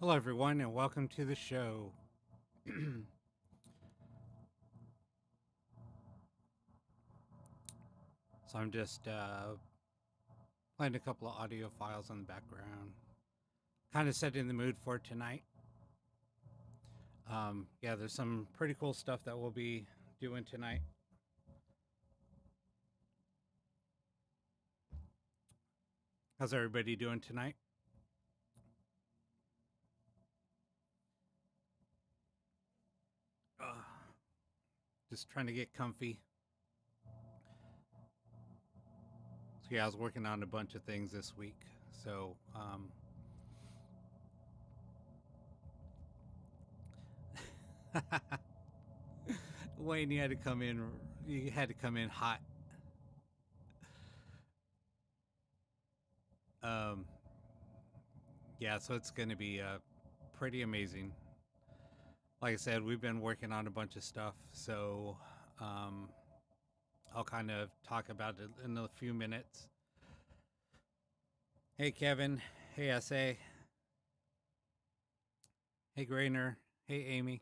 Hello, everyone, and welcome to the show. So I'm just playing a couple of audio files in the background, kind of setting the mood for tonight. Yeah, there's some pretty cool stuff that we'll be doing tonight. How's everybody doing tonight? Uh, just trying to get comfy. So yeah, I was working on a bunch of things this week. So Wayne, you had to come in. You had to come in hot. Um, yeah, so it's going to be pretty amazing. Like I said, we've been working on a bunch of stuff, so um, I'll kind of talk about it in a few minutes. Hey, Kevin. Hey, SA. Hey, Grainer. Hey, Amy.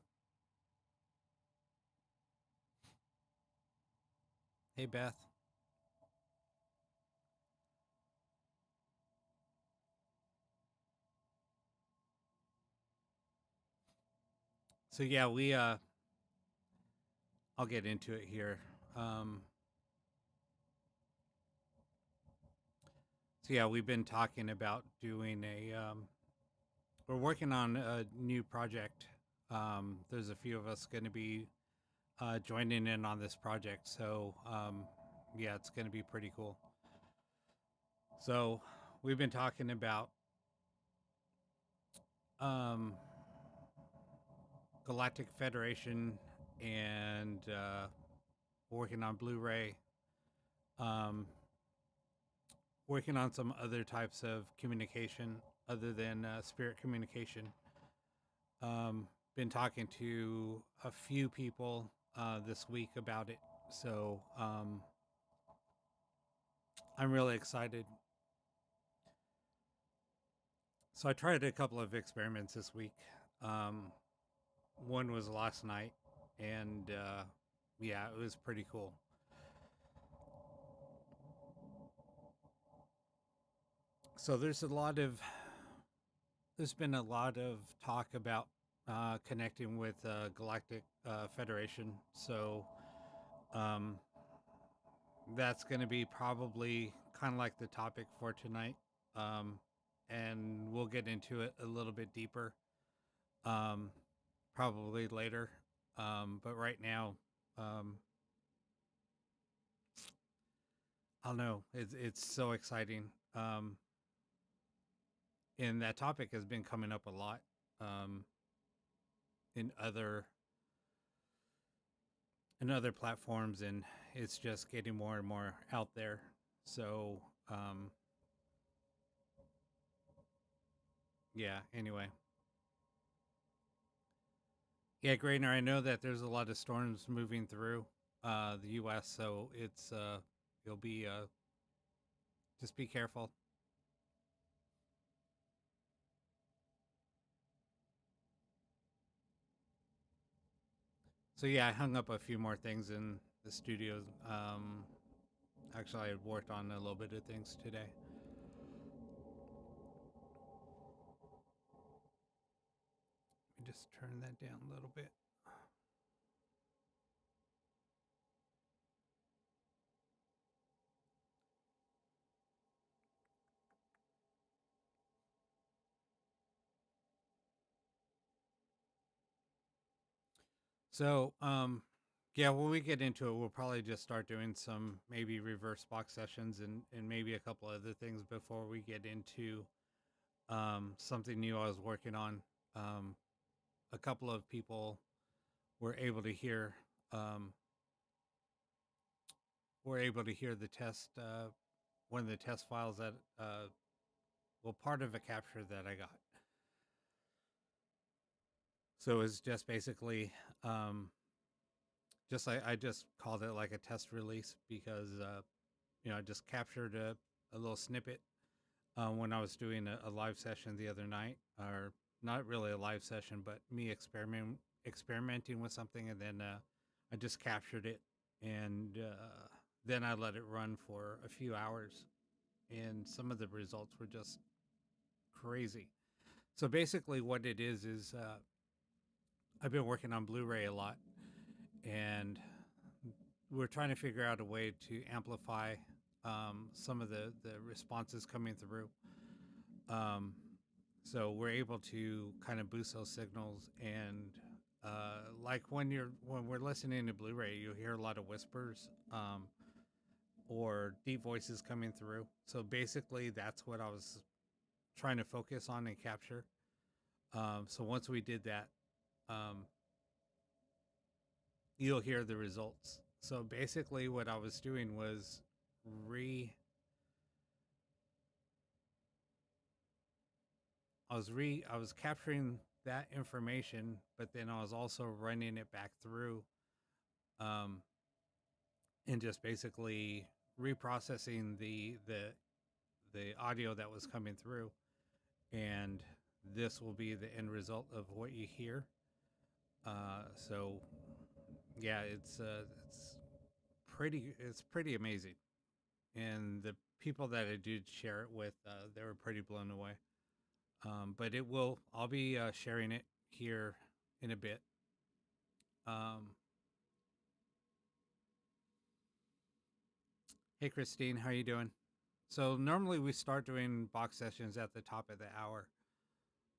Hey, Beth. So yeah, I'll get into it here. So yeah, we've been talking about doing we're working on a new project. There's a few of us going to be joining in on this project, so yeah, it's going to be pretty cool. So we've been talking about um, Galactic Federation and working on Blu-ray, um, working on some other types of communication other than spirit communication. Been talking to a few people this week about it, so I'm really excited. So I tried a couple of experiments this week. Um, One was last night, and yeah, it was pretty cool. So there's been a lot of talk about connecting with Galactic Federation. So um, that's going to be probably kind of like the topic for tonight. Um, and we'll get into it a little bit deeper, um, probably later. But right now, um, I don't know. It's so exciting. And that topic has been coming up a lot um, in other platforms, and it's just getting more and more out there. So yeah. Anyway, yeah, Grainer. I know that there's a lot of storms moving through the U.S., so it's you'll be just be careful. So yeah, I hung up a few more things in the studio. Actually, I worked on a little bit of things today. Let me just turn that down a little bit. So, yeah, when we get into it, we'll probably just start doing some maybe reverse box sessions and maybe a couple other things before we get into something new I was working on. Um, a couple of people were able to hear um, the test one of the test files that well, part of a capture that I got. So it's just basically just I just called it like a test release because I just captured a little snippet when I was doing a live session the other night or not really a live session, but me experimenting with something, and then I just captured it, and then I let it run for a few hours, and some of the results were just crazy. So basically, what it is I've been working on Blu-ray a lot, and we're trying to figure out a way to amplify some of the responses coming through. Um, so we're able to kind of boost those signals, and like when we're listening to Blu-ray, you'll hear a lot of whispers or deep voices coming through. So basically, that's what I was trying to focus on and capture. So once we did that, um, you'll hear the results. So basically, what I was doing was re I was capturing that information, but then I was also running it back through, um, and just basically reprocessing the audio that was coming through, and this will be the end result of what you hear. So yeah, it's pretty amazing, and the people that I did share it with, they were pretty blown away. But I'll be sharing it here in a bit. Um, hey, Christine, how you doing? So normally we start doing box sessions at the top of the hour.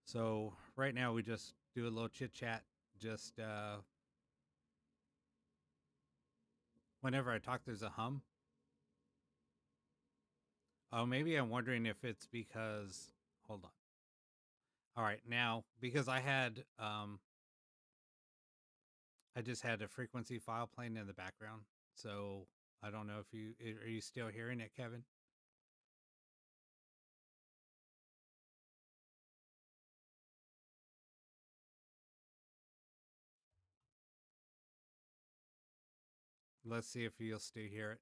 So right now we just do a little chit chat. Just whenever I talk, there's a hum. Oh, maybe I'm wondering if it's because. Hold on. All right, now because I just had a frequency file playing in the background. So I don't know if you are you still hearing it, Kevin? Let's see if you'll still hear it.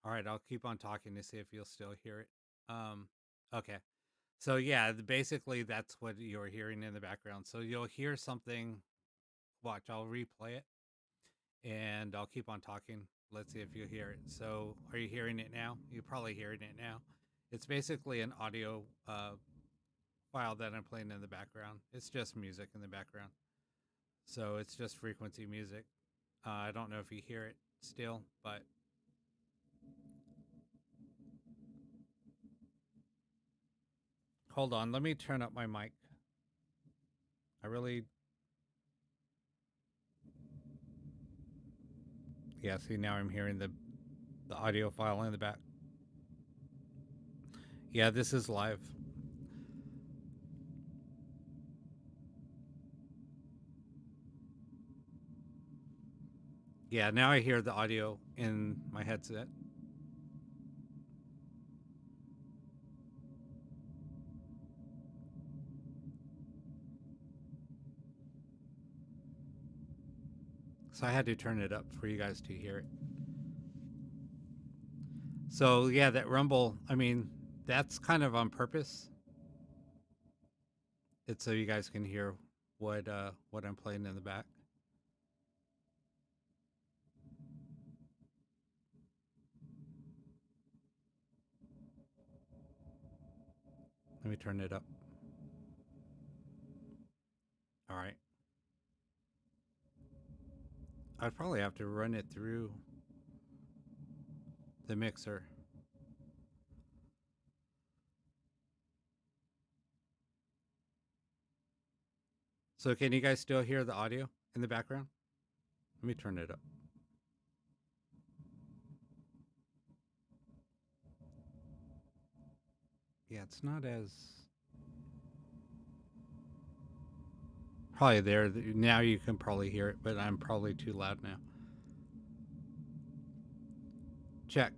All right, I'll keep on talking to see if you'll still hear it. Okay. So yeah, basically that's what you're hearing in the background. So you'll hear something. Watch, I'll replay it, and I'll keep on talking. Let's see if you hear it. So are you hearing it now? You're probably hearing it now. It's basically an audio file that I'm playing in the background. It's just music in the background. So it's just frequency music. I don't know if you hear it still, but hold on. Let me turn up my mic. I really, yeah, see now I'm hearing the audio file in the back. Yeah, this is live. Yeah, now I hear the audio in my headset. So I had to turn it up for you guys to hear it. So yeah, that rumble, I mean, that's kind of on purpose. It's so you guys can hear what I'm playing in the back. Let me turn it up. All right. I'd probably have to run it through the mixer. So can you guys still hear the audio in the background? Let me turn it up. Yeah, it's not as probably there. Now you can probably hear it, but I'm probably too loud now. Check.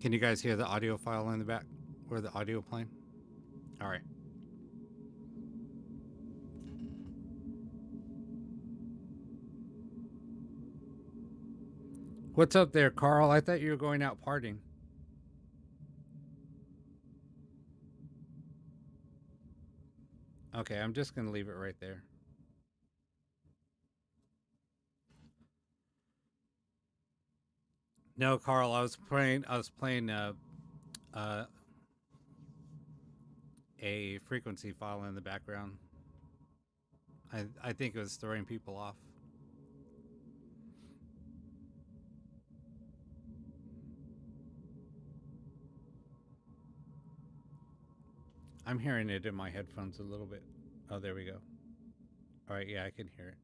Can you guys hear the audio file in the back or the audio playing? All right. What's up there, Carl? I thought you were going out partying. Okay, I'm just gonna leave it right there. No, Carl, I was playing. I was playing uh, a frequency file in the background. I think it was throwing people off. I'm hearing it in my headphones a little bit. Oh, there we go. All right, yeah, I can hear it.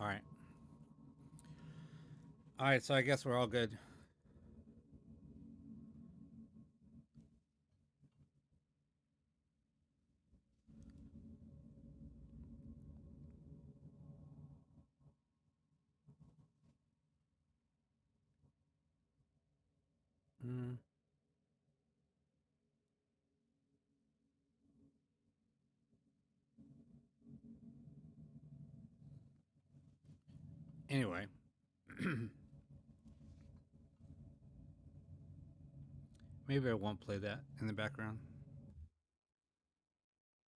All right. All right, so I guess we're all good. Mm. Anyway, maybe I won't play that in the background.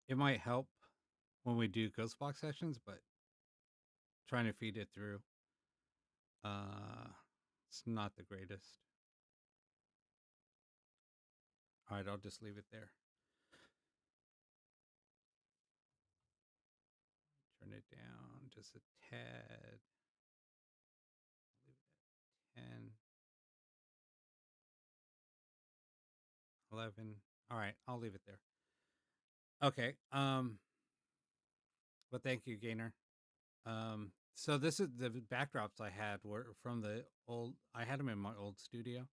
It might help when we do Ghostbox sessions, but trying to feed it through, uh, it's not the greatest. All right, I'll just leave it there. Turn it down just a tad. Leave it at 10, 11. All right, I'll leave it there. Okay. But thank you, Gainer. So this is the backdrops I had were from the old. I had them in my old studio.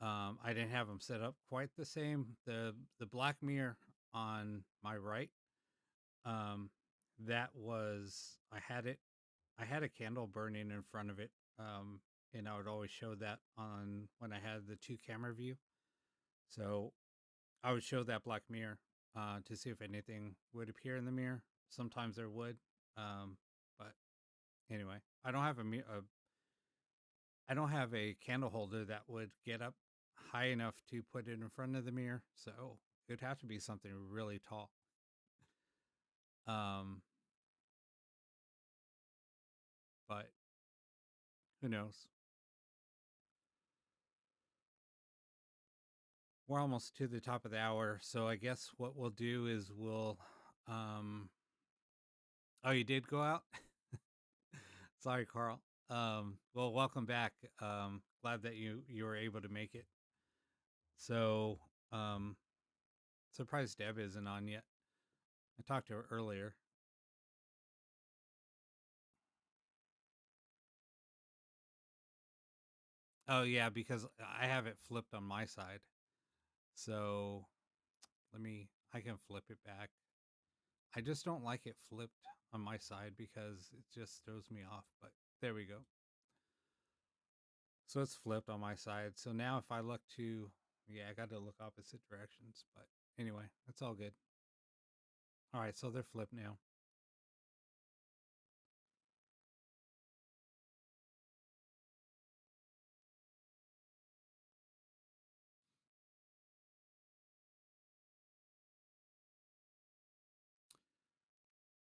I didn't have them set up quite the same. The black mirror on my right. Um, that was I had it. I had a candle burning in front of it. And I would always show that on when I had the two camera view. So I would show that black mirror to see if anything would appear in the mirror. Sometimes there would, but anyway, I don't have a candle holder that would get up high enough to put it in front of the mirror. So it would have to be something really tall. Um, but who knows? We're almost to the top of the hour, so I guess what we'll do is we'll. Um, oh, you did go out? Sorry, Carl. Well, welcome back. Glad that you were able to make it. So, um, surprised Deb isn't on yet. I talked to her earlier. Oh yeah, because I have it flipped on my side. So let me. I can flip it back. I just don't like it flipped on my side because it just throws me off. But there we go. So it's flipped on my side. So now if I look to, yeah, I got to look opposite directions. But anyway, it's all good. All right, so they're flipped now.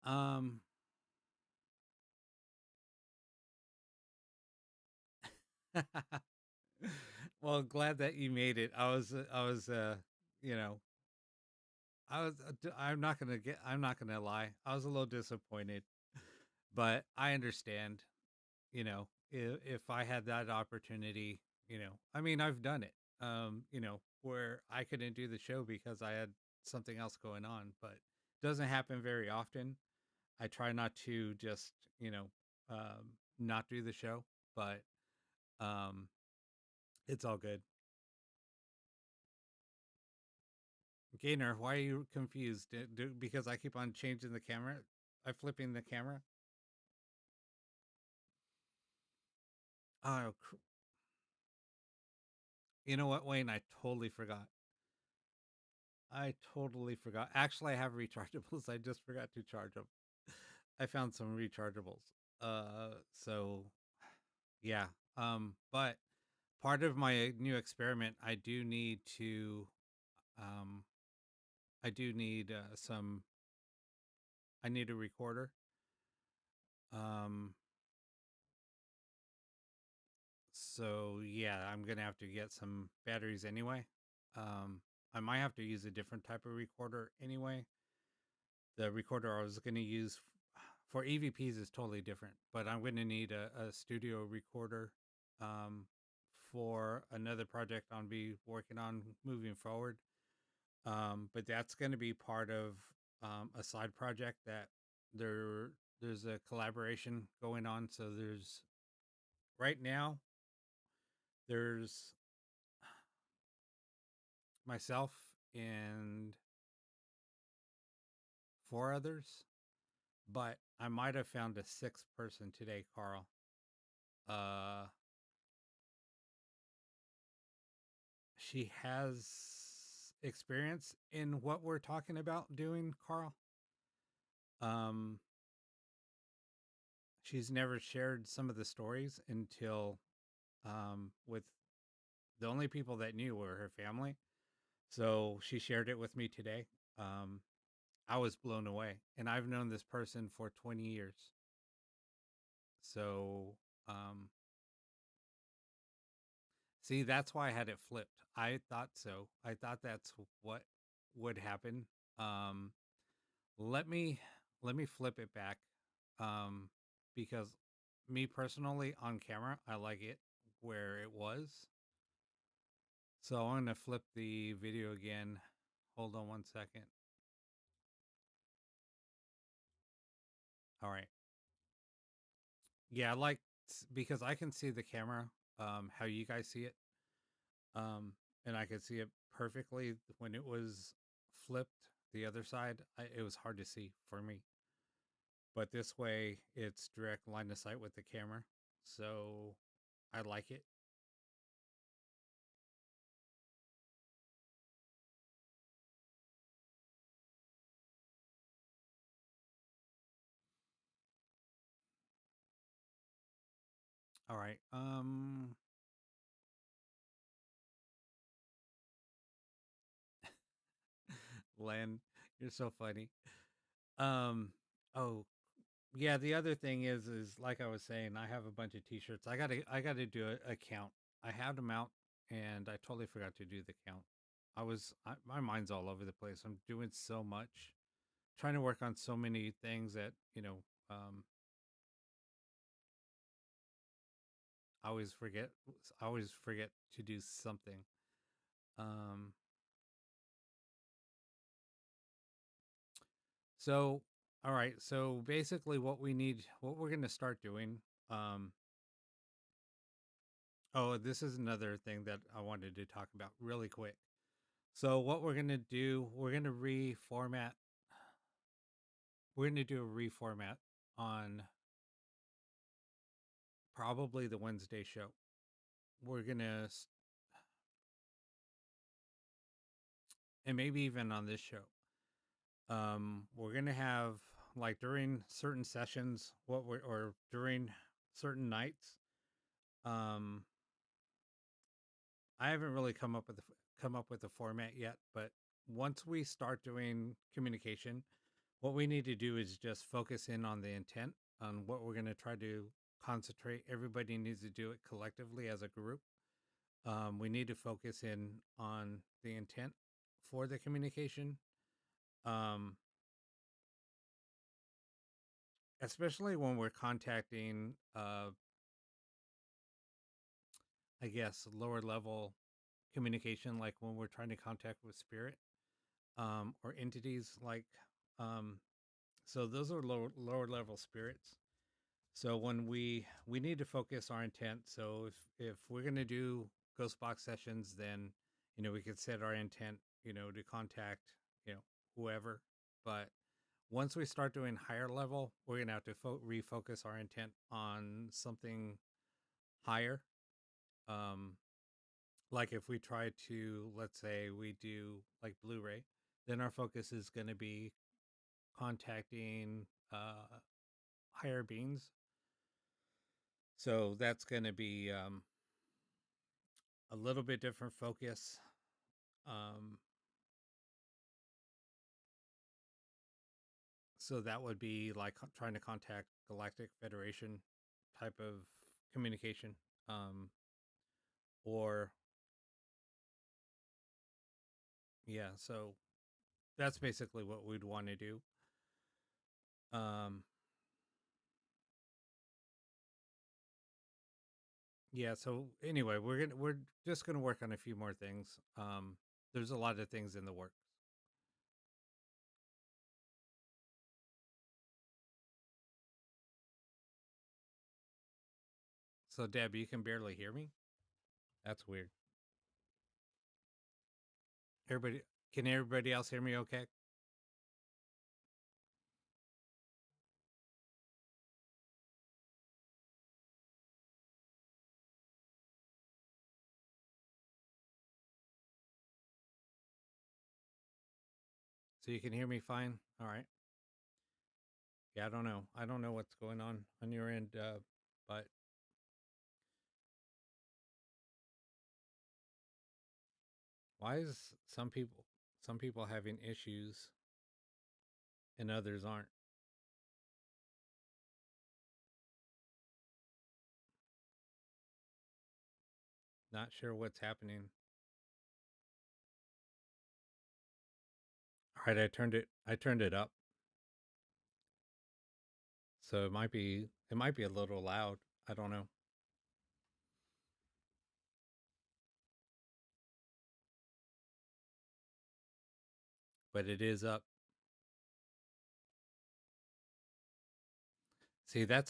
Um, well, glad that you made it. You know, I'm not gonna get. I'm not gonna lie. I was a little disappointed, but I understand. If I had that opportunity, I mean, I've done it. Where I couldn't do the show because I had something else going on, but it doesn't happen very often. I try not to just, not do the show, but um, it's all good. Gainer, why are you confused? Because I keep on changing the camera? I'm flipping the camera? Oh, you know what, Wayne? I totally forgot. I totally forgot. Actually, I have rechargeables. I just forgot to charge them. I found some rechargeables. So yeah. But part of my new experiment, um, I do need some. I need a recorder. Um, so yeah, I'm gonna have to get some batteries anyway. Um, I might have to use a different type of recorder anyway. The recorder I was gonna use for EVPs is totally different, but I'm gonna need a studio recorder um, for another project I'll be working on moving forward. But that's going to be part of a side project that there there's a collaboration going on. So there's right now there's myself and four others, but I might have found a sixth person today, Carl. Uh, she has experience in what we're talking about doing, Carl. Um, she's never shared some of the stories until with the only people that knew were her family. So she shared it with me today. Um, I was blown away, and I've known this person for 20 years. So, um, see, that's why I had it flipped. I thought so. I thought that's what would happen. Um, let me let me flip it back, um, because me personally on camera, I like it where it was. So I'm gonna flip the video again. Hold on one second. All right. Yeah, I like because I can see the camera, how you guys see it, and I could see it perfectly when it was flipped the other side. It was hard to see for me, but this way it's direct line of sight with the camera, so I like it. All right, Len, you're so funny. Um, oh yeah, the other thing is like I was saying, I have a bunch of T-shirts. I gotta do a count. I had them out, and I totally forgot to do the count. My mind's all over the place. I'm doing so much, trying to work on so many things that um, I always forget. I always forget to do something. Um, so all right. So basically, what we're gonna start doing. Um, oh, this is another thing that I wanted to talk about really quick. So what we're gonna do, we're gonna do a reformat on probably the Wednesday show. We're gonna, and maybe even on this show. We're gonna have like during certain sessions, or during certain nights. Um, I haven't really come up with a format yet, but once we start doing communication, what we need to do is just focus in on the intent on what we're going to try to concentrate. Everybody needs to do it collectively as a group. We need to focus in on the intent for the communication, um, especially when we're contacting, I guess, lower level communication, like when we're trying to contact with spirit, or entities like. Um, so those are lower level spirits. So when we need to focus our intent. So if we're gonna do Ghostbox sessions, then we could set our intent, to contact, whoever. But once we start doing higher level, we're gonna have to refocus our intent on something higher. Um, like if we try to, let's say we do like Blu-ray, then our focus is gonna be contacting. higher beings. So that's going to be a little bit different focus. Um, so that would be like trying to contact Galactic Federation type of communication, or yeah. So that's basically what we'd want to do. Um, yeah. So anyway, we're just gonna work on a few more things. There's a lot of things in the works. So Deb, you can barely hear me. That's weird. Everybody, can everybody else hear me? Okay. So you can hear me fine. All right. Yeah, I don't know. I don't know what's going on your end, but why is some people having issues and others aren't? Not sure what's happening. All right, I turned it up. So it might be a little loud. I don't know. But it is up. See, but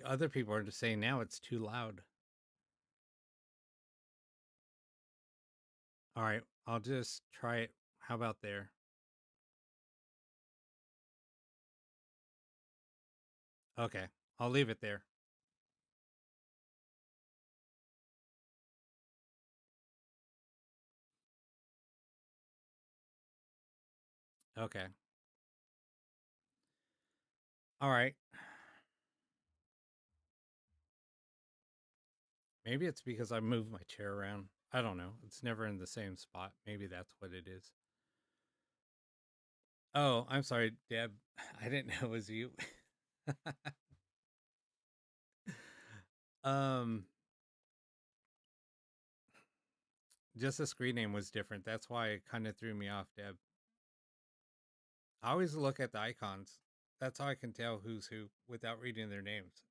other people are just saying now it's too loud. All right, I'll just try it. How about there? Okay, I'll leave it there. Okay. All right. Maybe it's because I moved my chair around. I don't know. It's never in the same spot. Maybe that's what it is. Oh, I'm sorry, Deb. I didn't know it was you. um, just the screen name was different. That's why it kind of threw me off, Deb. I always look at the icons. That's how I can tell who's who without reading their names.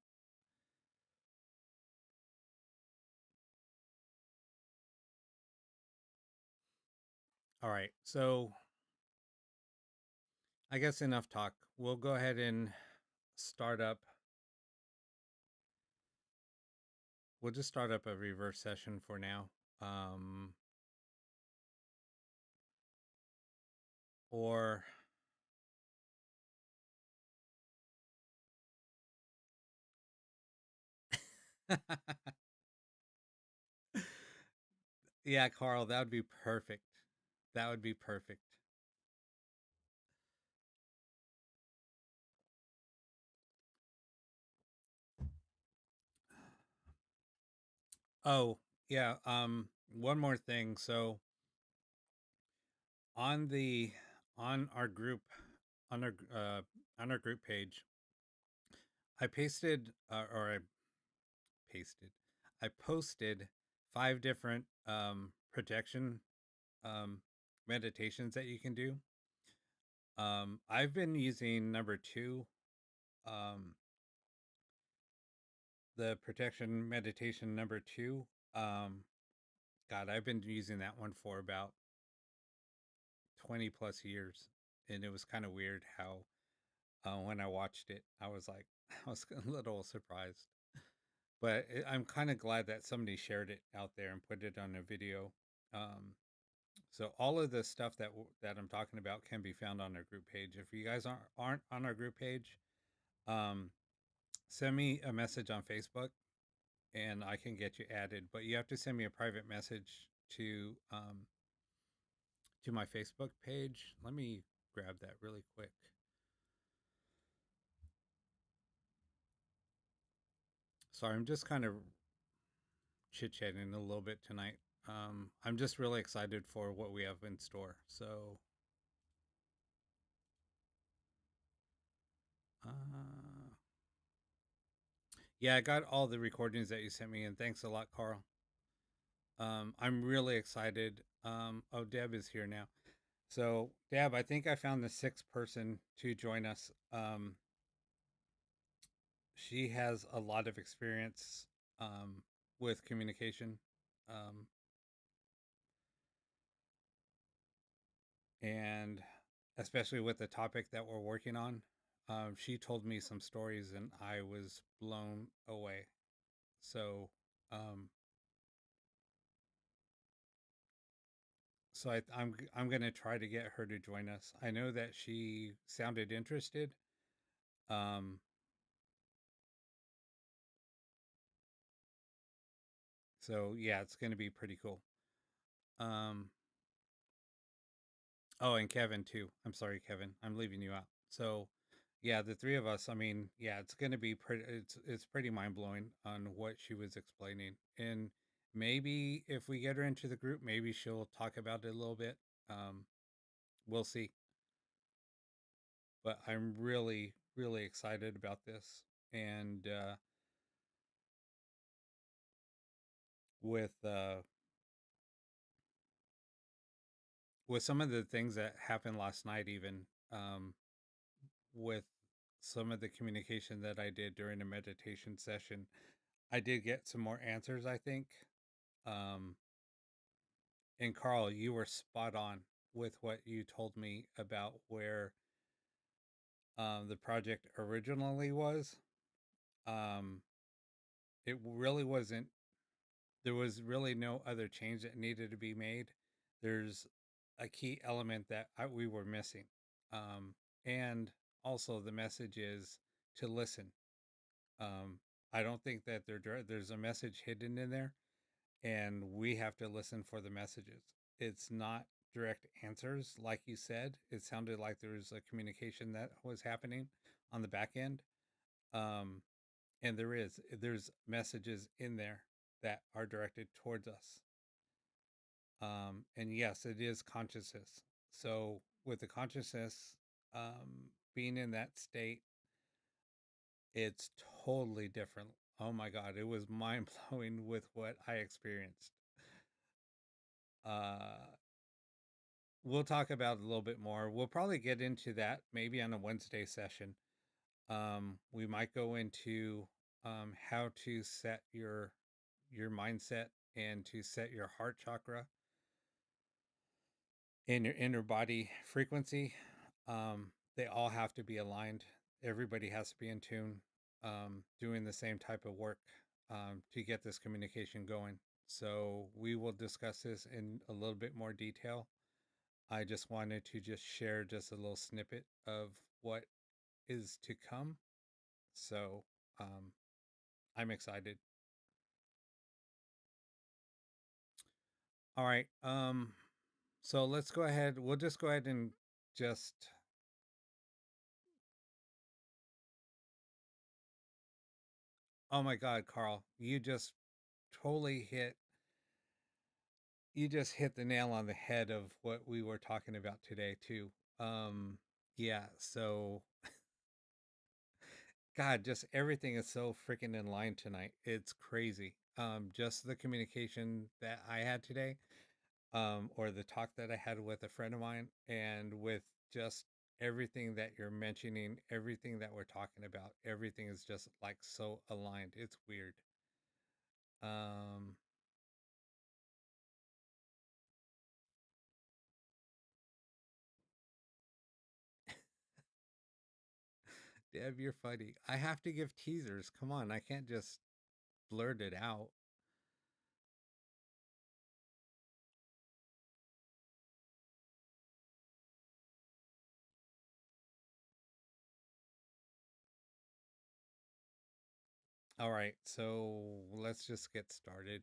All right. So I guess enough talk. We'll go ahead and start up. We'll just start up a reverse session for now. Um, or yeah, Carl, that would be perfect. That would be perfect. Oh, yeah. One more thing. So on the on our group on our on our group page, I pasted or I pasted, I posted 5 different protection um meditations that you can do. I've been using number 2, um, the protection meditation number 2. Um, God, I've been using that one for about 20 plus years. And it was kind of weird how when I watched it, I was like, I was a little surprised. But I'm kind of glad that somebody shared it out there and put it on a video. Um, so all of the stuff that I'm talking about can be found on our group page. If you guys aren't on our group page, um, send me a message on Facebook and I can get you added. But you have to send me a private message to my Facebook page. Let me grab that really quick. Sorry, I'm just kind of chit chatting a little bit tonight. I'm just really excited for what we have in store. So, uh, yeah, I got all the recordings that you sent me, and thanks a lot, Carl. I'm really excited. Oh, Deb is here now. So, Deb, I think I found the sixth person to join us. She has a lot of experience with communication. Um, and especially with the topic that we're working on. She told me some stories, and I was blown away. So, um, I'm gonna try to get her to join us. I know that she sounded interested. Um, so yeah, it's gonna be pretty cool. Um, oh, and Kevin too. I'm sorry, Kevin. I'm leaving you out. So, yeah, the three of us. I mean, yeah, it's going to be pretty. It's pretty mind blowing on what she was explaining, and maybe if we get her into the group, maybe she'll talk about it a little bit. Um, we'll see. But I'm really, really excited about this, and with uh, with some of the things that happened last night, even with some of the communication that I did during a meditation session, I did get some more answers, I think. Um, and Carl, you were spot on with what you told me about where the project originally was. Um, it really wasn't, there was really no other change that needed to be made. There's a key element that we were missing. Um, and also, the message is to listen. Um, I don't think that there's a message hidden in there, and we have to listen for the messages. It's not direct answers, like you said. It sounded like there was a communication that was happening on the back end, um, and there's messages in there that are directed towards us. And yes, it is consciousness. So with the consciousness being in that state, it's totally different. Oh my God, it was mind blowing with what I experienced. Uh, we'll talk about it a little bit more. We'll probably get into that maybe on a Wednesday session. We might go into how to set your mindset and to set your heart chakra and your inner body frequency. They all have to be aligned. Everybody has to be in tune, doing the same type of work to get this communication going. So we will discuss this in a little bit more detail. I just wanted to just share just a little snippet of what is to come. So um, I'm excited. All right. So let's go ahead. We'll just go ahead and just. Oh my God, Carl, totally hit. You just hit the nail on the head of what we were talking about today too. Um, yeah. So God, just everything is so freaking in line tonight. It's crazy. Just the communication that I had today, or the talk that I had with a friend of mine, and with just everything that you're mentioning, everything that we're talking about, everything is just like so aligned. It's weird. Um, Deb, you're funny. I have to give teasers. Come on, I can't just blurt it out. All right, so let's just get started.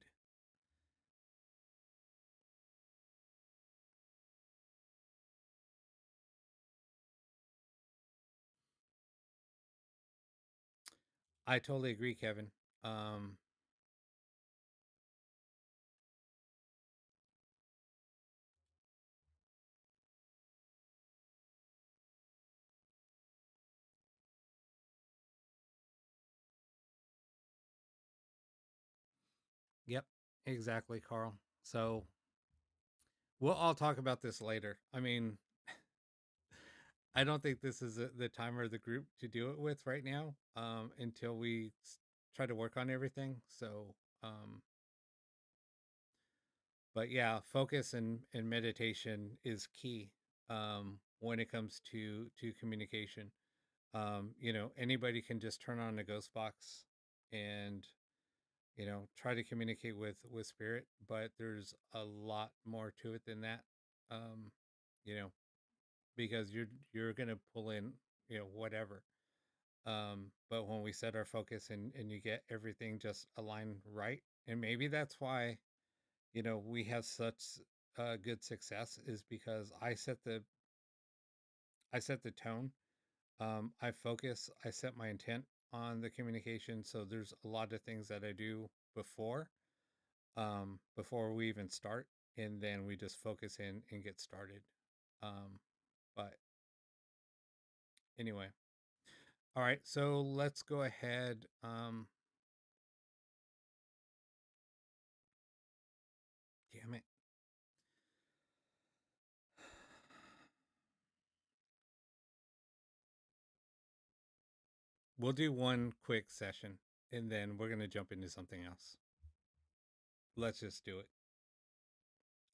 I totally agree, Kevin. Um, yep, exactly, Carl. So we'll all talk about this later. I mean, I don't think this is the time or the group to do it with right now, until we try to work on everything. So, but yeah, focus and meditation is key, when it comes to communication. Anybody can just turn on a ghost box and try to communicate with spirit, but there's a lot more to it than that. Um, you know, because you're gonna pull in whatever. But when we set our focus and you get everything just aligned right, and maybe that's why we have such good success, is because I set the tone. I focus, I set my intent on the communication. So there's a lot of things that I do before we even start, and then we just focus in and get started. But anyway, all right, so let's go ahead. Damn it. We'll do one quick session and then we're going to jump into something else. Let's just do it.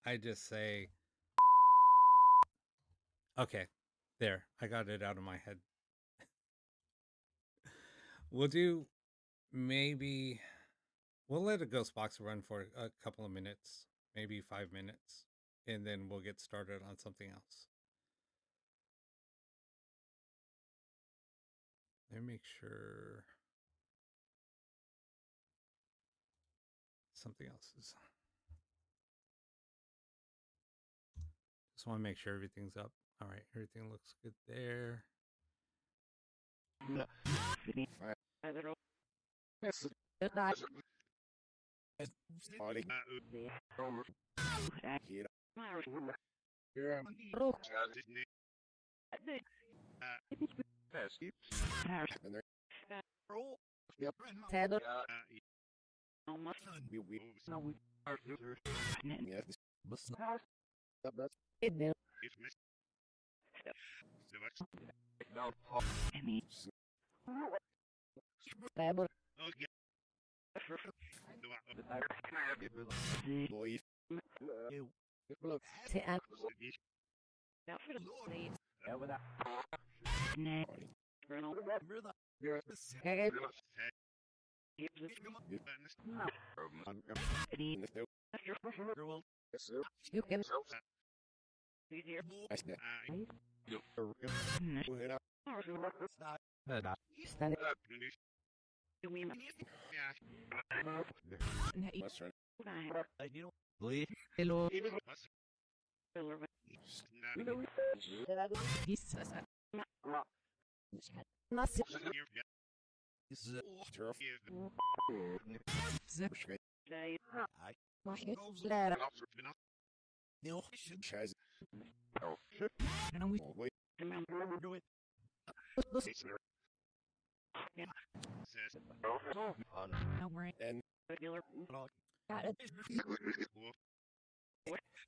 I just say, okay, there, I got it out of my head. We'll do maybe, we'll let a ghost box run for a couple of minutes, maybe 5 minutes, and then we'll get started on something else. Let me make sure something else is. Just want to make sure everything's up. All right, everything looks good there.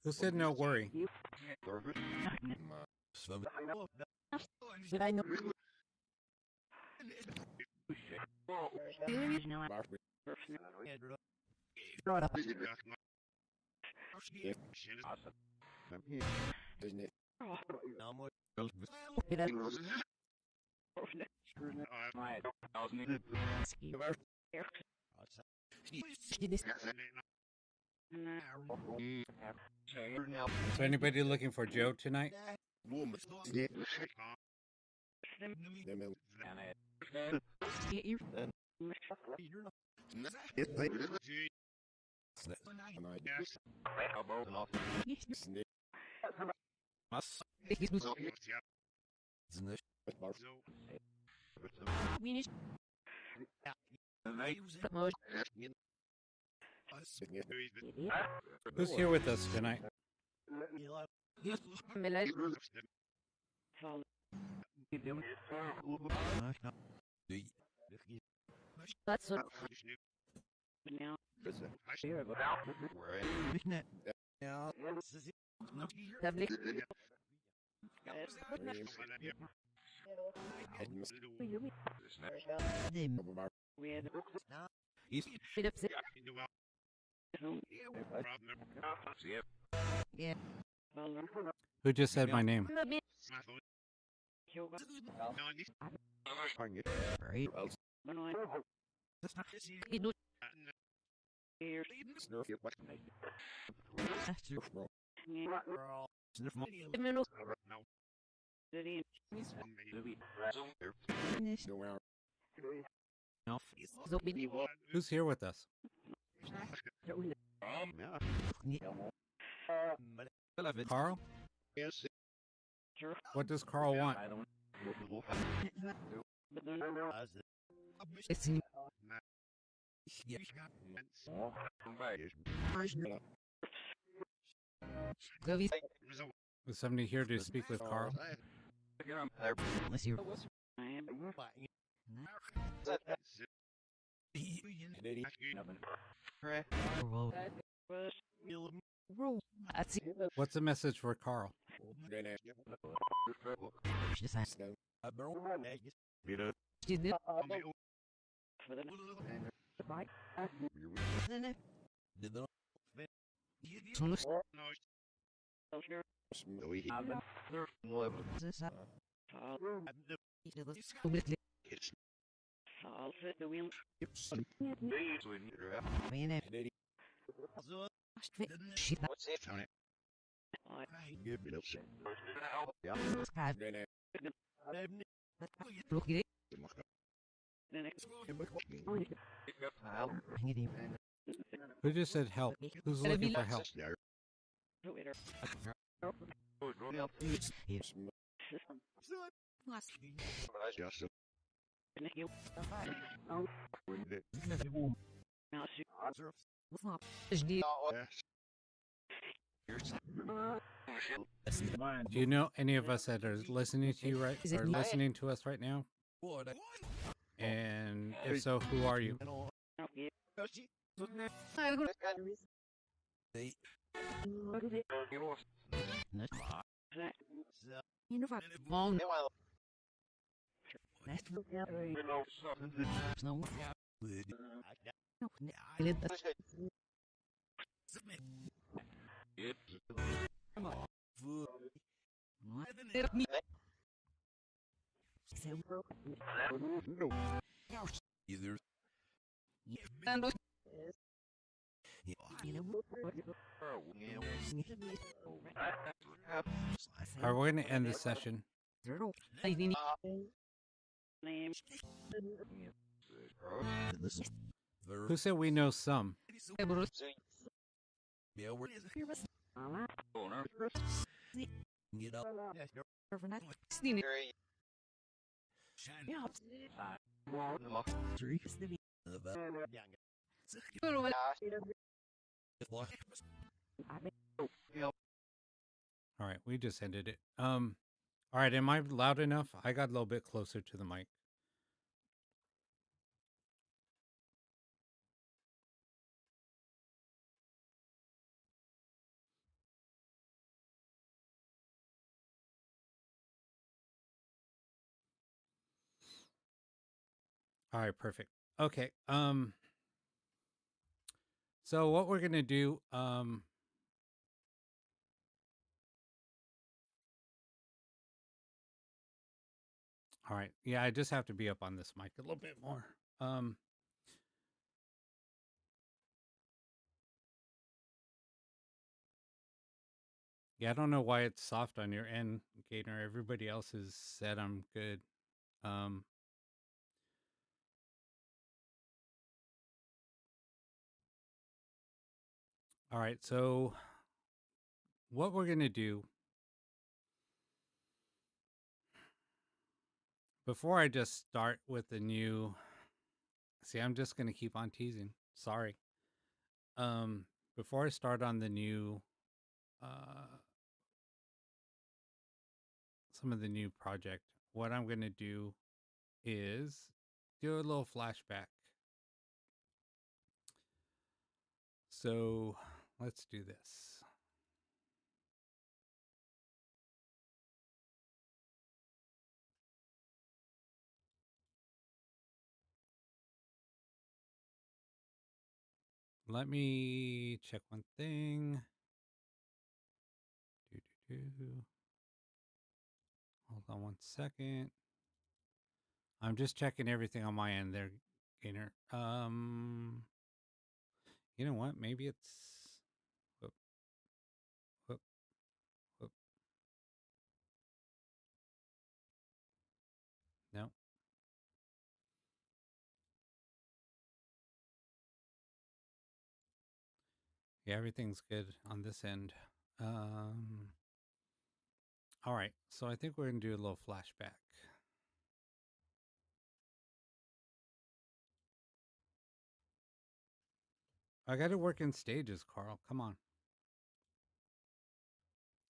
Who said no worry? So anybody looking for Joe tonight? Who's here with us tonight? That's what now. Public. Who just said my name? Who's here with us? Carl? What does Carl want? Is somebody here to speak with Carl? What's the message for Carl? Who just said help? Who's looking for help? Do you know any of us that are listening to you right or listening to us right now? And if so, who are you? All right, we're going to end the session. Who said we know some? All right, we just ended it. All right, am I loud enough? I got a little bit closer to the mic. All right, perfect. Okay. So what we're gonna do, all right. Yeah, I just have to be up on this mic a little bit more. Yeah, I don't know why it's soft on your end, Gator. Everybody else has said I'm good. All right, so what we're gonna do before I just start with the new See, I'm just gonna keep on teasing. Sorry. Before I start on the new, uh, some of the new project, what I'm gonna do is do a little flashback. So let's do this. Let me check one thing. Do. Hold on one second. I'm just checking everything on my end there, Gainer. You know what? Maybe it's whoop, whoop, whoop. No. Yeah, everything's good on this end. All right. So I think we're gonna do a little flashback. I got to work in stages, Carl. Come on.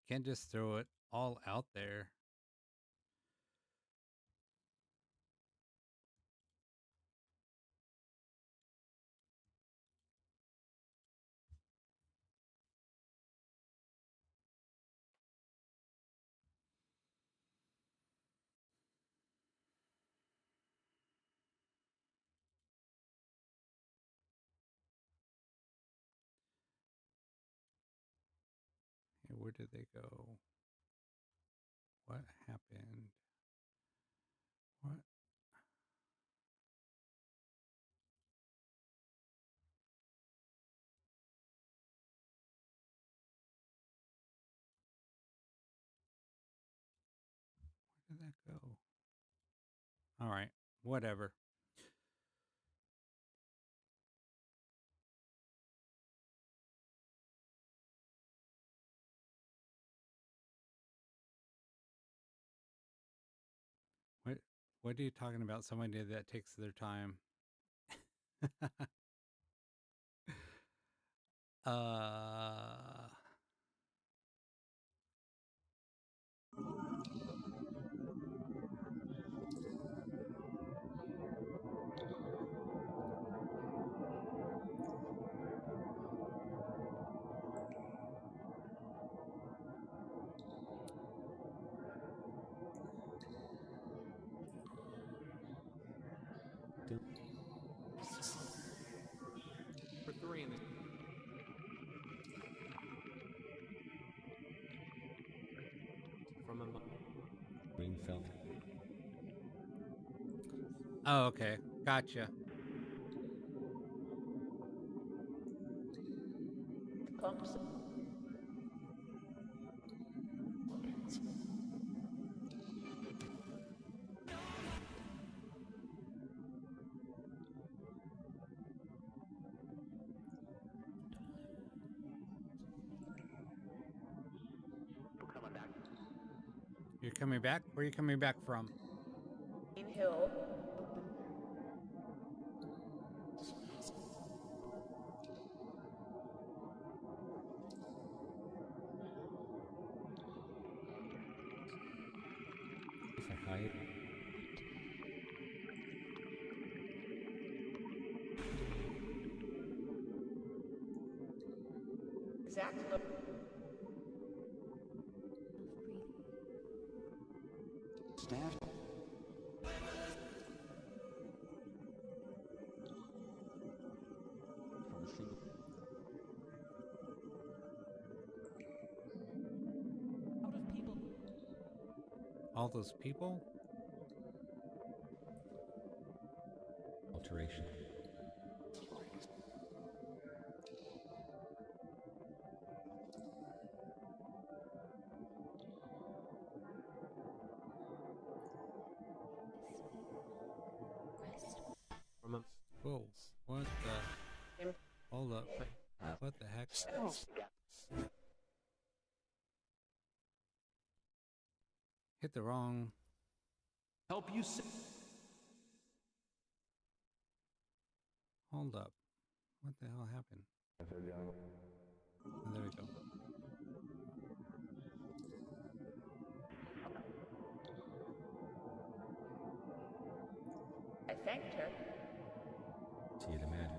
Can't just throw it all out there. Hey, where did they go? What happened? What? Where did that go? All right. Whatever. What? What are you talking about? Somebody that takes their time. uh. For three in the from a Greenfield. Oh, okay. Gotcha. Pumps. You're coming back? Where are you coming back from? Hill. If I hide. Exactly. Staff. From a single. Out of people. All those people? Alteration. From a Whoa. What the? Hold up. What the heck? Oh. Hit the wrong. help you. Hold up. What the hell happened? Oh, there we go. I thanked her. See the man.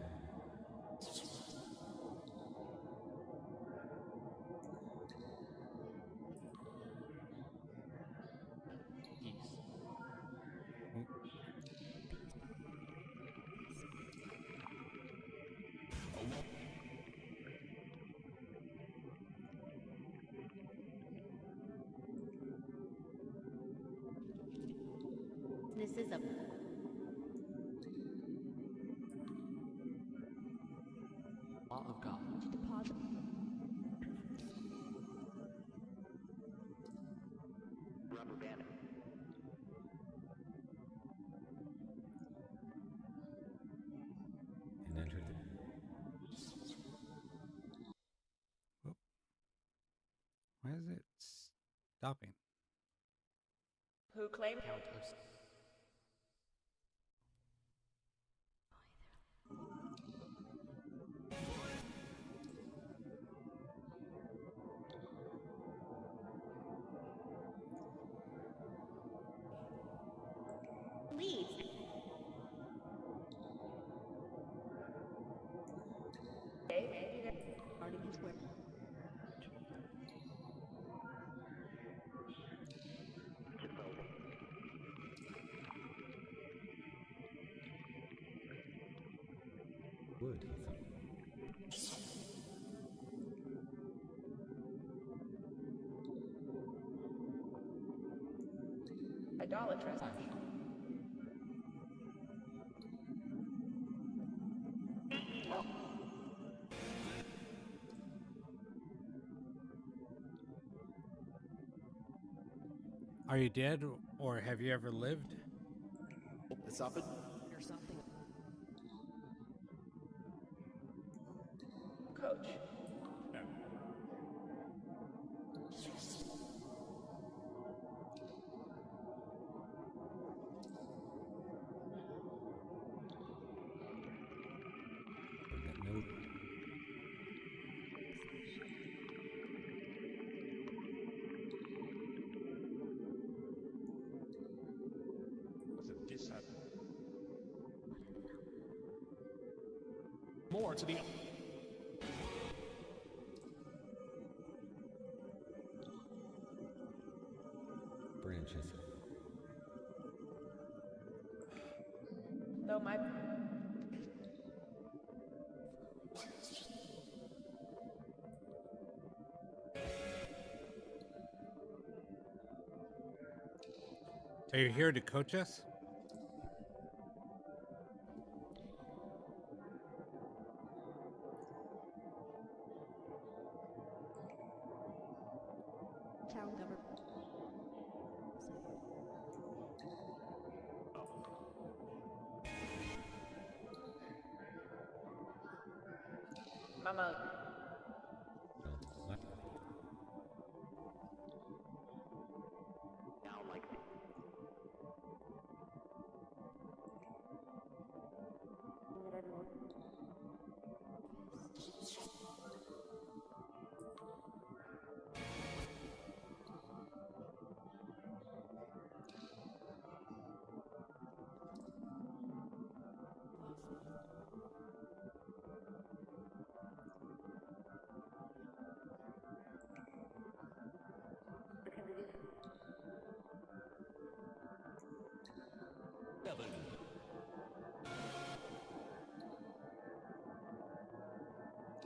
Peace. Cynicism. Law of God. To deposit. Rubber banding. And enter the. Whoop. Why is it stopping? Who claimed Count of Leads. maybe there. Guarding his weapon. Wood, he thought. Idolatrous. Are you dead or have you ever lived? it's up or something. Coach. Got no. This happened. More to the Branches. Though my So you're here to coach us? Town government. mama. What? now like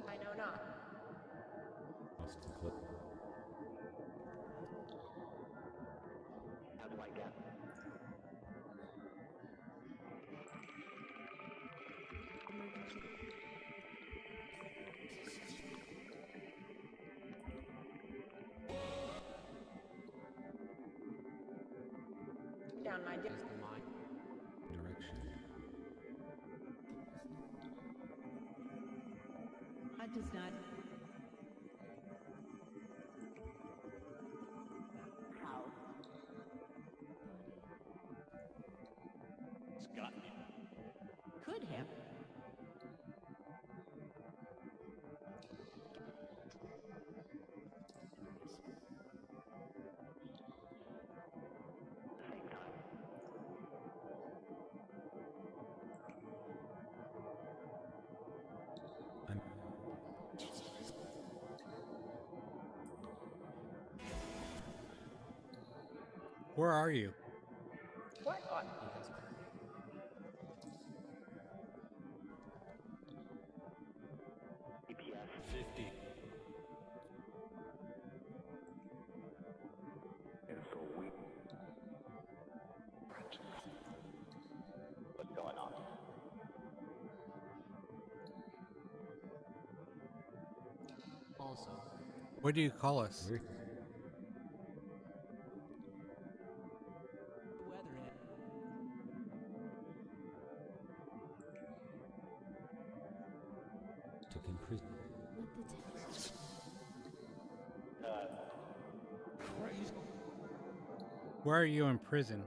I know not. Lost the clip. how do I get? Down my Is the mind Direction. God does not. It's got me. Could have. Where are you? What on? He has EPS 50. and so we what's going on? also What do you call us? We're the weather in took in prison. Where are you in prison?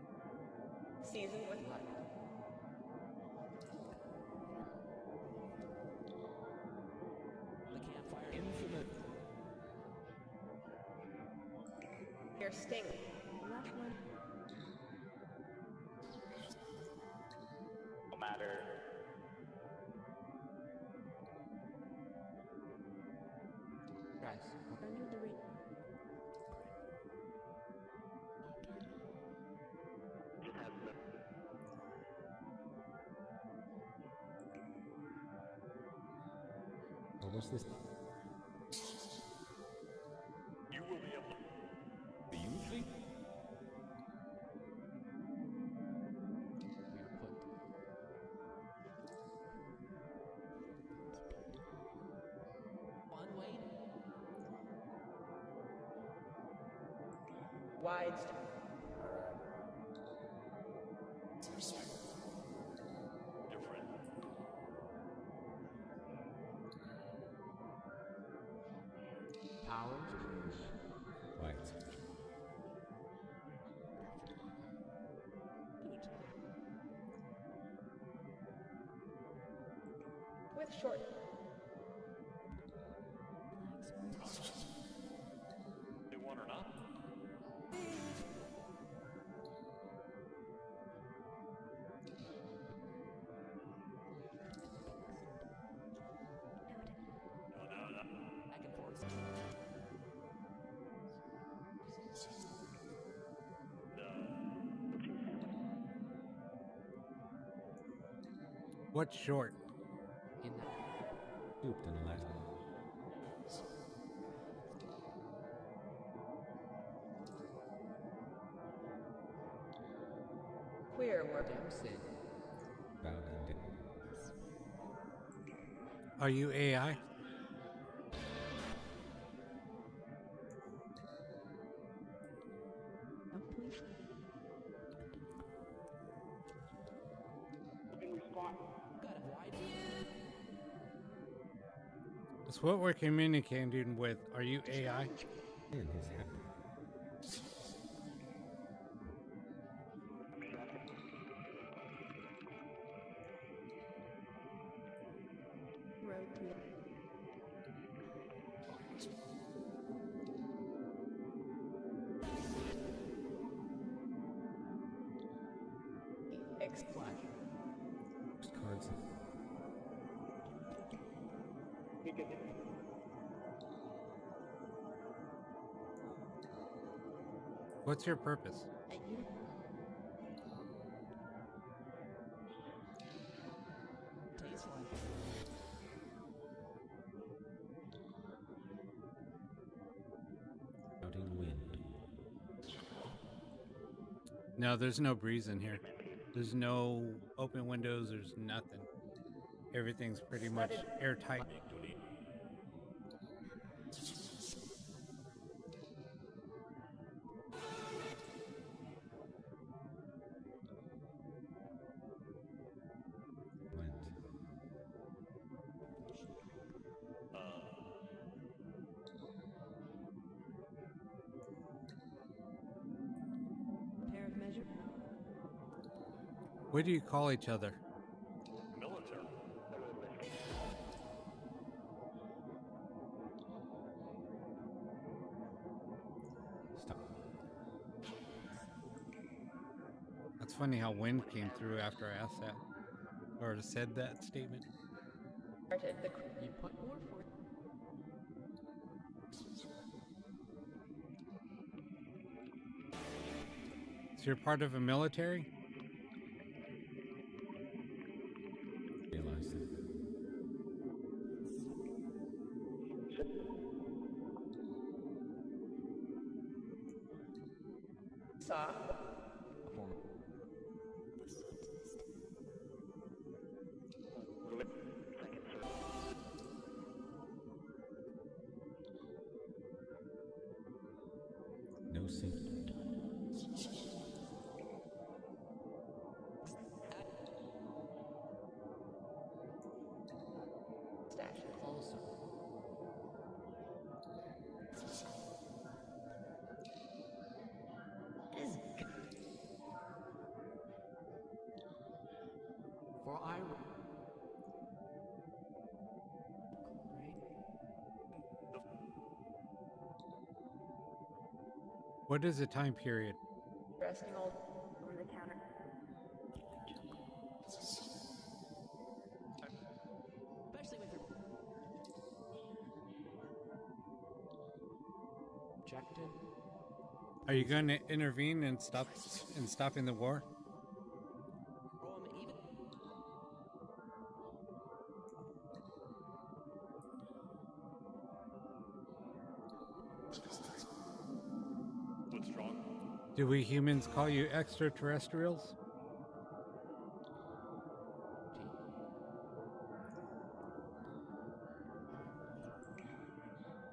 Seasoned with light. The campfire infinite. your sting. Left one. No matter Guys, Under the ring. just have the Or was this? you will be able to Do you think? we are put. One way. Wide. different. Powers. White. With short. They want or not? Back and forth. What's short? In that. Stooped in a Latin. Queer work. Dempsey. Bowed and down. Are you AI? No, please. In response, Got it wide. It's what we're communicating with. Are you AI? In his hat. Road through. Flash. Cards. What's your purpose? At you. Tastes like. Outing wind. No, there's no breeze in here. There's no open windows. There's nothing. Everything's pretty much airtight. Went. Pair of measure. What do you call each other? military. Stop. That's funny how wind came through after I asked that. Or said that statement. Started the You put more for. you're part of a military? Realize that. Saw. A former No safety. Stashes. closer. For I. Right? What is the time period? Resting old. Over the counter. Especially with your objective. Are you going to intervene and stop in stopping the war? Even What's wrong? Do we humans call you extraterrestrials?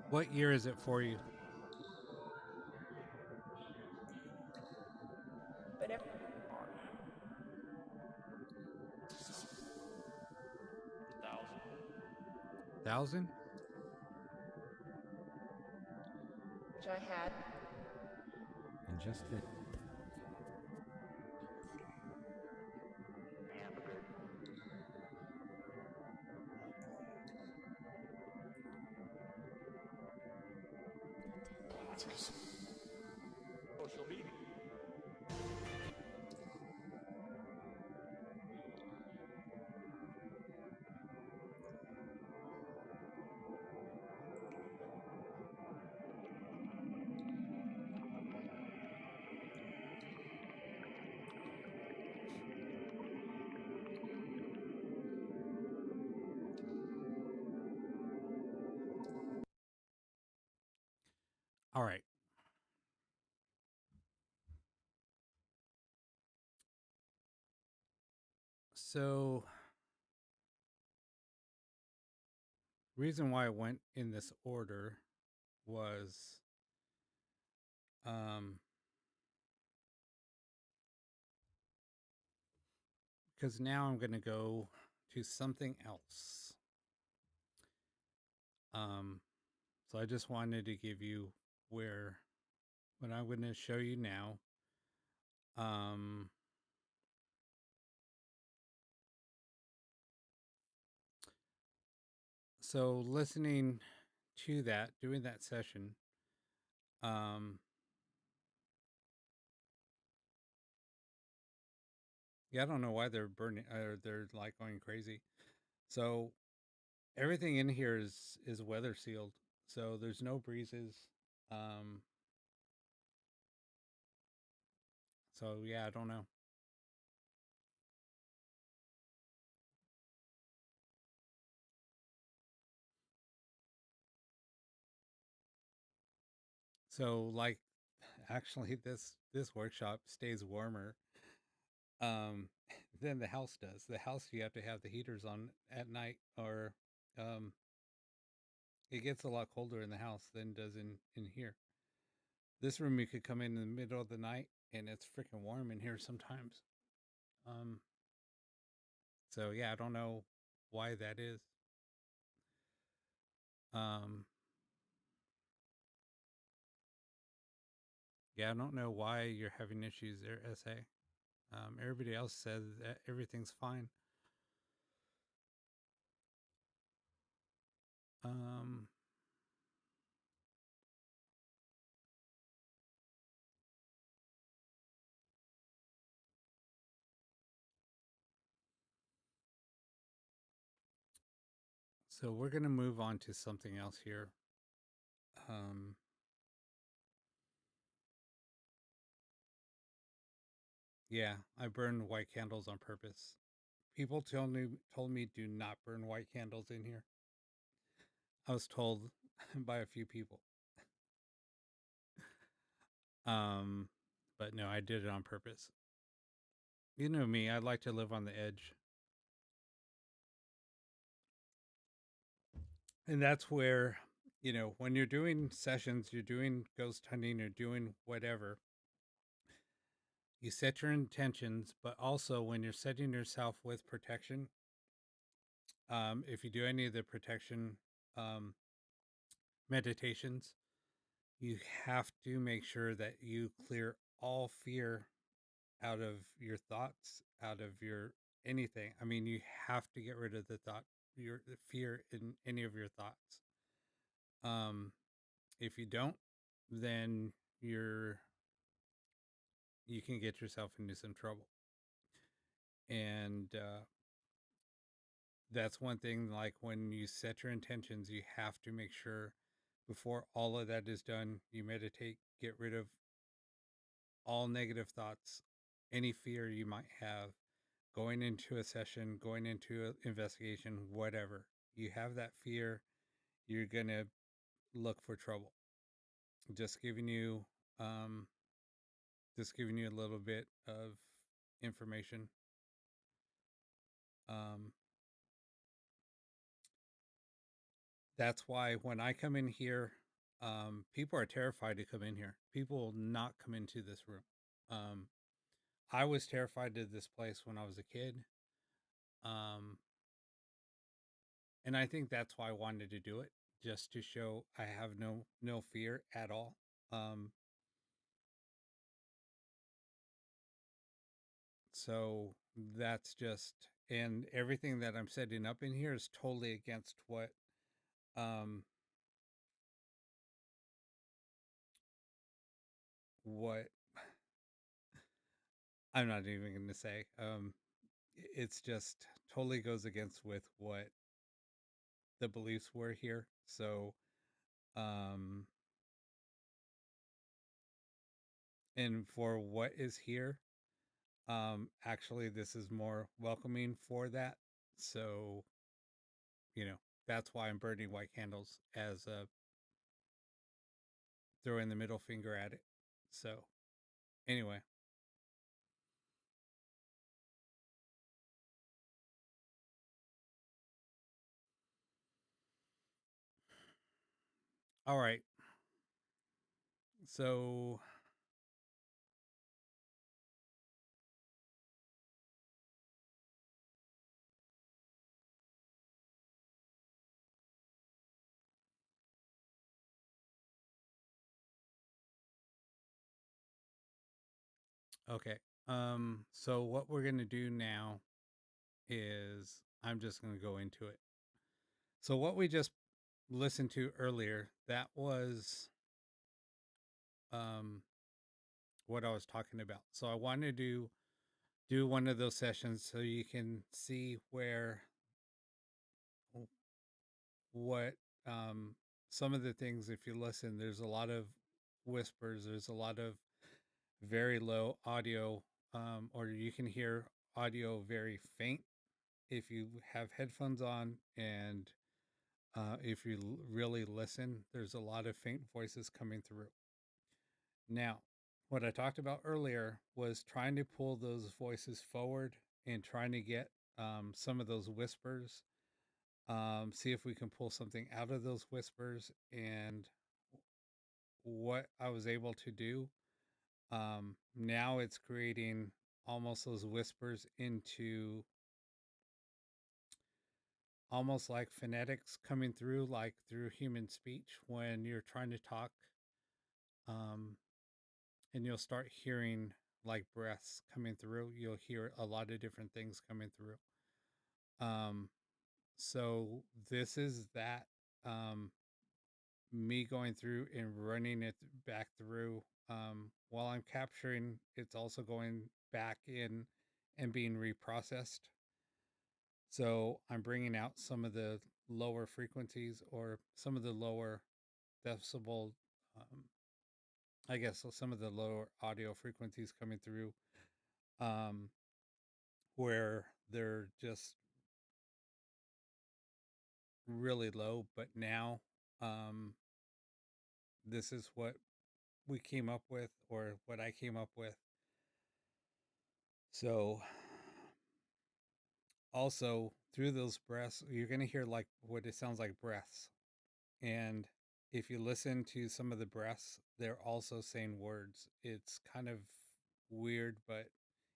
What year is it for you? But if 1,000? which I had. And just then, Social media. All right. So, reason why I went in this order was because now I'm going to go to something else. So I just wanted to give you what I'm going to show you now. So listening to that, doing that session, yeah, I don't know why they're burning or they're like going crazy. So everything in here is weather sealed. So there's no breezes. So yeah, I don't know. So like actually this workshop stays warmer than the house does. The house you have to have the heaters on at night or um it gets a lot colder in the house than it does in here. This room you could come in the middle of the night and it's freaking warm in here sometimes. Um so yeah, I don't know why that is. Um yeah, I don't know why you're having issues there, SA. Everybody else says that everything's fine. Um, so we're going to move on to something else here. Yeah, I burn white candles on purpose. People told me do not burn white candles in here. I was told by a few people. Um, but no, I did it on purpose. You know me, I like to live on the edge. And that's where, when you're doing sessions, you're doing ghost hunting, you're doing whatever, you set your intentions, but also when you're setting yourself with protection, if you do any of the protection um, meditations, you have to make sure that you clear all fear out of your thoughts, out of your anything. I mean, you have to get rid of the fear in any of your thoughts. Um, if you don't, then you're you can get yourself into some trouble. And that's one thing. Like when you set your intentions, you have to make sure before all of that is done, you meditate, get rid of all negative thoughts, any fear you might have going into a session, going into an investigation, whatever. You have that fear, you're going to look for trouble. Just giving you um just giving you a little bit of information. Um that's why when I come in here, people are terrified to come in here. People will not come into this room. Um I was terrified of this place when I was a kid. Um and I think that's why I wanted to do it, just to show I have no fear at all. Um So that's just, and everything that I'm setting up in here is totally against um what I'm not even going to say. It's just totally goes against with what the beliefs were here. So um and for what is here, actually this is more welcoming for that. So, you know, that's why I'm burning white candles as throwing the middle finger at it. So, anyway, all right. So, okay. So what we're going to do now is I'm just going to go into it. So what we just listened to earlier, that was um what I was talking about. So I wanted to do one of those sessions so you can see what some of the things, if you listen, there's a lot of whispers, there's a lot of very low audio, or you can hear audio very faint if you have headphones on, and if you really listen, there's a lot of faint voices coming through. Now, what I talked about earlier was trying to pull those voices forward and trying to get some of those whispers, see if we can pull something out of those whispers. And what I was able to do, now it's creating almost those whispers into almost like phonetics coming through, like through human speech when you're trying to talk. Um, and you'll start hearing like breaths coming through. You'll hear a lot of different things coming through. Um, so this is that, me going through and running it back through. While I'm capturing, it's also going back in and being reprocessed. So I'm bringing out some of the lower frequencies or some of the lower decibel, um, I guess, so some of the lower audio frequencies coming through. um, where they're just really low. But now, um, this is what we came up with, or what I came up with. So, also through those breaths, you're going to hear like what it sounds like breaths. And if you listen to some of the breaths, they're also saying words. It's kind of weird, but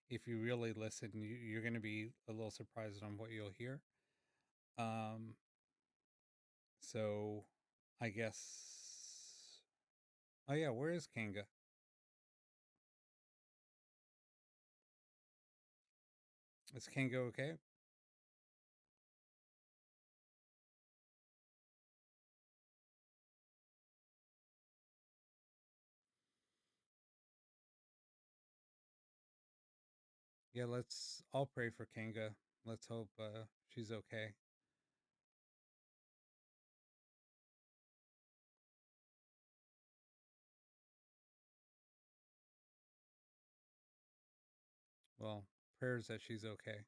if you really listen, you're going to be a little surprised on what you'll hear. Um, so I guess. Oh, yeah, where is Kanga? Is Kanga okay? Yeah, let's all pray for Kanga. Let's hope she's okay. Well, prayers that she's okay.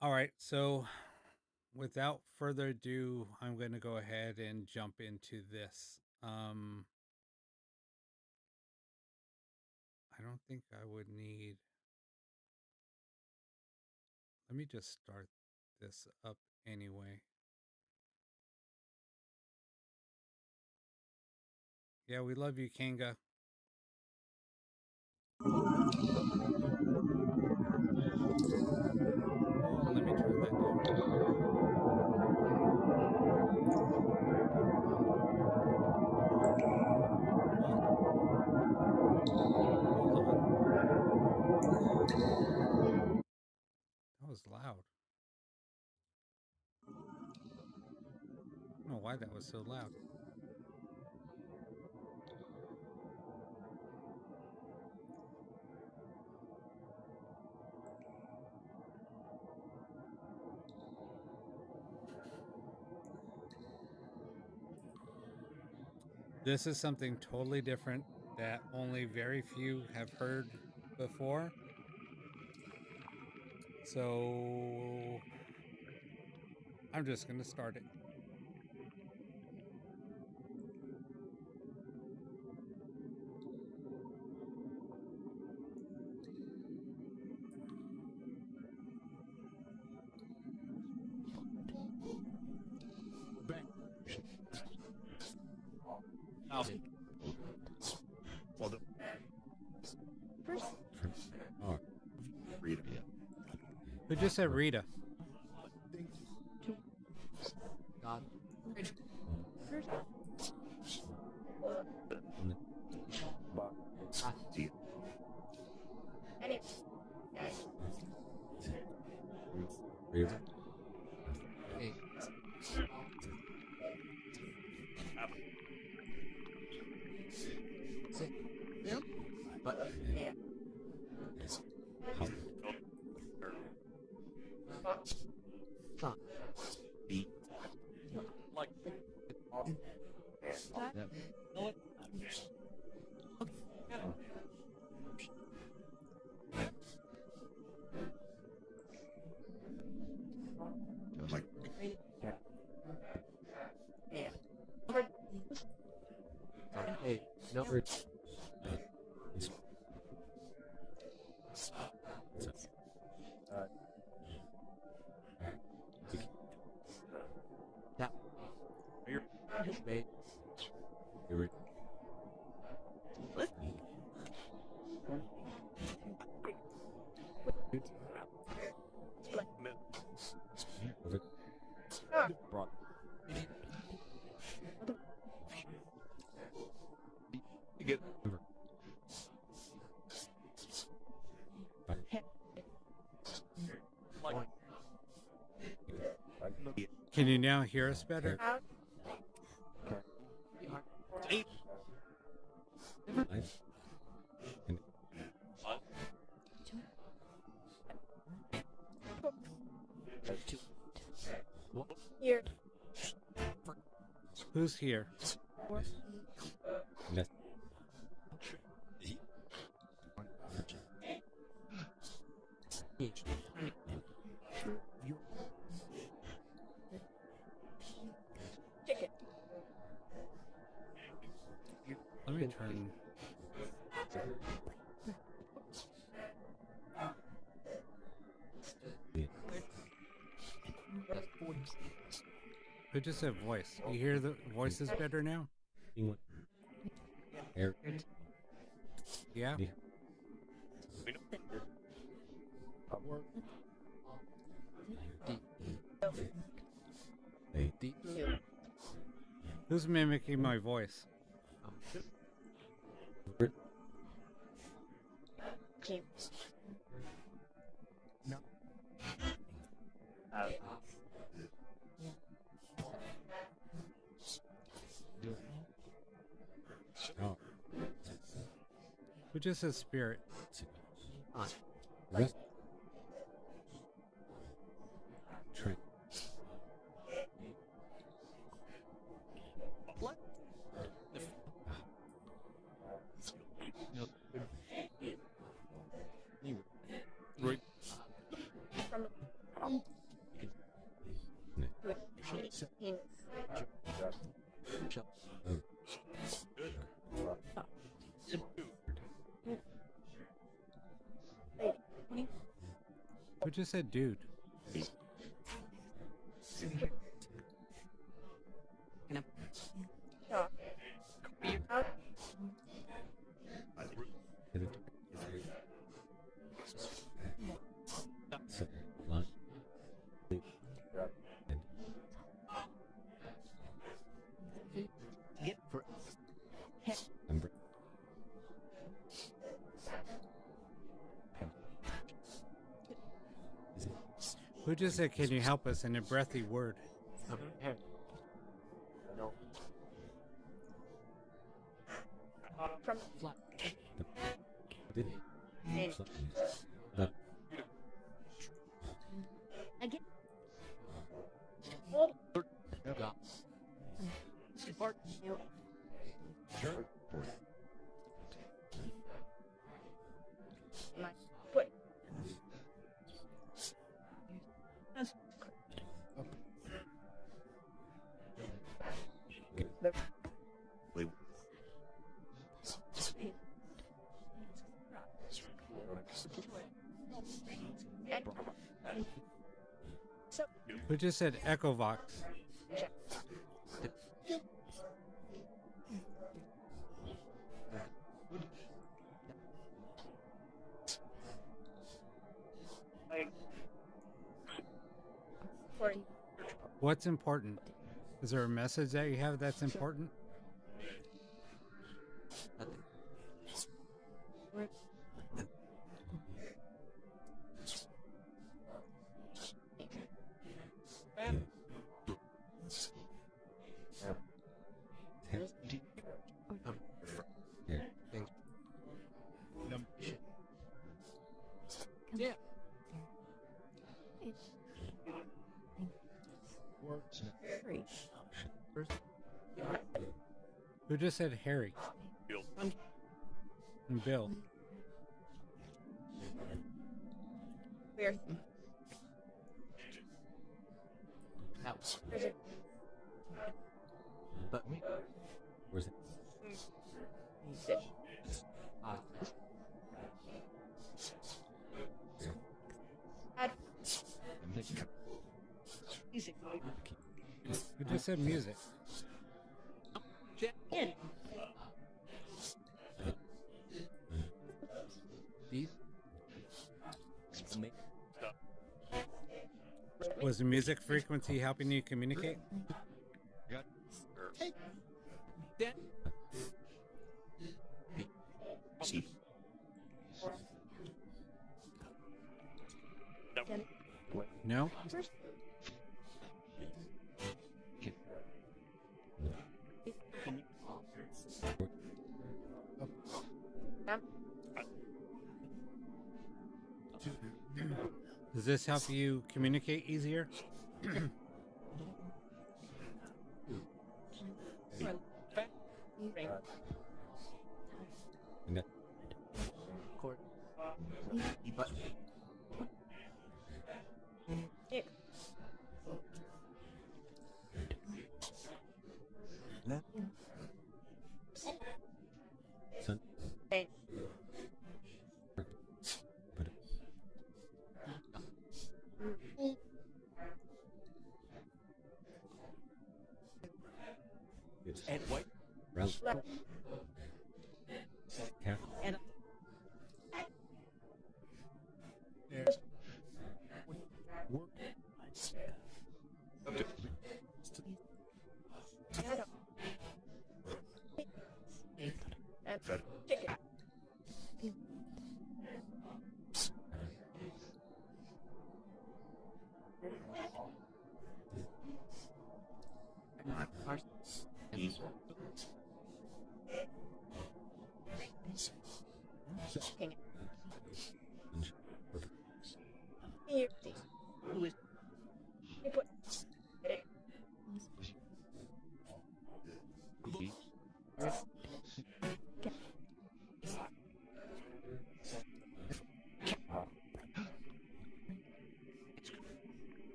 All right, so without further ado, I'm going to go ahead and jump into this. I don't think I would need. Let me just start this up anyway. Yeah, we love you, Kanga. Oh, let me turn that down. What? Hold on. That was loud. I don't know why that was so loud. This is something totally different that only very few have heard before. So I'm just going to start it. Bang. I'll well, the First, Oh, read it. Who just said Rita? God. first, Ah, See, Any. Guys. really? hey. Sit. But Yeah. fuck. beat. Like, that, Yep. like, Yeah. Hey, no. Tap. you're Mate. Brought. you get like, Can you now hear us better? How? eight. Life? Here. Who's here? Yes. Chicken. Let me turn. Who just said voice? You hear the voices better now? England. Air. Yeah. We know. They. Two. Who's mimicking my voice? Team. No. Oh. Who just said spirit? On. Rest. Train. What? No. Right. From in Shut. Who just said dude? shop. Out. Hit it. So, lunch. Sleep. And Get for. number. Is it? Who just said, can you help us in a breathy word? Hair. No. From Flat. Did in the Again. hold. Got. Or you. My foot. The Wait. and so Who just said Echovox? for What's important? Is there a message that you have that's important? here. Yeah. Three. Who just said Harry? Bill. And Bill. weird. House. There's a But Where's it? fish. Add music. Who just said music? In. these. Was the music frequency helping you communicate? Got. Then. No? Does this help you communicate easier? Ring. Court. But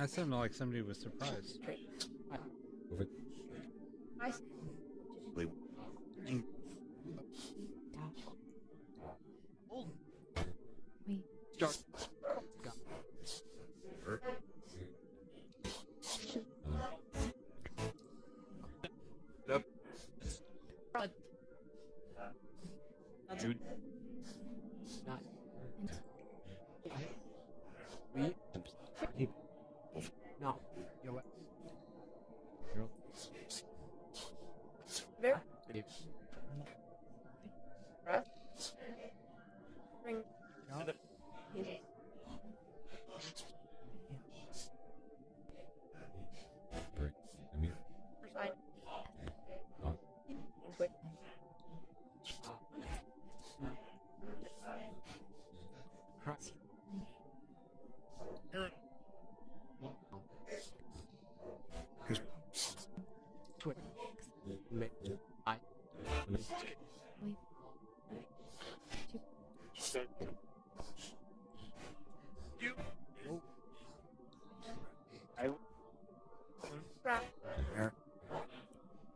That sounded like somebody was surprised. Over. I Wait. Wait. Start. Got Up. Jude. Not. We. No. Yo. very Video. rough. Bring Break. I mean, side. oh, Quick. Christ. Twitter. I. Wait. Rough.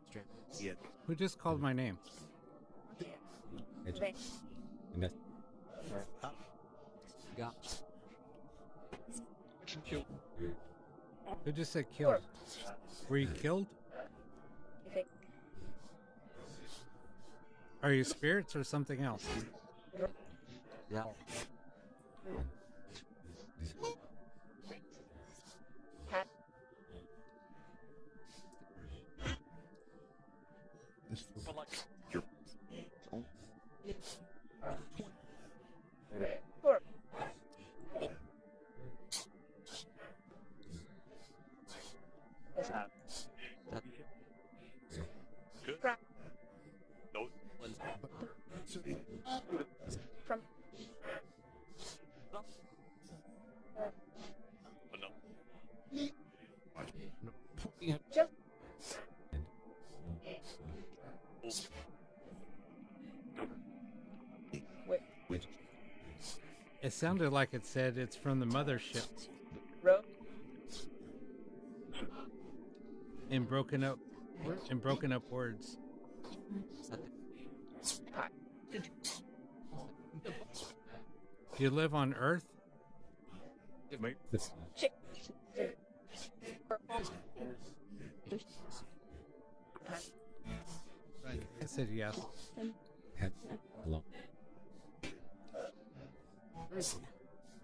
Straight. Yeah. Who just called my name? edge. Bang. And that's Got. Who just said killed? Were you killed? You think Are you spirits or something else? Yeah. cat Your four. That. good. Rough. No. From Oh, no. jump. Wait. Which It sounded like it said it's from the mothership Row. in broken up words. Hot. Do you live on Earth? this. Chick. I said yes. Head along.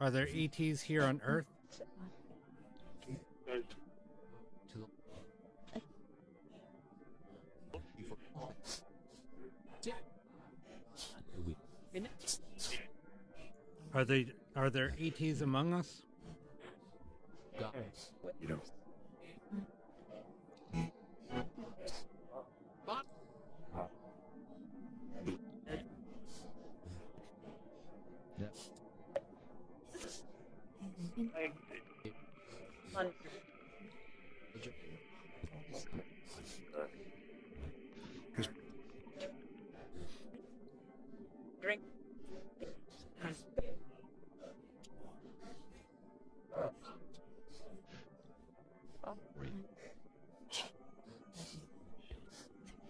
Are there ETs here on Earth? To We. Are there ETs among us? got. you know. On drink.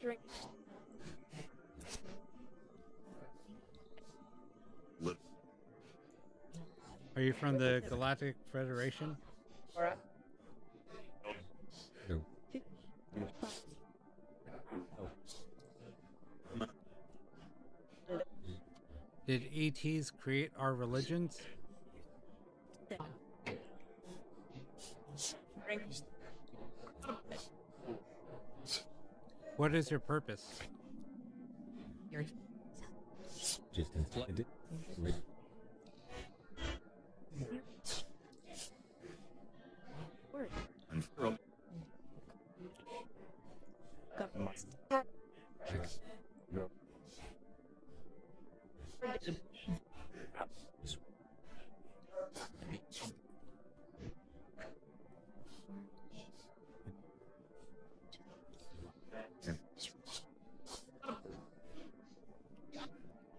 Drink. Look. Are you from the Galactic Federation? Or up. No. Did ETs create our religions? Drink. What is your purpose? Just intended. Right. Word. Unfurl. No.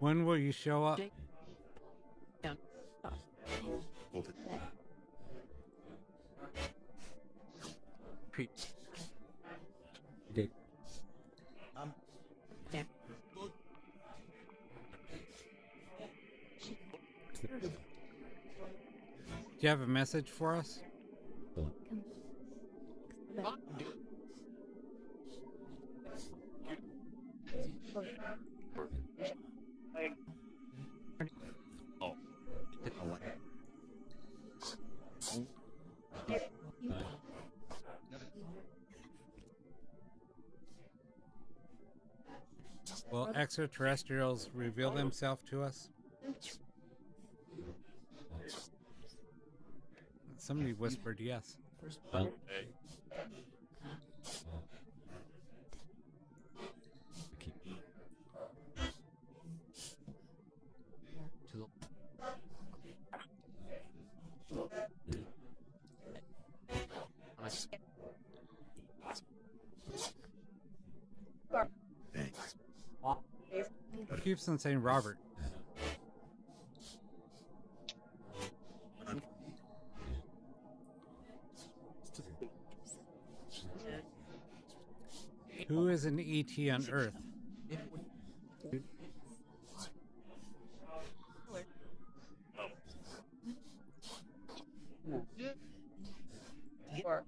When will you show up? Hold it. Pre. You did. Do you have a message for us? Go on. Oh. Will extraterrestrials reveal themselves to us? Somebody whispered yes. Well, Hey. keep. To the. Nice. Thanks. It keeps on saying Robert. Who is an ET on Earth? Or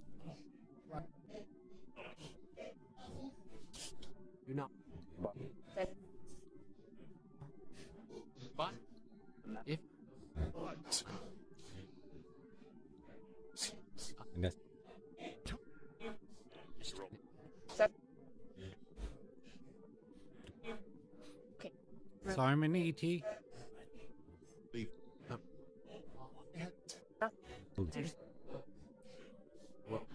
You're not. then But if And that's set. So I'm an ET. well,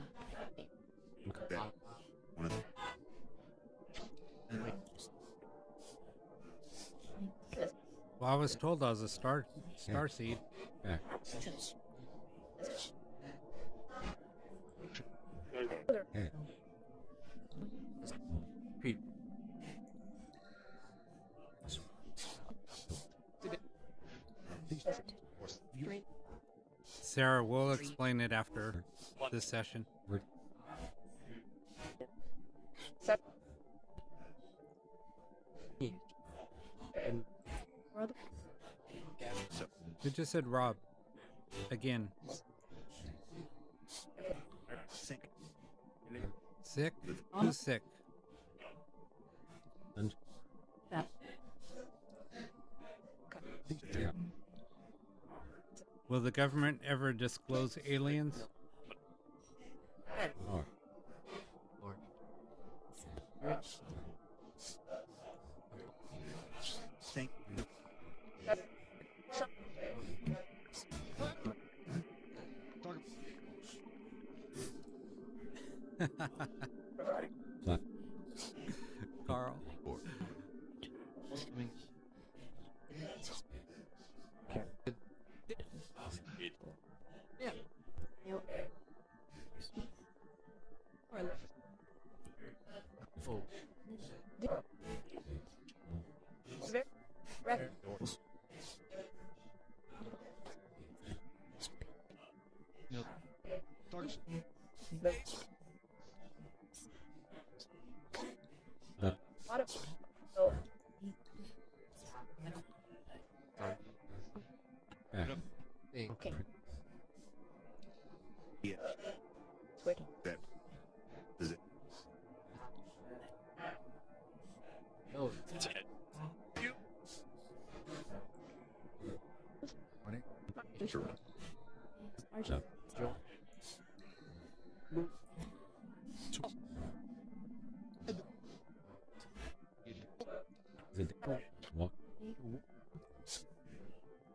That one of the Well, I was told I was a star seed. back. Hey, pre. Sarah will explain it after this session. where, Set. And so It just said Rob. Again. think Sick? Who's sick? and That. yeah. Will the government ever disclose aliens? Or or think flat. Carl. yeah. Oh, Very rapid. no. That Lot of so Sorry. back. Hey, okay. yeah. Switch. That is it. no. Sure. So, Joe. is it walk?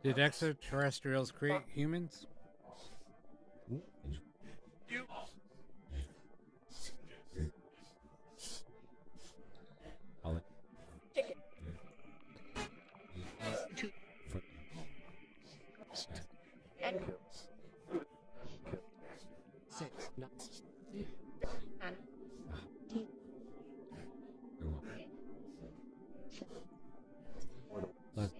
Did extraterrestrials create humans? I'll Chicken. for And Six. No. and Plus,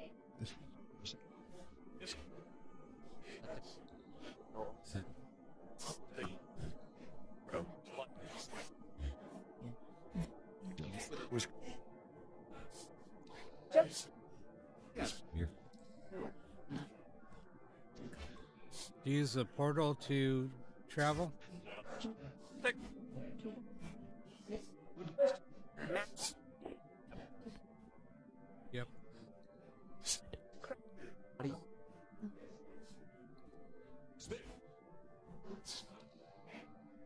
set. Bro. use the portal to travel. Yep. Body.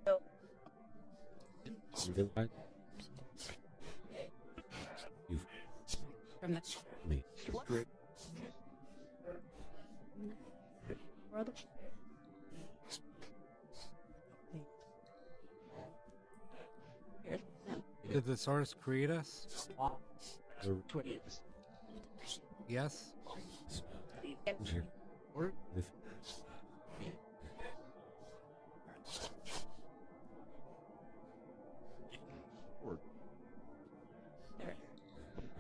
So, You realize you've From the me. Grip. world. Did the source create us? The Twins. Yes. here Or with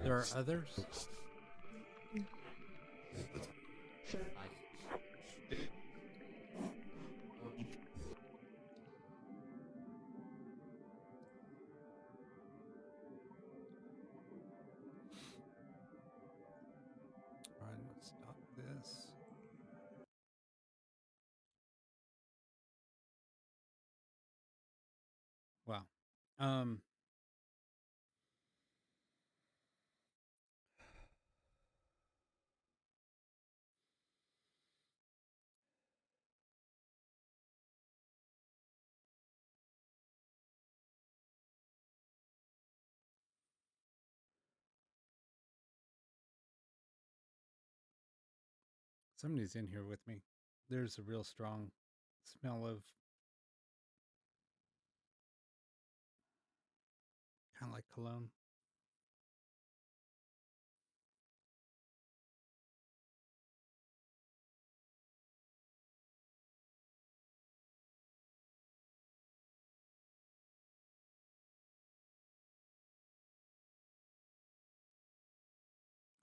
There are others. All right, let's stop this. Wow. Somebody's in here with me. There's a real strong smell of kind of like cologne.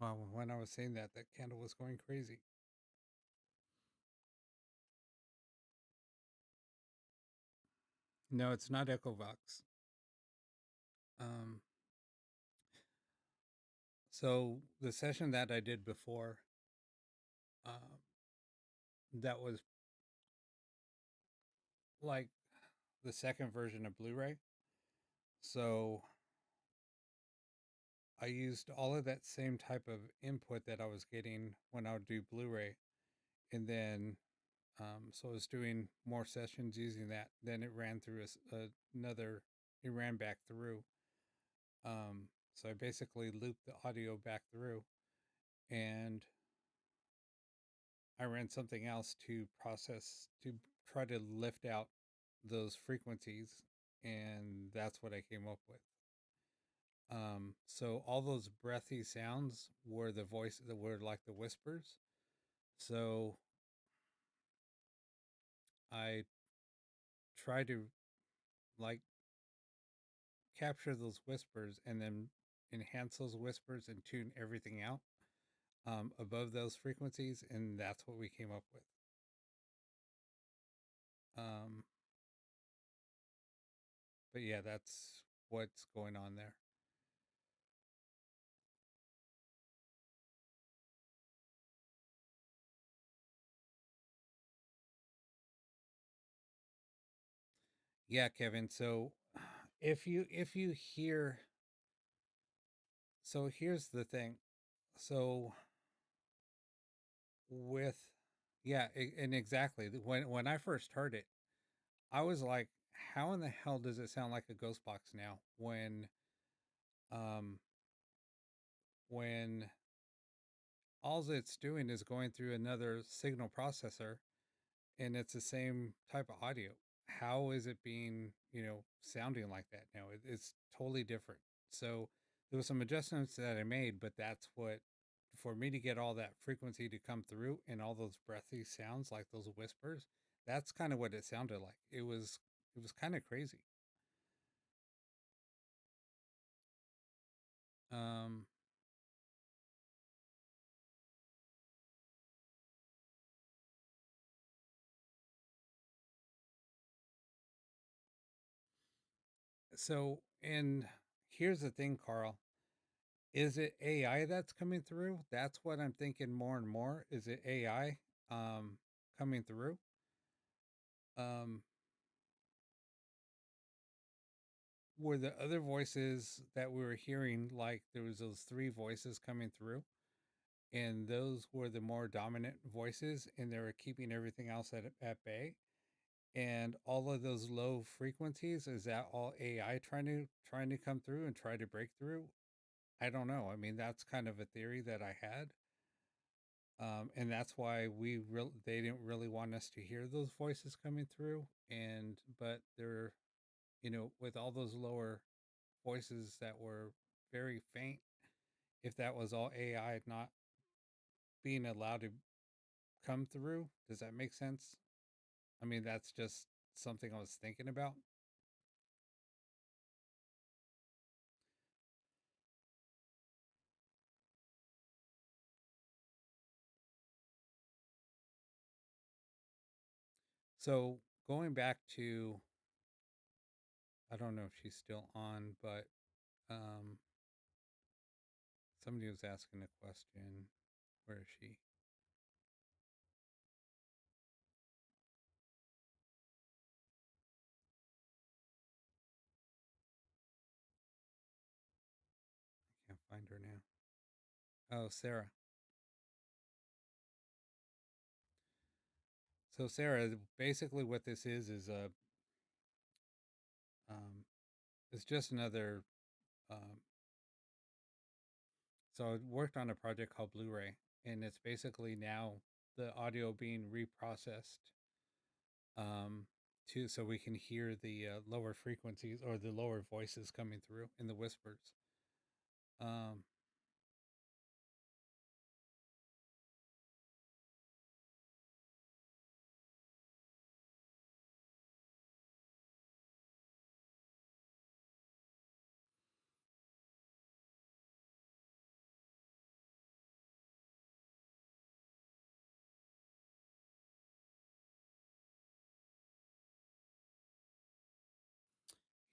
Wow, when I was saying that, that candle was going crazy. No, it's not Echovox. Um, so the session that I did before, um, that was like the second version of Blu-ray. So I used all of that same type of input that I was getting when I would do Blu-ray, and then so I was doing more sessions using that. Then it ran through another. It ran back through. So I basically looped the audio back through, and I ran something else to process to try to lift out those frequencies, and that's what I came up with. So all those breathy sounds were the voice that were like the whispers. So I tried to like capture those whispers and then enhance those whispers and tune everything out above those frequencies, and that's what we came up with. Um, but yeah, that's what's going on there. Yeah, Kevin. So if you hear, so here's the thing. So with yeah, and exactly when I first heard it, I was like, how in the hell does it sound like a ghost box now um when all it's doing is going through another signal processor and it's the same type of audio. How is it being, sounding like that now? It's totally different. So there was some adjustments that I made, but that's what, for me to get all that frequency to come through and all those breathy sounds like those whispers, that's kind of what it sounded like. It was kind of crazy. Um, so, and here's the thing, Carl. Is it AI that's coming through? That's what I'm thinking more and more. Is it AI coming through? um, were the other voices that we were hearing, like there was those three voices coming through, and those were the more dominant voices, and they were keeping everything else at bay. And all of those low frequencies, is that all AI trying to come through and try to break through? I don't know. I mean, that's kind of a theory that I had. And that's why they didn't really want us to hear those voices coming through. And but they're, with all those lower voices that were very faint, if that was all AI not being allowed to come through, does that make sense? I mean, that's just something I was thinking about. So going back to, I don't know if she's still on, but um, somebody was asking a question. Where is she? I can't find her now. Oh, Sarah. So Sarah, basically what this is um, it's just another. Um, so I worked on a project called Blu-ray, and it's basically now the audio being reprocessed um, to so we can hear the lower frequencies or the lower voices coming through in the whispers. Um,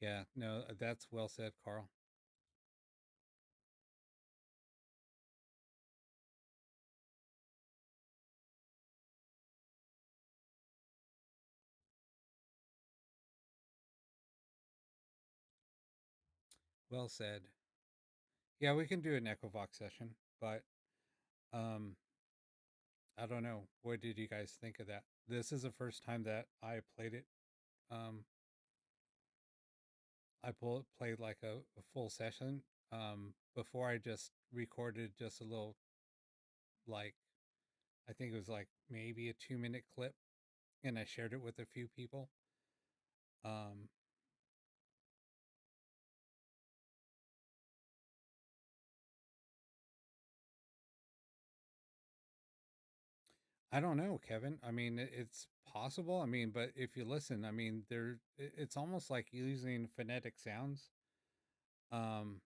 yeah, no, that's well said, Carl. Well said. Yeah, we can do an Echovox session, but um, I don't know. What did you guys think of that? This is the first time that I played it. Um, played like a full session. Before I just recorded just a little, like, I think it was like maybe a 2 minute clip, and I shared it with a few people. Um, I don't know, Kevin. I mean, it's possible. I mean, but if you listen, I mean, it's almost like using phonetic sounds. Um,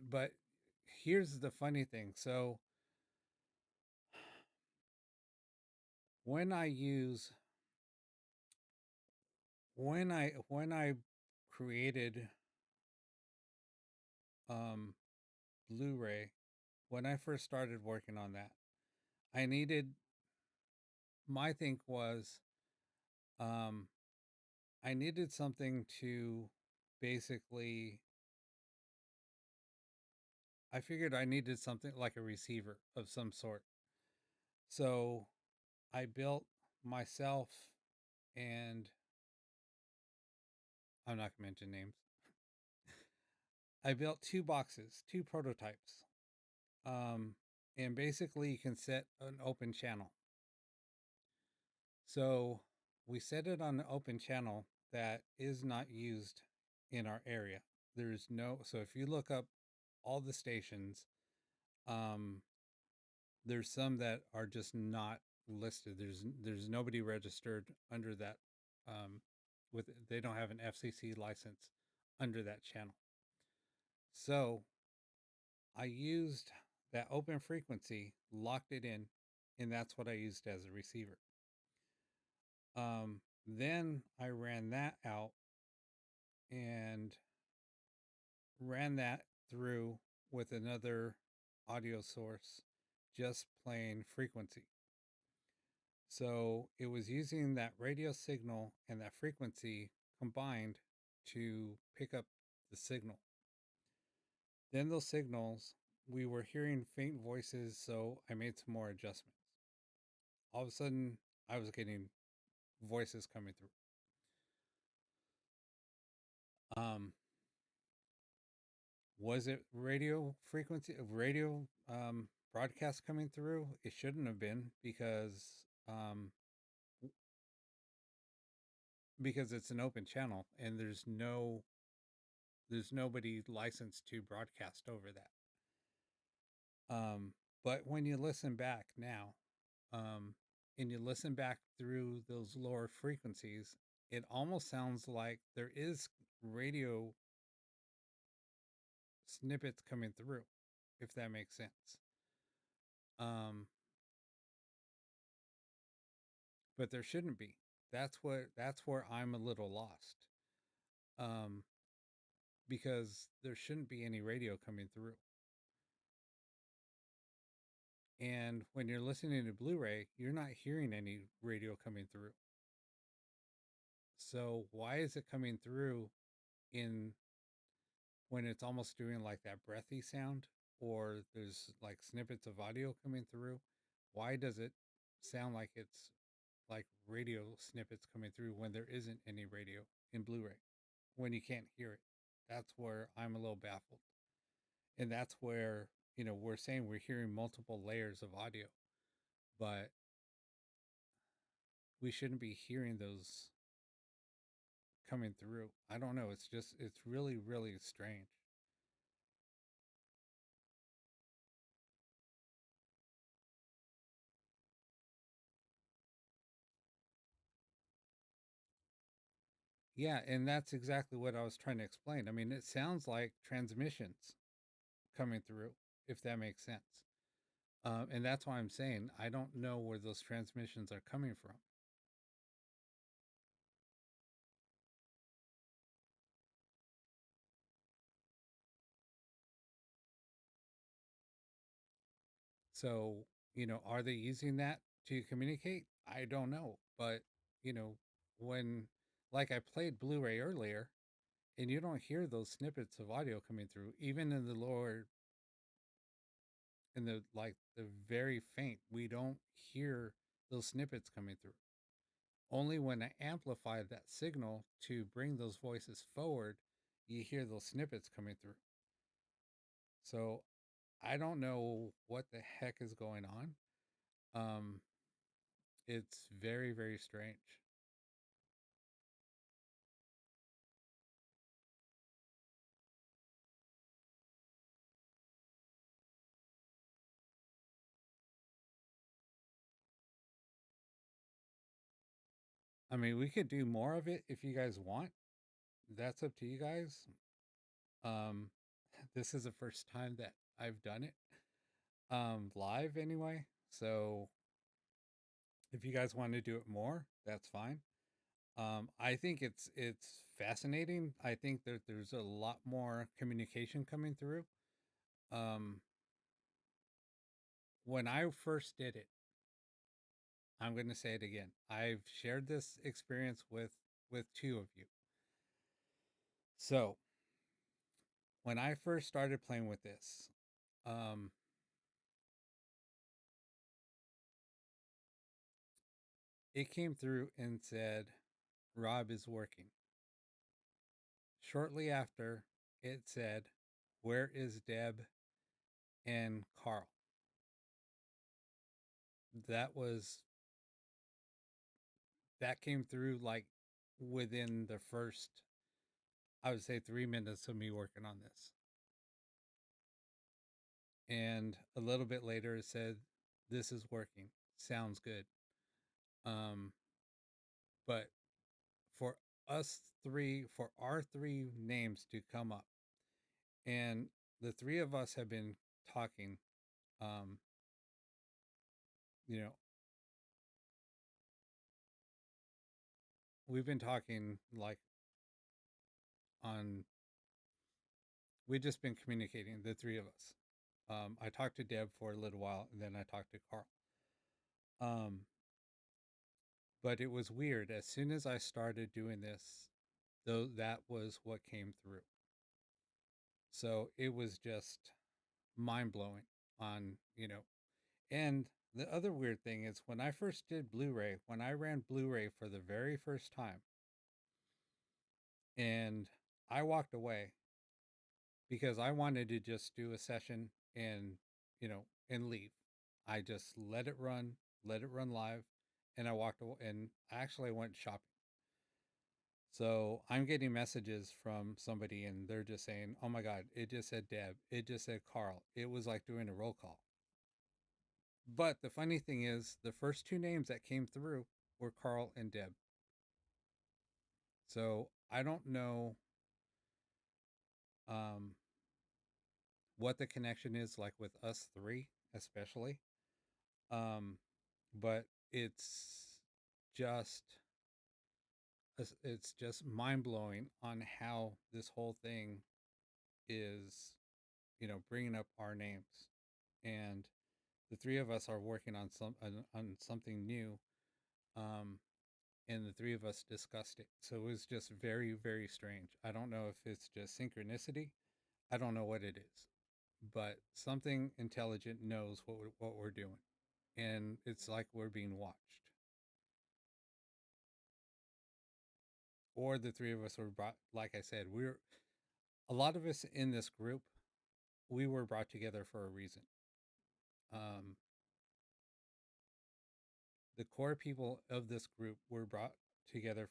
but here's the funny thing. So when I use when I created um Blu-ray, when I first started working on that, I needed my think was um I needed something to basically I figured I needed something like a receiver of some sort. So I built myself, and I'm not gonna mention names. I built two boxes, two prototypes. Um, and basically you can set an open channel. So we set it on an open channel that is not used in our area. There's no, so if you look up all the stations, um, there's some that are just not listed. There's nobody registered under that, um, they don't have an FCC license under that channel. So I used that open frequency, locked it in, and that's what I used as a receiver. Then I ran that out and ran that through with another audio source, just plain frequency. So it was using that radio signal and that frequency combined to pick up the signal. Then those signals, we were hearing faint voices, so I made some more adjustments. All of a sudden, I was getting voices coming through. Was it radio frequency, radio broadcast coming through? It shouldn't have been because it's an open channel and there's nobody licensed to broadcast over that. But when you listen back now, and you listen back through those lower frequencies, it almost sounds like there is radio snippets coming through, if that makes sense. But there shouldn't be. That's where I'm a little lost. Um, because there shouldn't be any radio coming through. And when you're listening to Blu-ray, you're not hearing any radio coming through. So why is it coming through in when it's almost doing like that breathy sound, or there's like snippets of audio coming through? Why does it sound like it's like radio snippets coming through when there isn't any radio in Blu-ray, when you can't hear it? That's where I'm a little baffled. And that's where, we're saying we're hearing multiple layers of audio, but we shouldn't be hearing those coming through. I don't know. It's really, really strange. Yeah, and that's exactly what I was trying to explain. I mean, it sounds like transmissions coming through, if that makes sense. And that's why I'm saying I don't know where those transmissions are coming from. So, are they using that to communicate? I don't know. But, you know, when, like I played Blu ray earlier, and you don't hear those snippets of audio coming through, even in the lower, in the like the very faint, we don't hear those snippets coming through. Only when I amplify that signal to bring those voices forward, you hear those snippets coming through. So I don't know what the heck is going on. It's very, very strange. I mean, we could do more of it if you guys want. That's up to you guys. Um, this is the first time that I've done it live anyway. So if you guys want to do it more, that's fine. I think it's fascinating. I think that there's a lot more communication coming through. Um, when I first did it, I'm going to say it again. I've shared this experience with two of you. So when I first started playing with this, it came through and said, Rob is working. Shortly after, it said, where is Deb and Carl? That was, that came through like within the first, I would say 3 minutes of me working on this. And a little bit later, it said, this is working. Sounds good. But for for our three names to come up, and the three of us have been talking, um, you know, we've been talking like on, we've just been communicating, the three of us. I talked to Deb for a little while, and then I talked to Carl. But it was weird. As soon as I started doing this, though, that was what came through. So it was just mind blowing on, and the other weird thing is when I first did Blu-ray, when I ran Blu-ray for the very first time, and I walked away because I wanted to just do a session and, and leave. I just let it run live, and I walked away and I actually went shopping. So I'm getting messages from somebody and they're just saying, oh my God, it just said Deb. It just said Carl. It was like doing a roll call. But the funny thing is, the first two names that came through were Carl and Deb. So I don't know um, what the connection is like with us three, especially. Um, but just it's just mind blowing on how this whole thing is, bringing up our names, and the three of us are working on something new, um, and the three of us discussed it. So it was just very, very strange. I don't know if it's just synchronicity. I don't know what it is, but something intelligent knows what we're doing, and it's like we're being watched. Or the three of us were brought, like I said, we're a lot of us in this group, we were brought together for a reason. Um, the core people of this group were brought together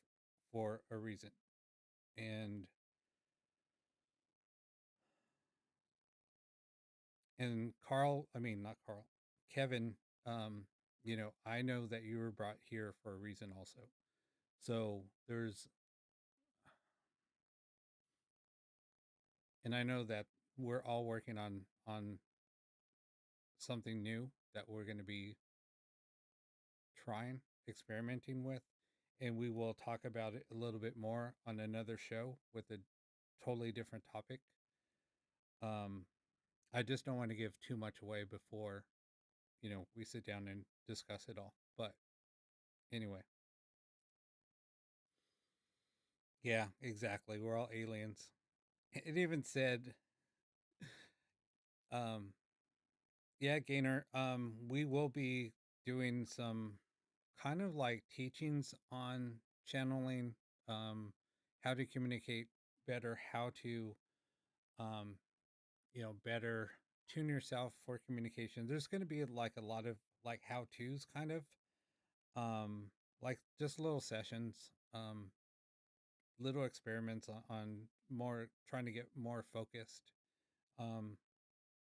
for a reason. And Carl, I mean, not Carl, Kevin, um, I know that you were brought here for a reason also. So and I know that we're all working on something new that we're going to be trying, experimenting with, and we will talk about it a little bit more on another show with a totally different topic. Um, I just don't want to give too much away before, we sit down and discuss it all. But anyway, yeah, exactly. We're all aliens. It even said, um, yeah, Gainer, we will be doing some kind of like teachings on channeling, um, how to communicate better, how to, um, better tune yourself for communication. There's going to be like a lot of like how to's kind of, um, like just little sessions, little experiments on more trying to get more focused. Um,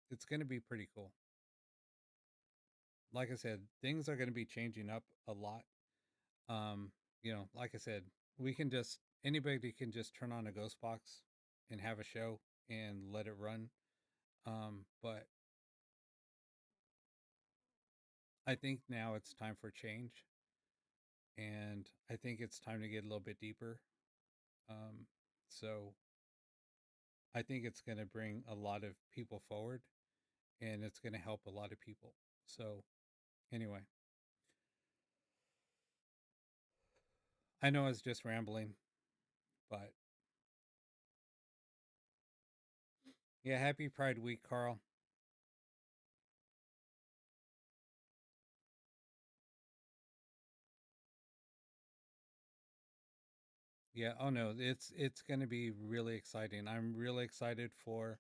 it's going to be pretty cool. Like I said, things are going to be changing up a lot. Like I said, we can just anybody can just turn on a ghost box and have a show and let it run. But I think now it's time for change, and I think it's time to get a little bit deeper. So I think it's going to bring a lot of people forward, and it's going to help a lot of people. So anyway, I know it's just rambling, but yeah, happy Pride Week, Carl. Yeah, oh no, it's going to be really exciting. I'm really excited for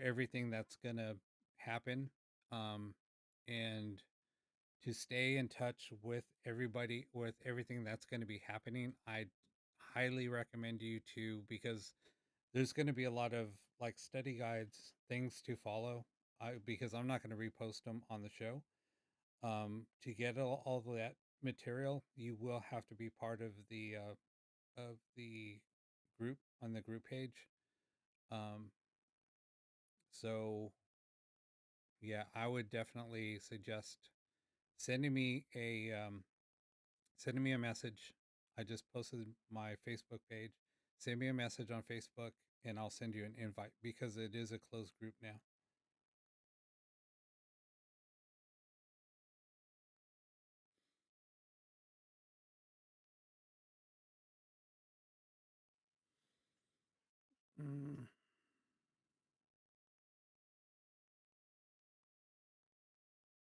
everything that's going to happen, um and to stay in touch with everybody with everything that's going to be happening. I highly recommend you to, because there's going to be a lot of like study guides, things to follow. Because I'm not going to repost them on the show. To get all of that material, you will have to be part of the group on the group page. Um, so yeah, I would definitely suggest sending me a message. I just posted my Facebook page. Send me a message on Facebook and I'll send you an invite because it is a closed group now. Mm.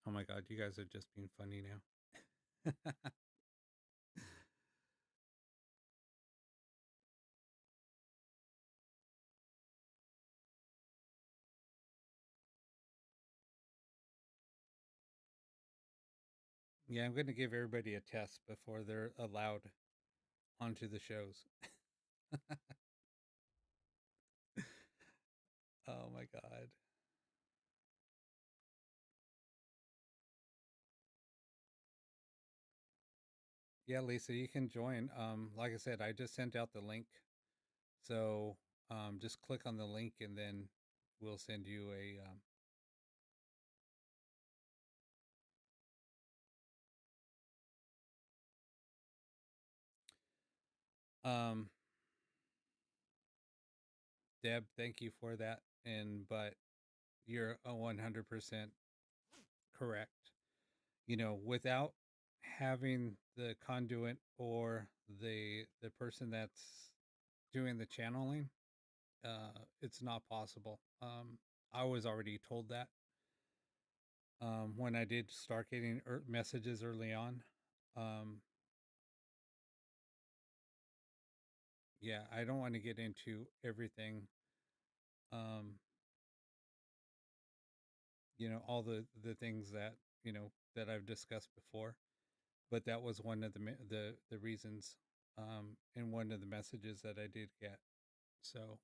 Oh my God, you guys are just being funny now. Yeah, I'm going to give everybody a test before they're allowed onto the shows. Oh my God. Yeah, Lisa, you can join. Like I said, I just sent out the link. So just click on the link and then we'll send you a. Deb, thank you for that. But you're 100% correct. You know, without having the conduit or the person that's doing the channeling, it's not possible. I was already told that when I did start getting messages early on. Um, yeah, I don't want to get into everything. Um, you know, all the things that that I've discussed before, but that was one of the reasons, and one of the messages that I did get. So,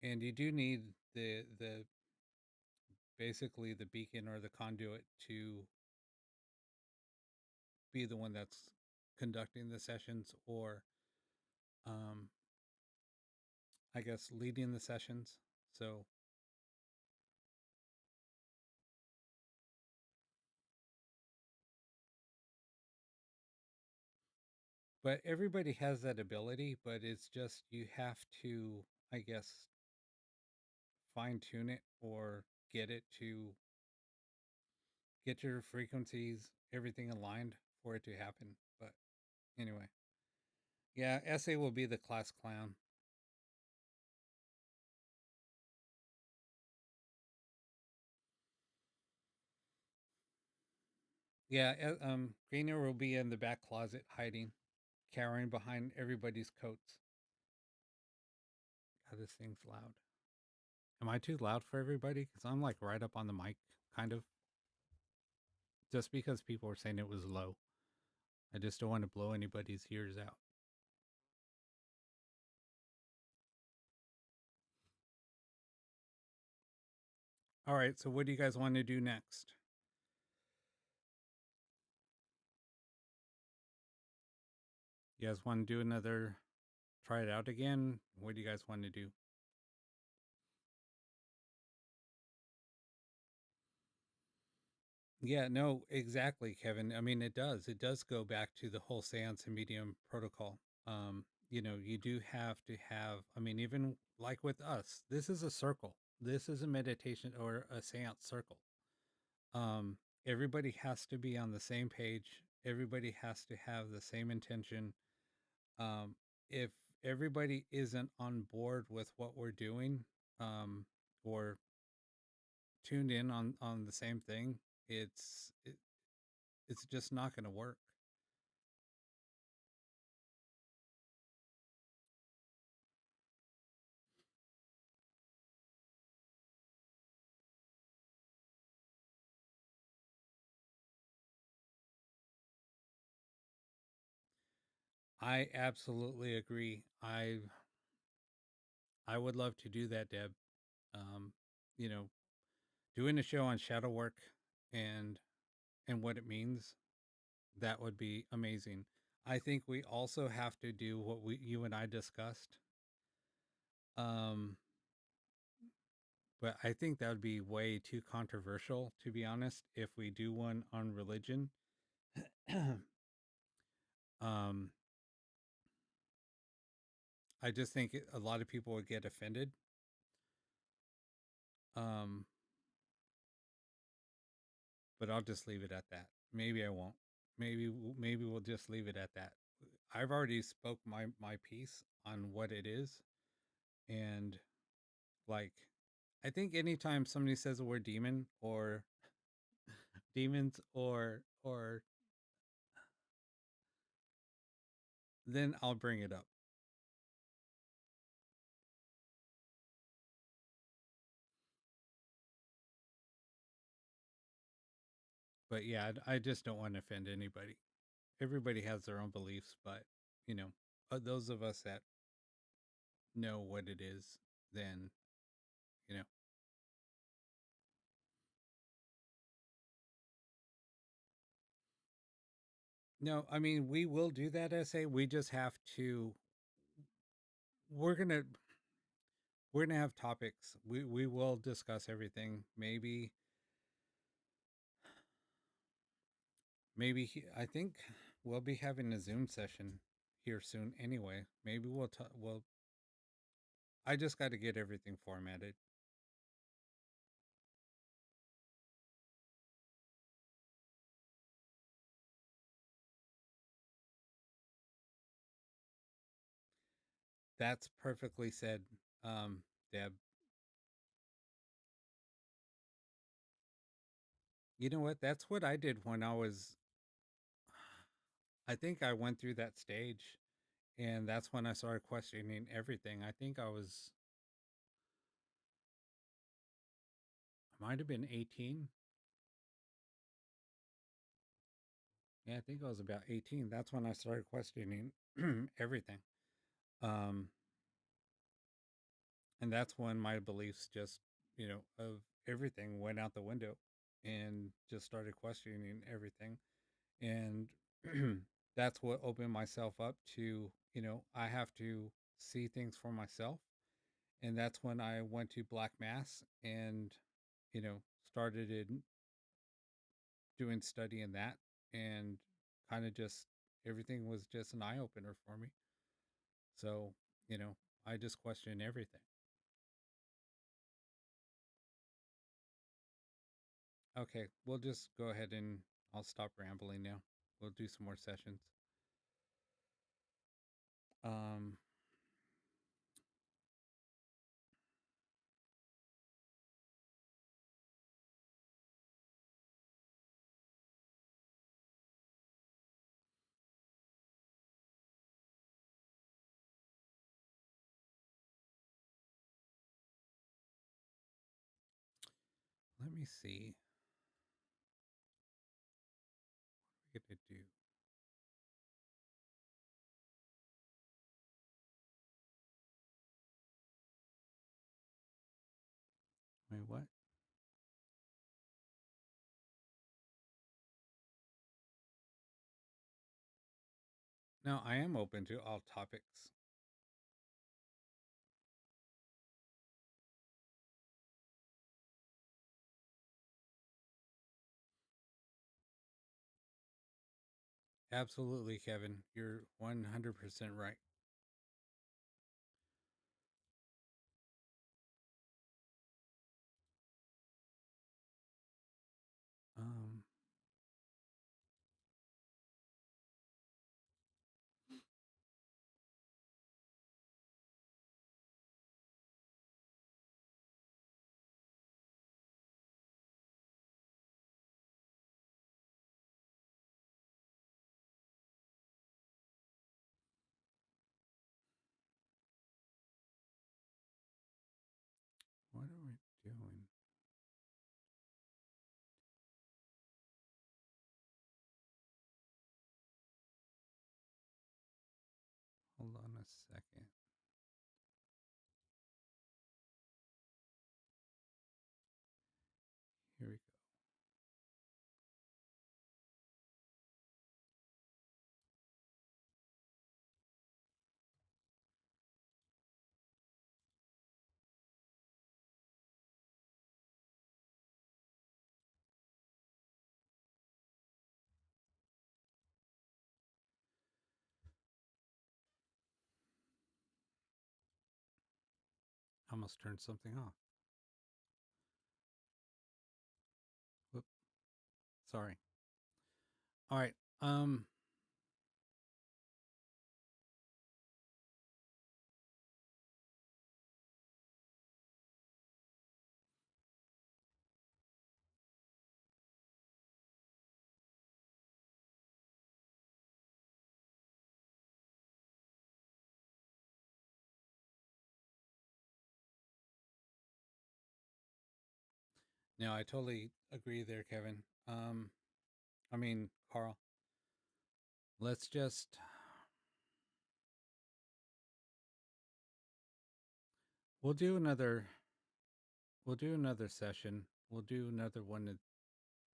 and you do need the basically the beacon or the conduit to be the one that's conducting the sessions, or um, I guess leading the sessions. So, but everybody has that ability, but it's just you have to, I guess, fine tune it or get it to get your frequencies, everything aligned for it to happen. But anyway, yeah, SA will be the class clown. Yeah, Greener will be in the back closet hiding, cowering behind everybody's coats. God, this thing's loud. Am I too loud for everybody? Because I'm like right up on the mic, kind of. Just because people were saying it was low. I just don't want to blow anybody's ears out. All right, so what do you guys want to do next? You guys want to do another, try it out again? What do you guys want to do? Yeah, no, exactly, Kevin. I mean, it does. It does go back to the whole seance and medium protocol. You know, you do have to have, I mean, even like with us, this is a circle. This is a meditation or a seance circle. Um, Everybody has to be on the same page. Everybody has to have the same intention. Um, if everybody isn't on board with what we're doing, or tuned in on the same thing, it's just not going to work. I absolutely agree. I would love to do that, Deb. Um, you know, doing a show on shadow work and what it means, that would be amazing. I think we also have to do what you and I discussed. Um, but I think that would be way too controversial, to be honest, if we do one on religion. um, I just think a lot of people would get offended. Um, but I'll just leave it at that. Maybe I won't. Maybe we'll just leave it at that. I've already spoke my piece on what it is. And like, I think anytime somebody says the word demon or demons or then I'll bring it up. But yeah, I just don't want to offend anybody. Everybody has their own beliefs, but you know, those of us that know what it is, then you know. No, I mean we will do that essay. We just have to. We're gonna we're gonna have topics. We will discuss everything. I think we'll be having a Zoom session here soon. Anyway, maybe we'll we'll. I just got to get everything formatted. That's perfectly said, Deb. You know what? That's what I did when I was. I think I went through that stage, and that's when I started questioning everything. I think I was. I might have been 18. Yeah, I think I was about 18. That's when I started questioning everything. Um, and that's when my beliefs just, of everything went out the window and just started questioning everything. And that's what opened myself up to, I have to see things for myself. And that's when I went to Black Mass and, started in doing study in that and kind of just everything was just an eye opener for me. So, I just question everything. Okay, we'll just go ahead and I'll stop rambling now. We'll do some more sessions. Um, let me see. What are we gonna do? Wait, what? No, I am open to all topics. Absolutely, Kevin. You're 100% right. Um, what are we doing? Hold on a second. Here we go. I almost turned something off. Whoop. Sorry. All right. No, I totally agree there, Kevin. I mean, Carl. Let's just we'll do another session. We'll do another one that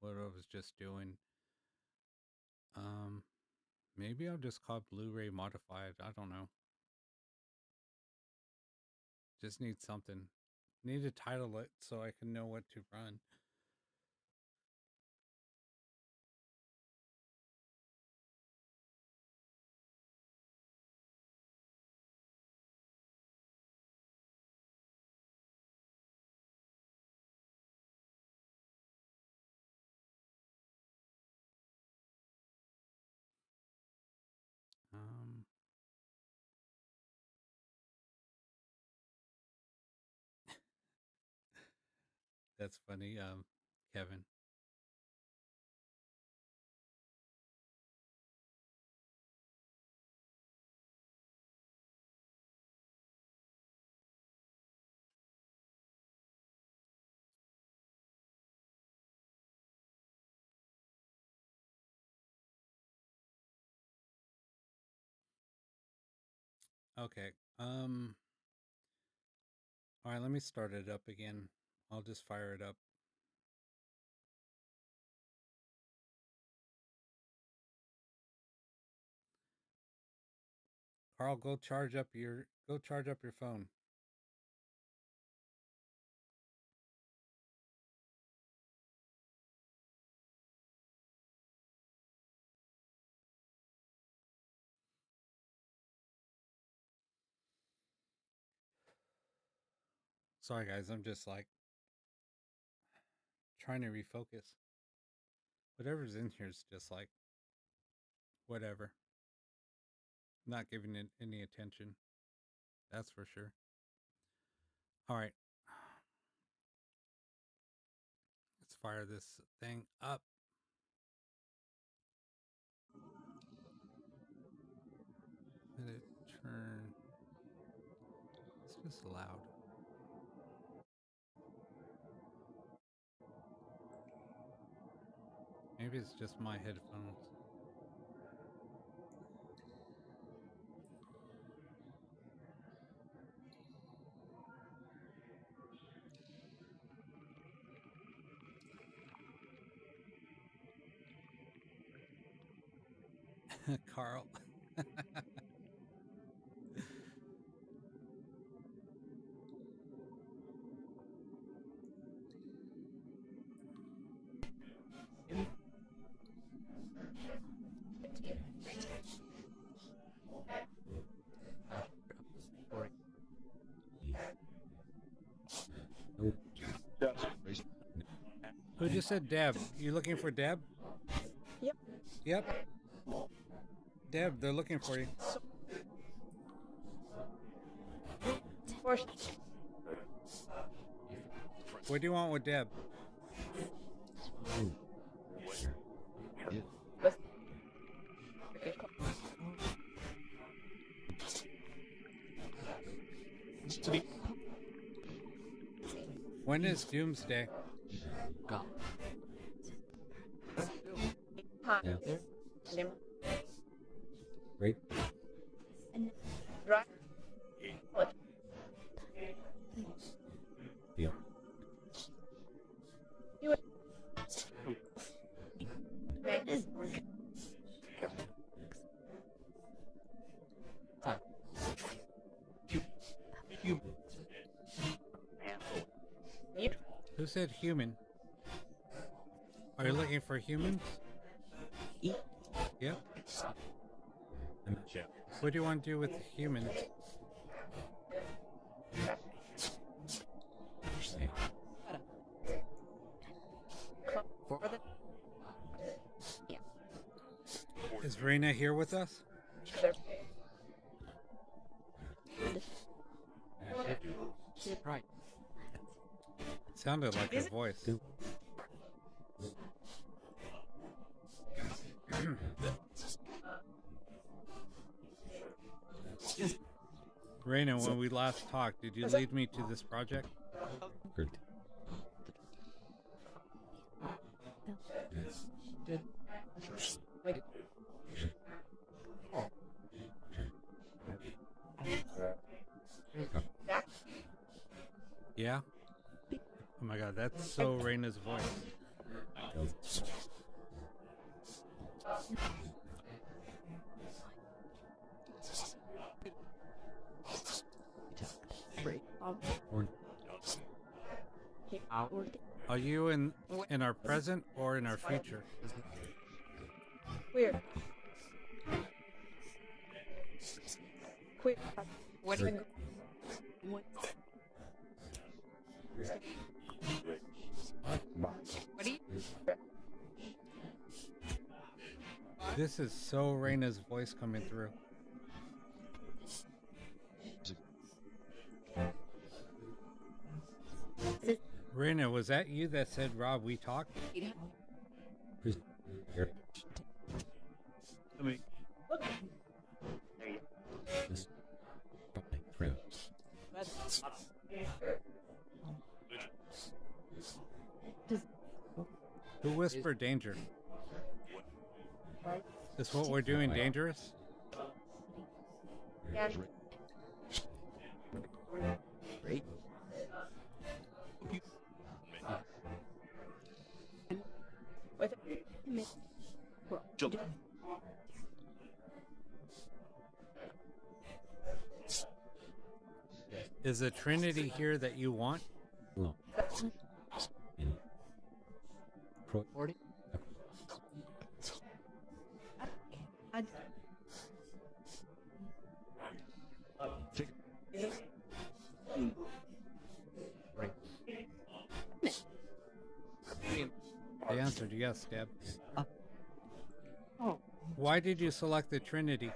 what I was just doing. Um Maybe I'll just call it Blu-ray modified. I don't know. Just need something. Need to title it so I can know what to run. Um that's funny, Kevin. Okay. All right, let me start it up again. I'll just fire it up. Carl, go charge up your phone. Sorry guys, I'm just like trying to refocus. Whatever's in here is just like whatever. Not giving it any attention. That's for sure. All right. Let's fire this thing up. Let it turn. It's just loud. Maybe it's just my headphones. Carl. Nope. Who just said Deb? You looking for Deb? Yep. Yep. Deb, they're looking for you. Or What do you want with Deb? Yeah. with okay, cool. When is Doomsday? God. Hi. Yeah. There. Lim. Right? Right. What? Yeah. You. Right. Time. Mute. Who said human? Are you looking for humans? E. Yep. Yeah. What do you want to do with humans? For For the. Yeah. Is Reina here with us? There. right. Sounded like her voice. Do- Reina, when we last talked, did you lead me to this project? Good. That's so Raina's voice. Break. Or Out. Are you in our present or in our future? Queer. Queer. What do you? What? What do you? This is so Raina's voice coming through. Raina, was that you that said, Rob, we talked? please here. I mean, This probably true. Who whispered danger? Is what we're doing dangerous? Yeah. Break. With jump. Is the Trinity here that you want? No. In pro 40. Break. I answered yes, Deb. Oh. Why did you select the Trinity?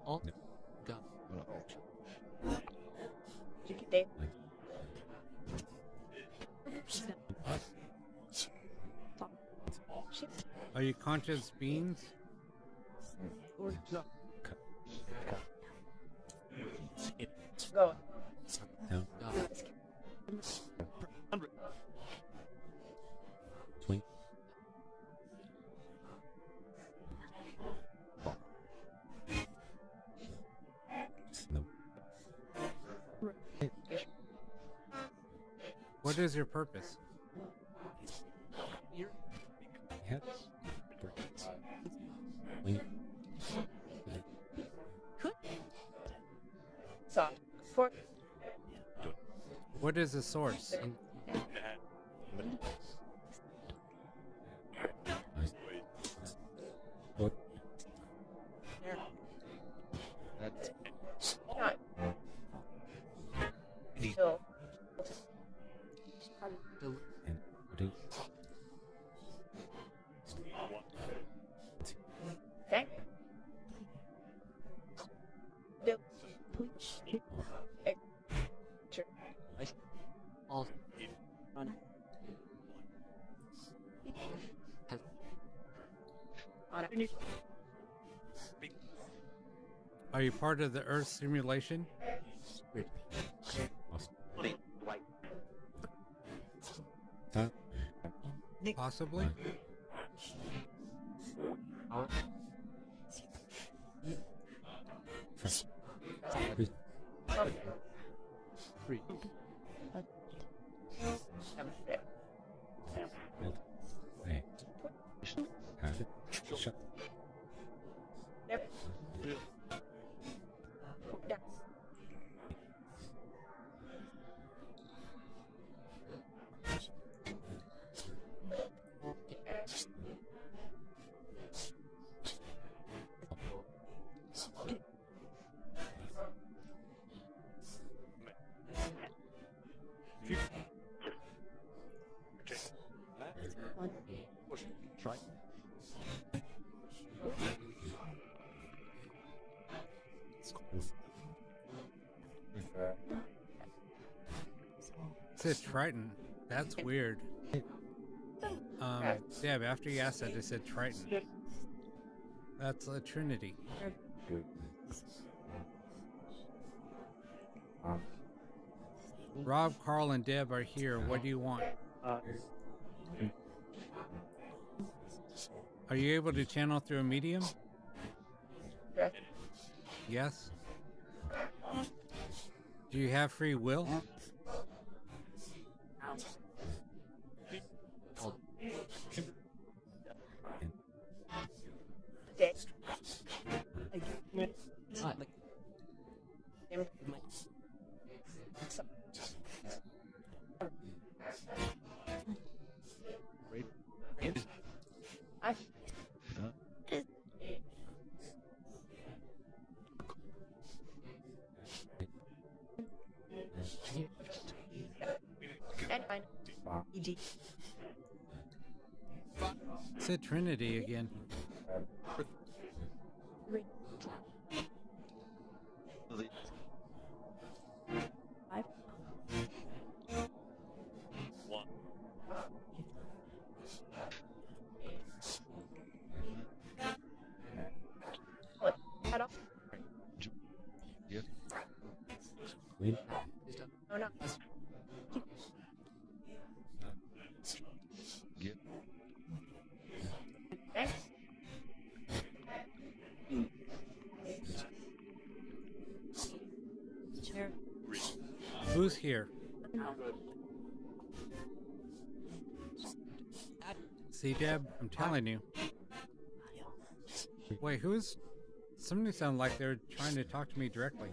Alt. Go. Dave. Are you conscious beings? Go. down Go. swing. No. What is your purpose? Head. Swing. Soft. For What is the source? Nice. Foot. That's not. Chill. the And footing. Thank. Do. Sure. all. Run. Has On it. Are you part of the Earth simulation? weird. Awesome. Huh? Possibly. Our Please. free. Hold. Hey. Have it. Shut. Yep. Down. Try. It said Triton. That's weird. Deb, after you asked that, it said Triton. That's a Trinity. Rob, Carl, and Deb are here. What do you want? Are you able to channel through a medium? Dress. Yes. Do you have free will? Day. Like Him. So, I. And fine. ED. Said Trinity again. Five. What? Head off? Win. Oh no. Okay. Chair. Who's here? See, Deb, I'm telling you. Wait, who's... Somebody sounded like they're trying to talk to me directly.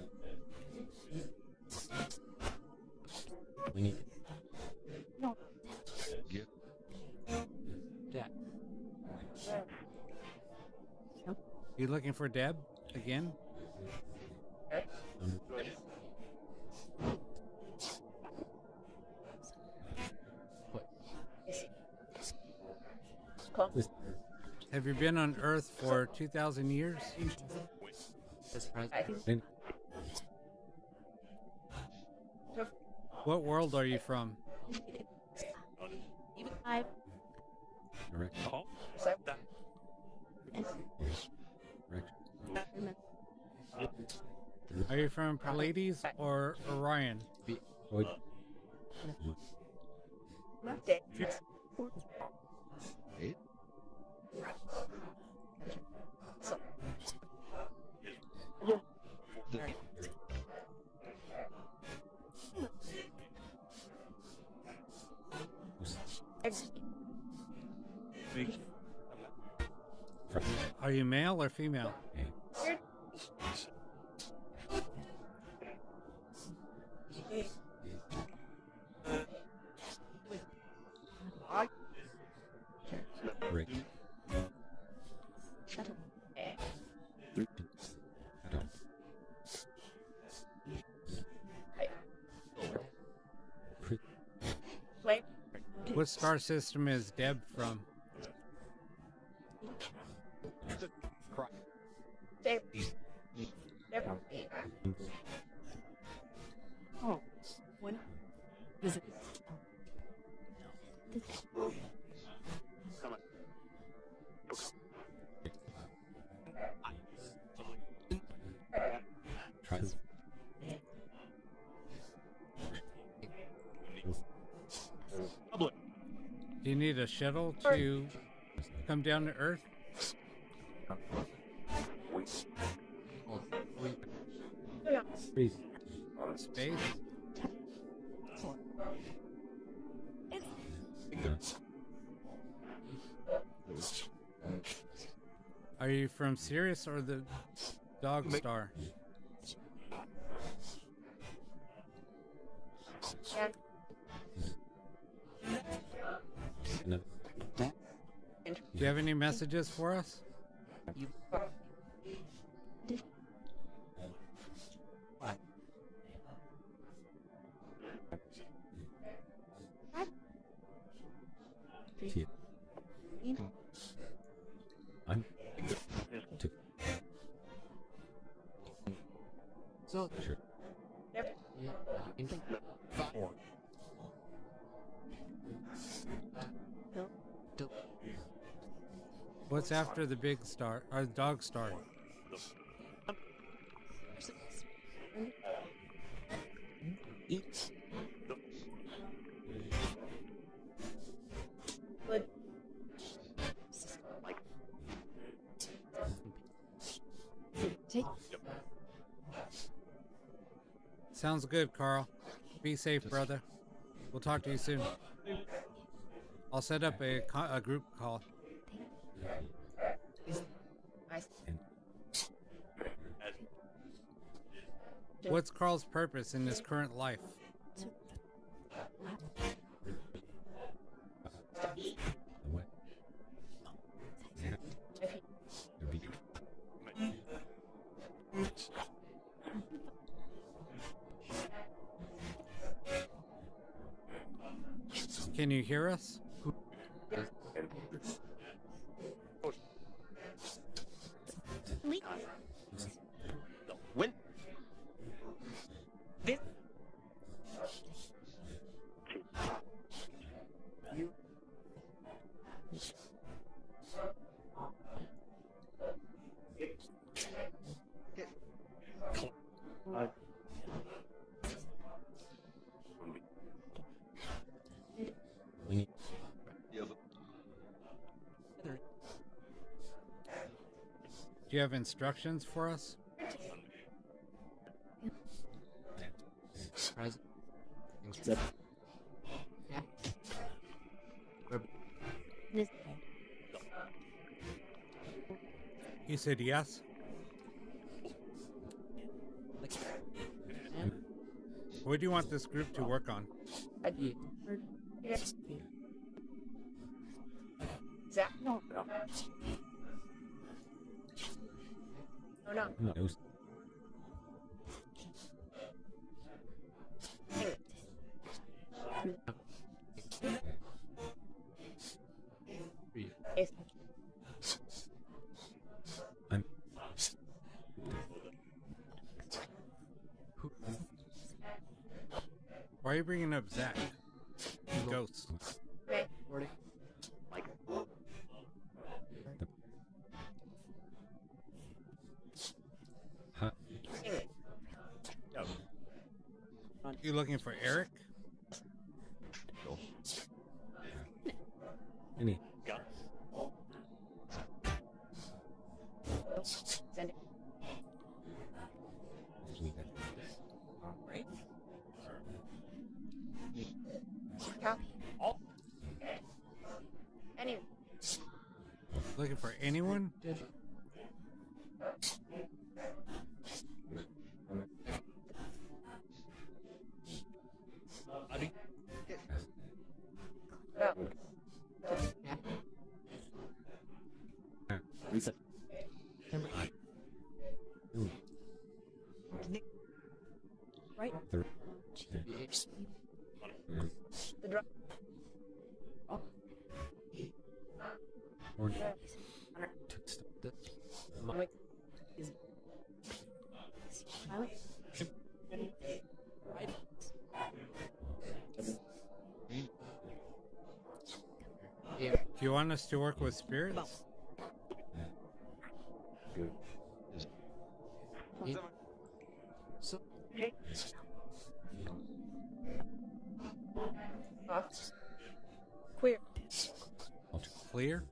We need that. You looking for Deb again? Cool. Have you been on Earth for 2,000 years? That's right. I think Win. What world are you from? even five. Correct. So, Correct. Are you from Pleiades or Orion? Void. day. So, ex- Are you male or female? You're- Correct. eh, Adam. Crit. Wait. What star system is Deb from? Stay. Never. Oh. One. Visit. Come on. Try. Public. Do you need a shuttle to come down to Earth? Freeze. Space? Are you from Sirius or the Dog Star? And Another. Do you have any messages for us? See it. I'm. Two. So Sure. never. Four. What's after the big star or the Dog Star? Eat. Would. Sounds good, Carl. Be safe, brother. We'll talk to you soon. I'll set up a group call. What's Carl's purpose in his current life? What? Can you hear us? When? This. You. We need Do you have instructions for us? Present. Yeah. You said yes? What do you want this group to work on? Zach? No. Oh no. no. It was, It's I'm. Why are you bringing up Zach? And Ghost. okay. Huh? You looking for Eric? Any. Send it. Right? Copy. Anyway. Looking for anyone? Go. Reset. Ooh, Right. the, The drop. or, Wait. Silent. Yeah. Do you want us to work with spirits? So, Off. Queer. Clear?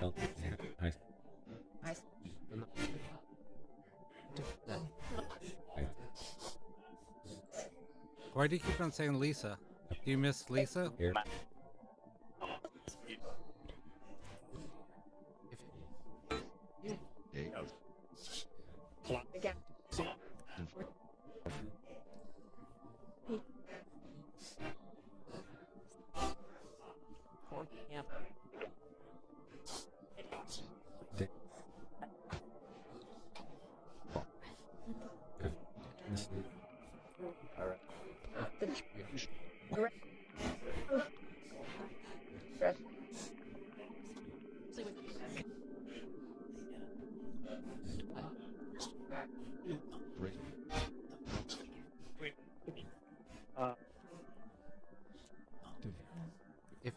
Up. I, Nice. that. Why do you keep on saying Lisa? Do you miss Lisa? here. Again. Corn camp. The direct. Breath. If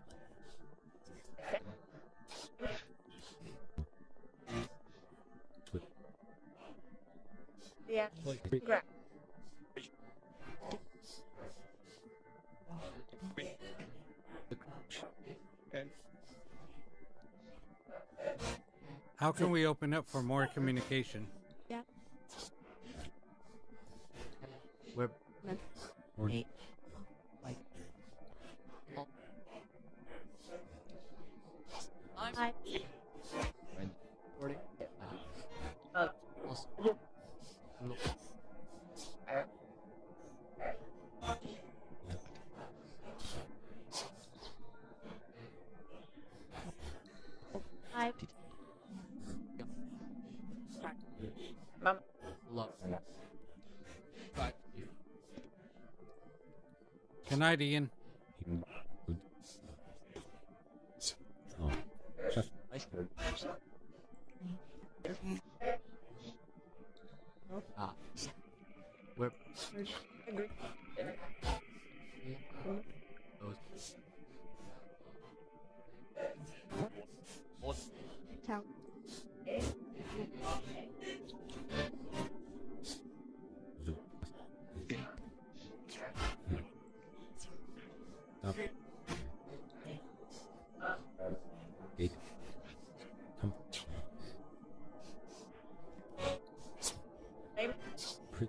Yeah. Grab. How can we open up for more communication? Yeah. We're Or eight. Like. Oh. I. Right. 40. Uh, Also. Look. I. Mom. Love. Right. Good night, Ian. good. Oh, just Nice. Ah. We're Agree. Tell. do. Stop. Gate. Come. Maybe. Pre-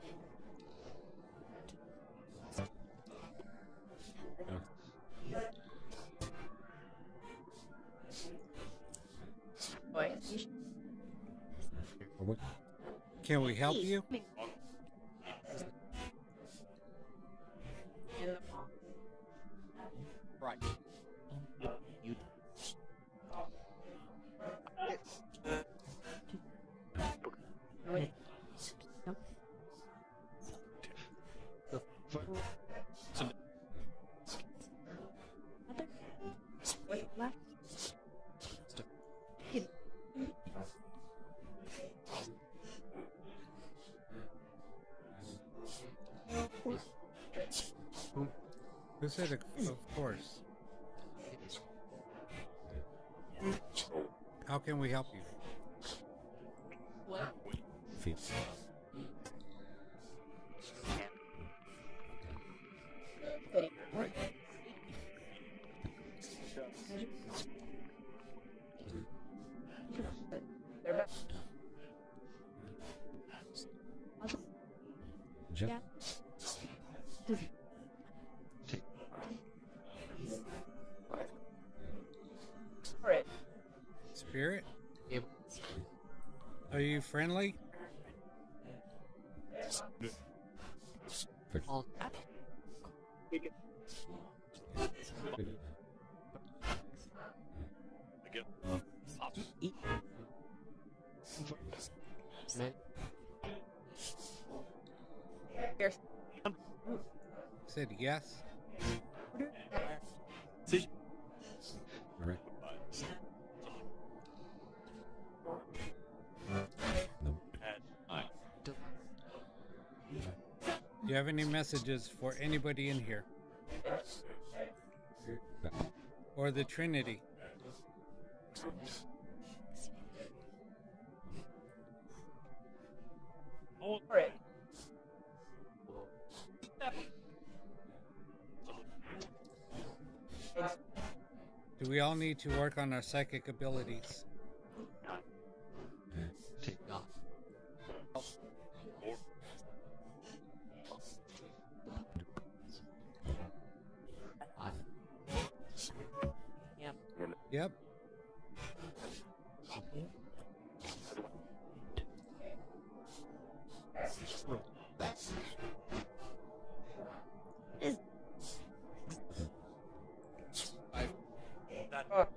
Boys. Or what? Can we help you? In the Right. You. wait. Left. Who said of course? How can we help you? Feel. Fitting. They're back. Just Yeah. Alright. Spirit? Able. Are you friendly? All. Man. Here. Said yes. all right. No. Do you have any messages for anybody in here? Back. Or the Trinity? Alright. Do we all need to work on our psychic abilities? Take off. Yeah. Yep. Oh,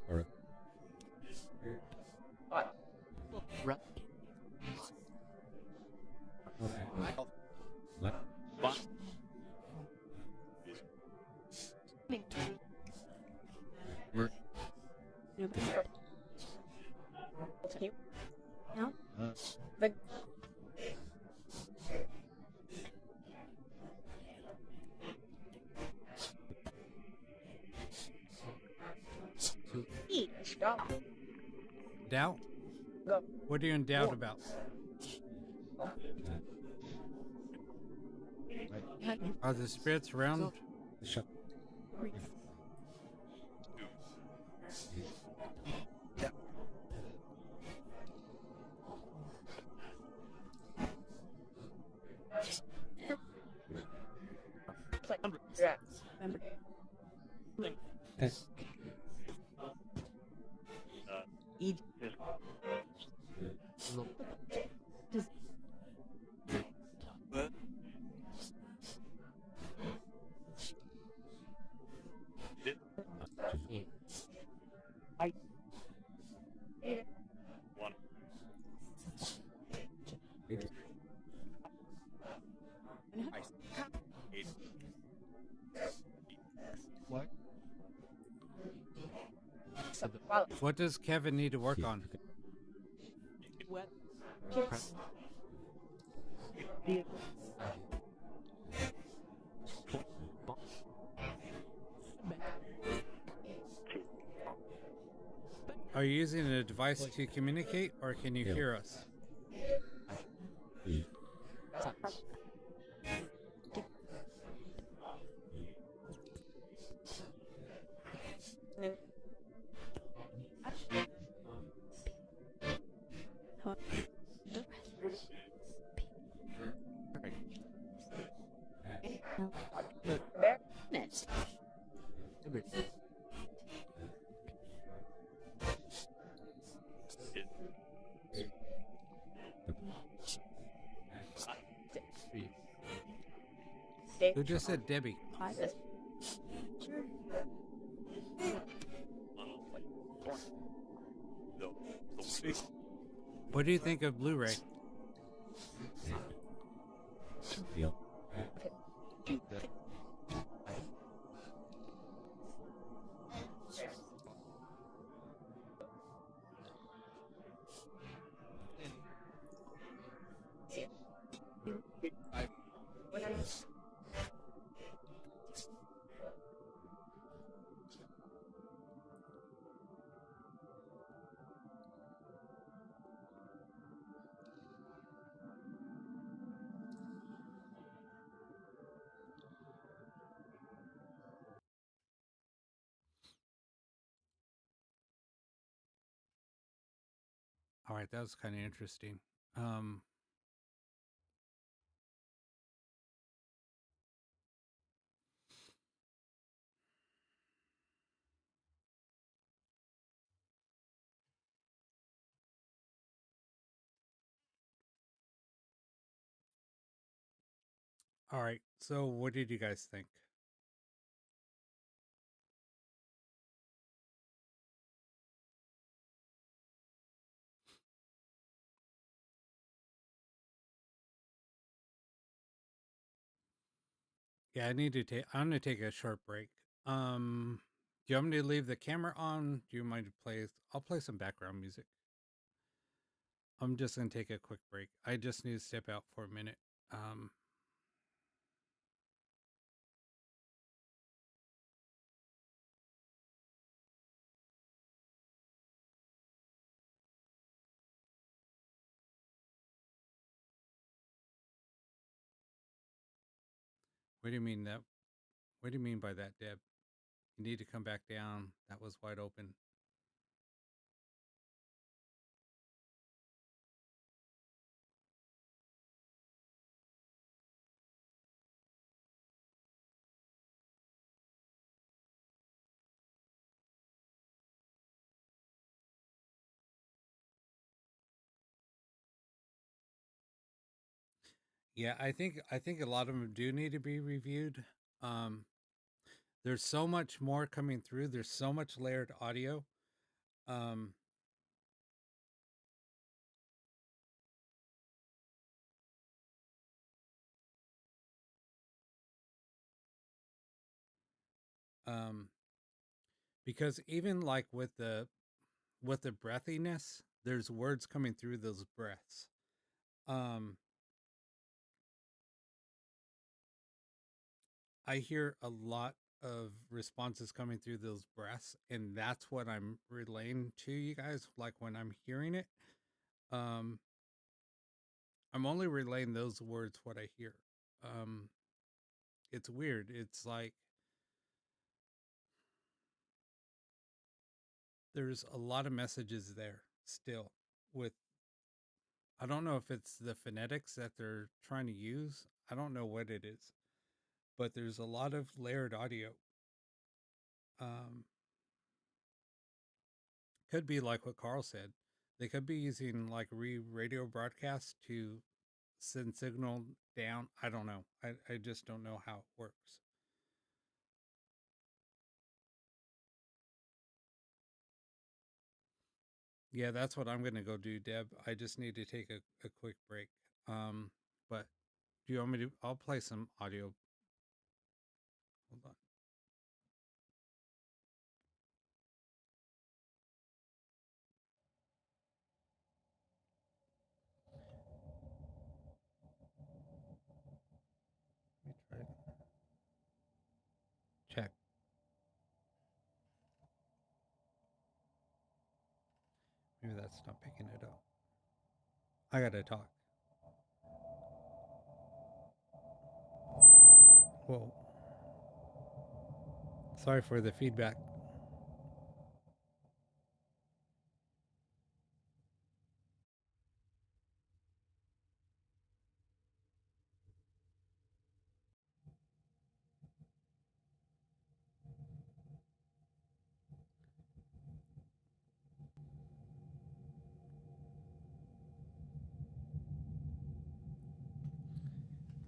All right. what? Rep. Left. We're You. No. The two. stop. Doubt? Go. What are you in doubt about? Are the spirits around Shut. Play. Draft. Remember. Test. Eat. Look. Does Yeah. One. Eight. Eight. What? Wow. What does Kevin need to work Yeah, on? okay. What? Are you using a device to communicate, or can you Yeah. hear us? Yeah. Bear. minutes. Dave. Who just said Debbie? 5. What do you think of Blu-ray? Yeah. All right, that was kind of interesting. All right, so what did you guys think? Yeah, I need to take. I'm gonna take a short break. Do you want me to leave the camera on? Do you mind to play? I'll play some background music. I'm just gonna take a quick break. I just need to step out for a minute. Um, what do you mean that? What do you mean by that, Deb? You need to come back down. That was wide open. Yeah, I think a lot of them do need to be reviewed. Um, there's so much more coming through. There's so much layered audio. Um, um, because even like with the breathiness, there's words coming through those breaths. Um, I hear a lot of responses coming through those breaths, and that's what I'm relaying to you guys. Like when I'm hearing it, um, I'm only relaying those words what I hear. Um, it's weird. It's like there's a lot of messages there still with, I don't know if it's the phonetics that they're trying to use. I don't know what it is, but there's a lot of layered audio. Um, could be like what Carl said. They could be using like radio broadcast to send signal down. I don't know. I just don't know how it works. Yeah, that's what I'm going to go do, Deb. I just need to take a quick break. But do you want me to? I'll play some audio. Hold on. Let me try it. Check. Maybe that's not picking it up. I got to talk. Whoa. Sorry for the feedback.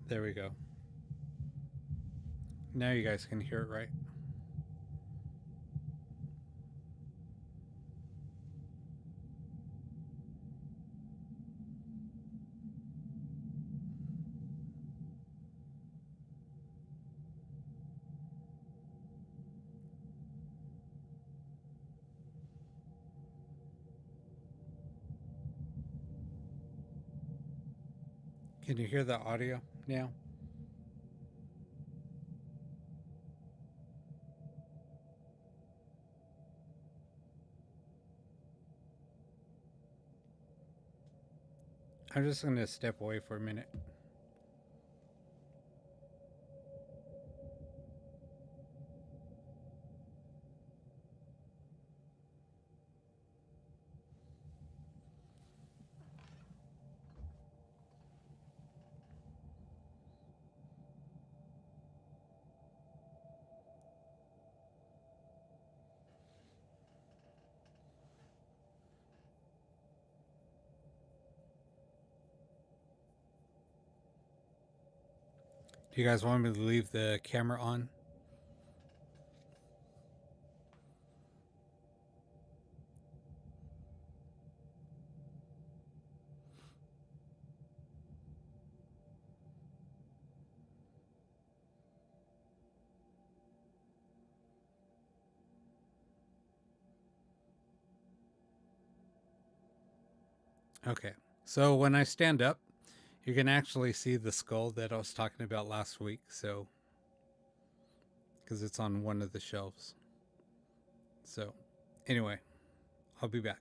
There we go. Now you guys can hear it, right? Can you hear the audio now? I'm just going to step away for a minute. Do you guys want me to leave the camera on? Okay. So when I stand up, you can actually see the skull that I was talking about last week. So, because it's on one of the shelves. So, anyway, I'll be back.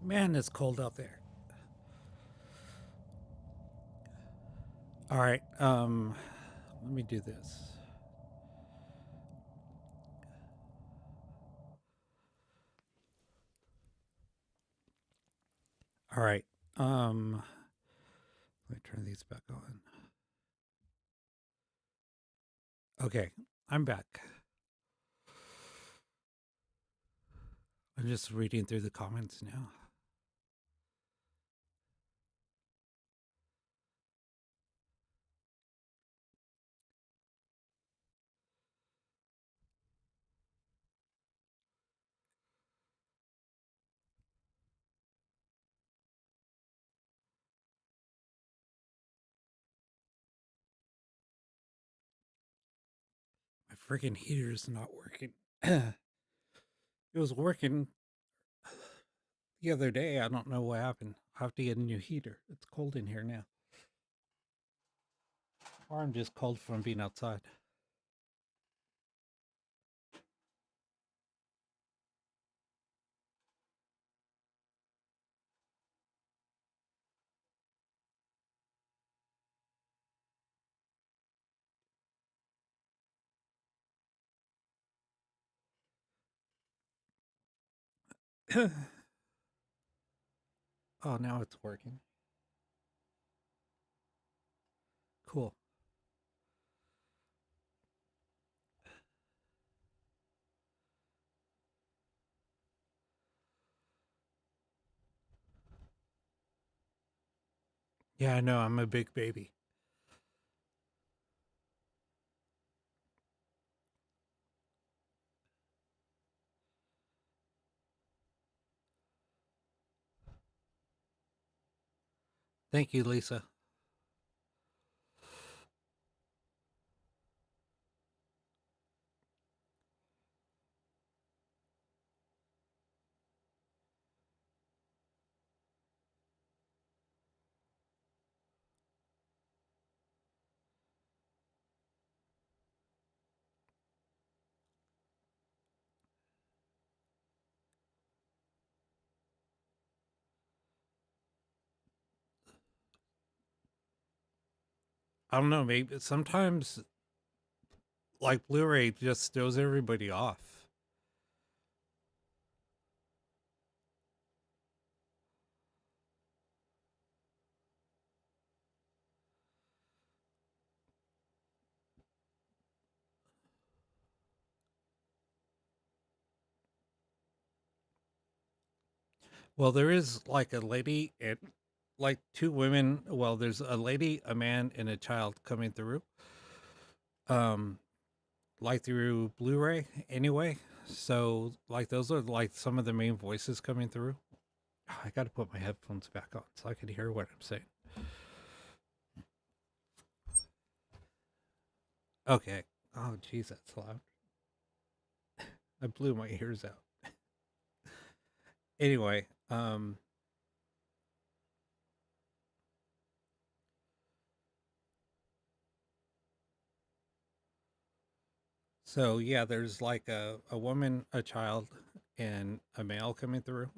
Man, it's cold out there. All right. Let me do this. All right. Let me turn these back on. Okay, I'm back. I'm just reading through the comments now. My freaking heater's not working. It was working the other day. I don't know what happened. I have to get a new heater. It's cold in here now. Or I'm just cold from being outside. Oh, now it's working. Cool. Yeah, I know. I'm a big baby. Thank you, Lisa. I don't know. Maybe sometimes, like Blu-ray, just throws everybody off. Well, there is like a lady and like two women. Well, there's a lady, a man, and a child coming through. Um, like through Blu-ray anyway. So like those are like some of the main voices coming through. I got to put my headphones back on so I can hear what I'm saying. Okay. Oh, geez, that's loud. I blew my ears out. Anyway, so yeah, there's like a woman, a child, and a male coming through.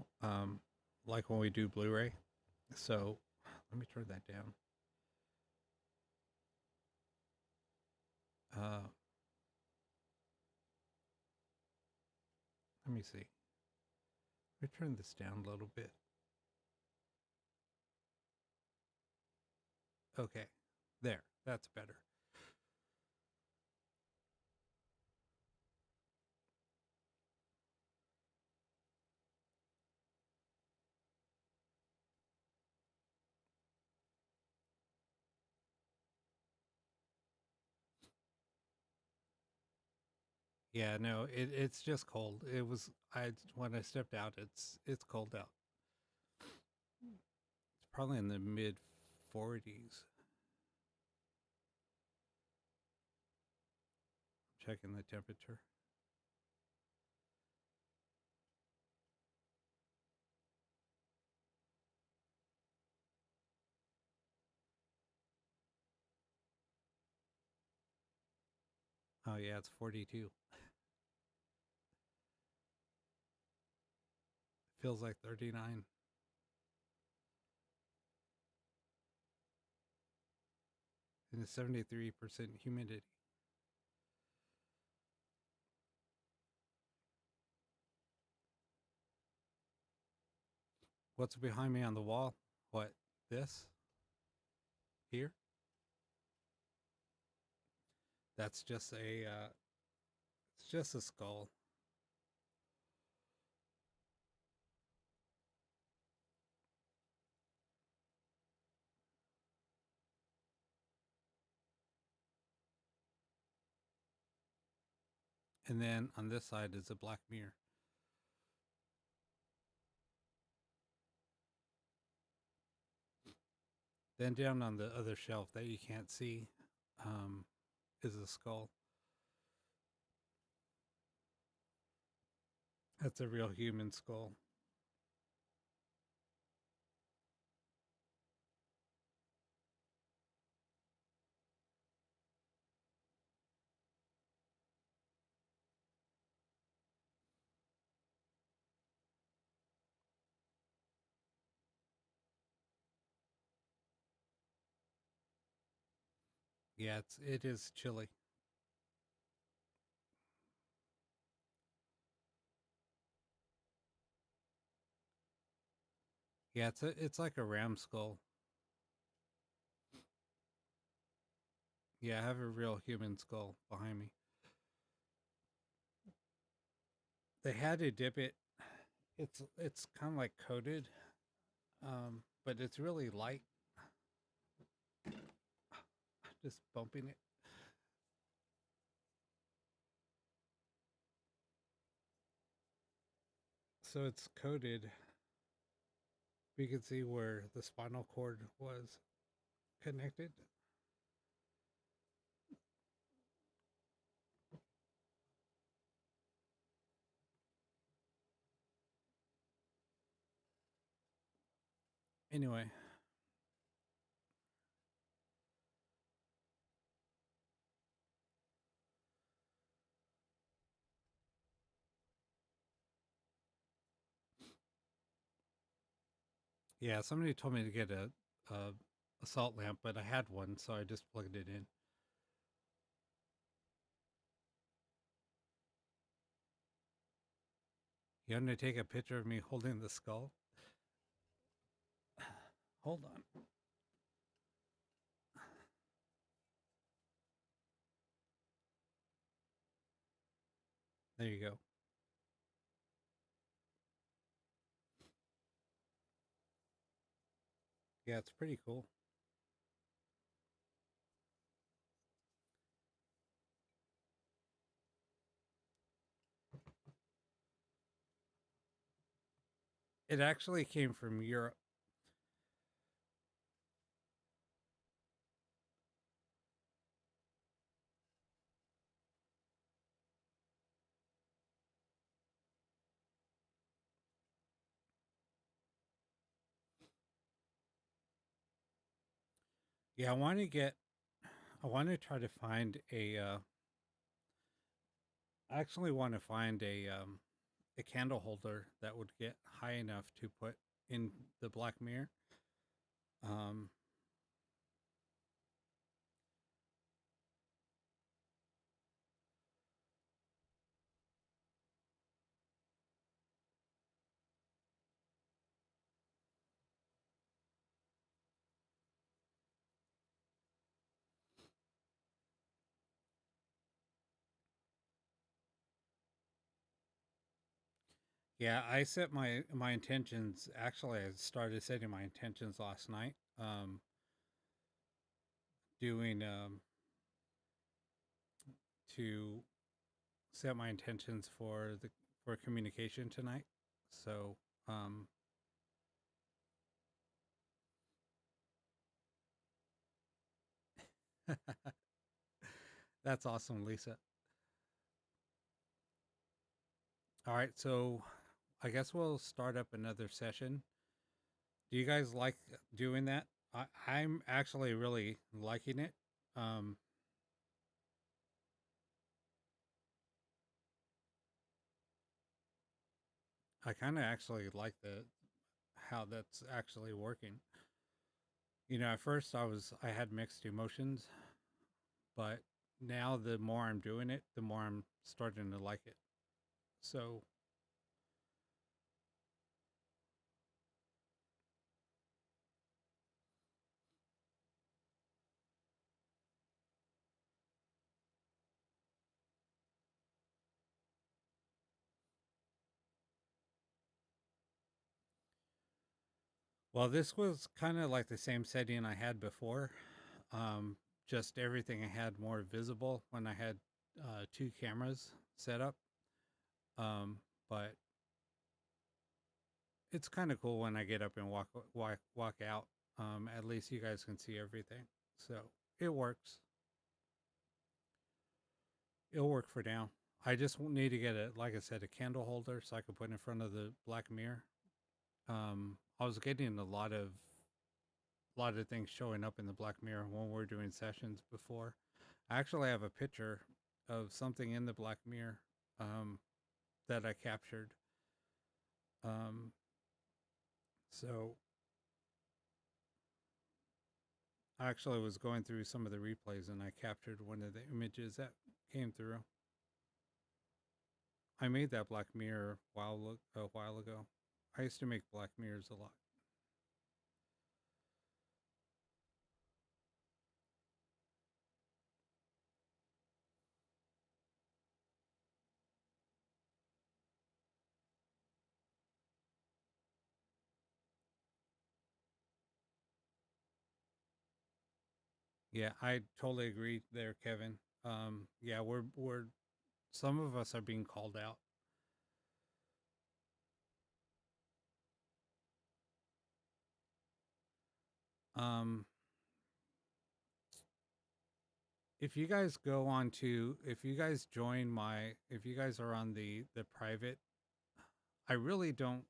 Like when we do Blu-ray. So let me turn that down. Uh, let me see. Let me turn this down a little bit. Okay, there. That's better. Yeah, no, it's just cold. It was I when I stepped out, it's cold out. It's probably in the mid 40s. Checking the temperature. Oh yeah, it's 42. Feels like 39. and a 73% humidity. What's behind me on the wall? What? This? Here? That's just it's just a skull. And then on this side is a black mirror. Then down on the other shelf that you can't see is a skull. That's a real human skull. Yeah, it is chilly. Yeah, it's like a ram skull. Yeah, I have a real human skull behind me. They had to dip it. It's kind of like coated, but it's really light. Just bumping it. So it's coated. We can see where the spinal cord was connected. Anyway, yeah, somebody told me to get a salt lamp, but I had one, so I just plugged it in. You want to take a picture of me holding the skull? Hold on. There you go. Yeah, it's pretty cool. It actually came from Europe. Yeah, I want to try to find I actually want to find a candle holder that would get high enough to put in the black mirror. Um, yeah, I set my intentions. Actually, I started setting my intentions last night. Doing to set my intentions for communication tonight. So, um, that's awesome, Lisa. All right, so I guess we'll start up another session. Do you guys like doing that? I'm actually really liking it. Um, I kind of actually like the how that's actually working. You know, at first I had mixed emotions but now the more I'm doing it, the more I'm starting to like it. So well, this was kind of like the same setting I had before. Um, just everything I had more visible when I had two cameras set up. But it's kind of cool when I get up and walk out. At least you guys can see everything. So it works. It'll work for now. I just need to get like I said, a candle holder so I can put in front of the black mirror. I was getting a lot of things showing up in the black mirror when we're doing sessions before. I actually have a picture of something in the black mirror that I captured. Um, so I actually was going through some of the replays and I captured one of the images that came through. I made that black mirror a while ago. I used to make black mirrors a lot. Yeah, I totally agree there, Kevin. Yeah, we're some of us are being called out. Um, if you guys if you guys are on the private, I really don't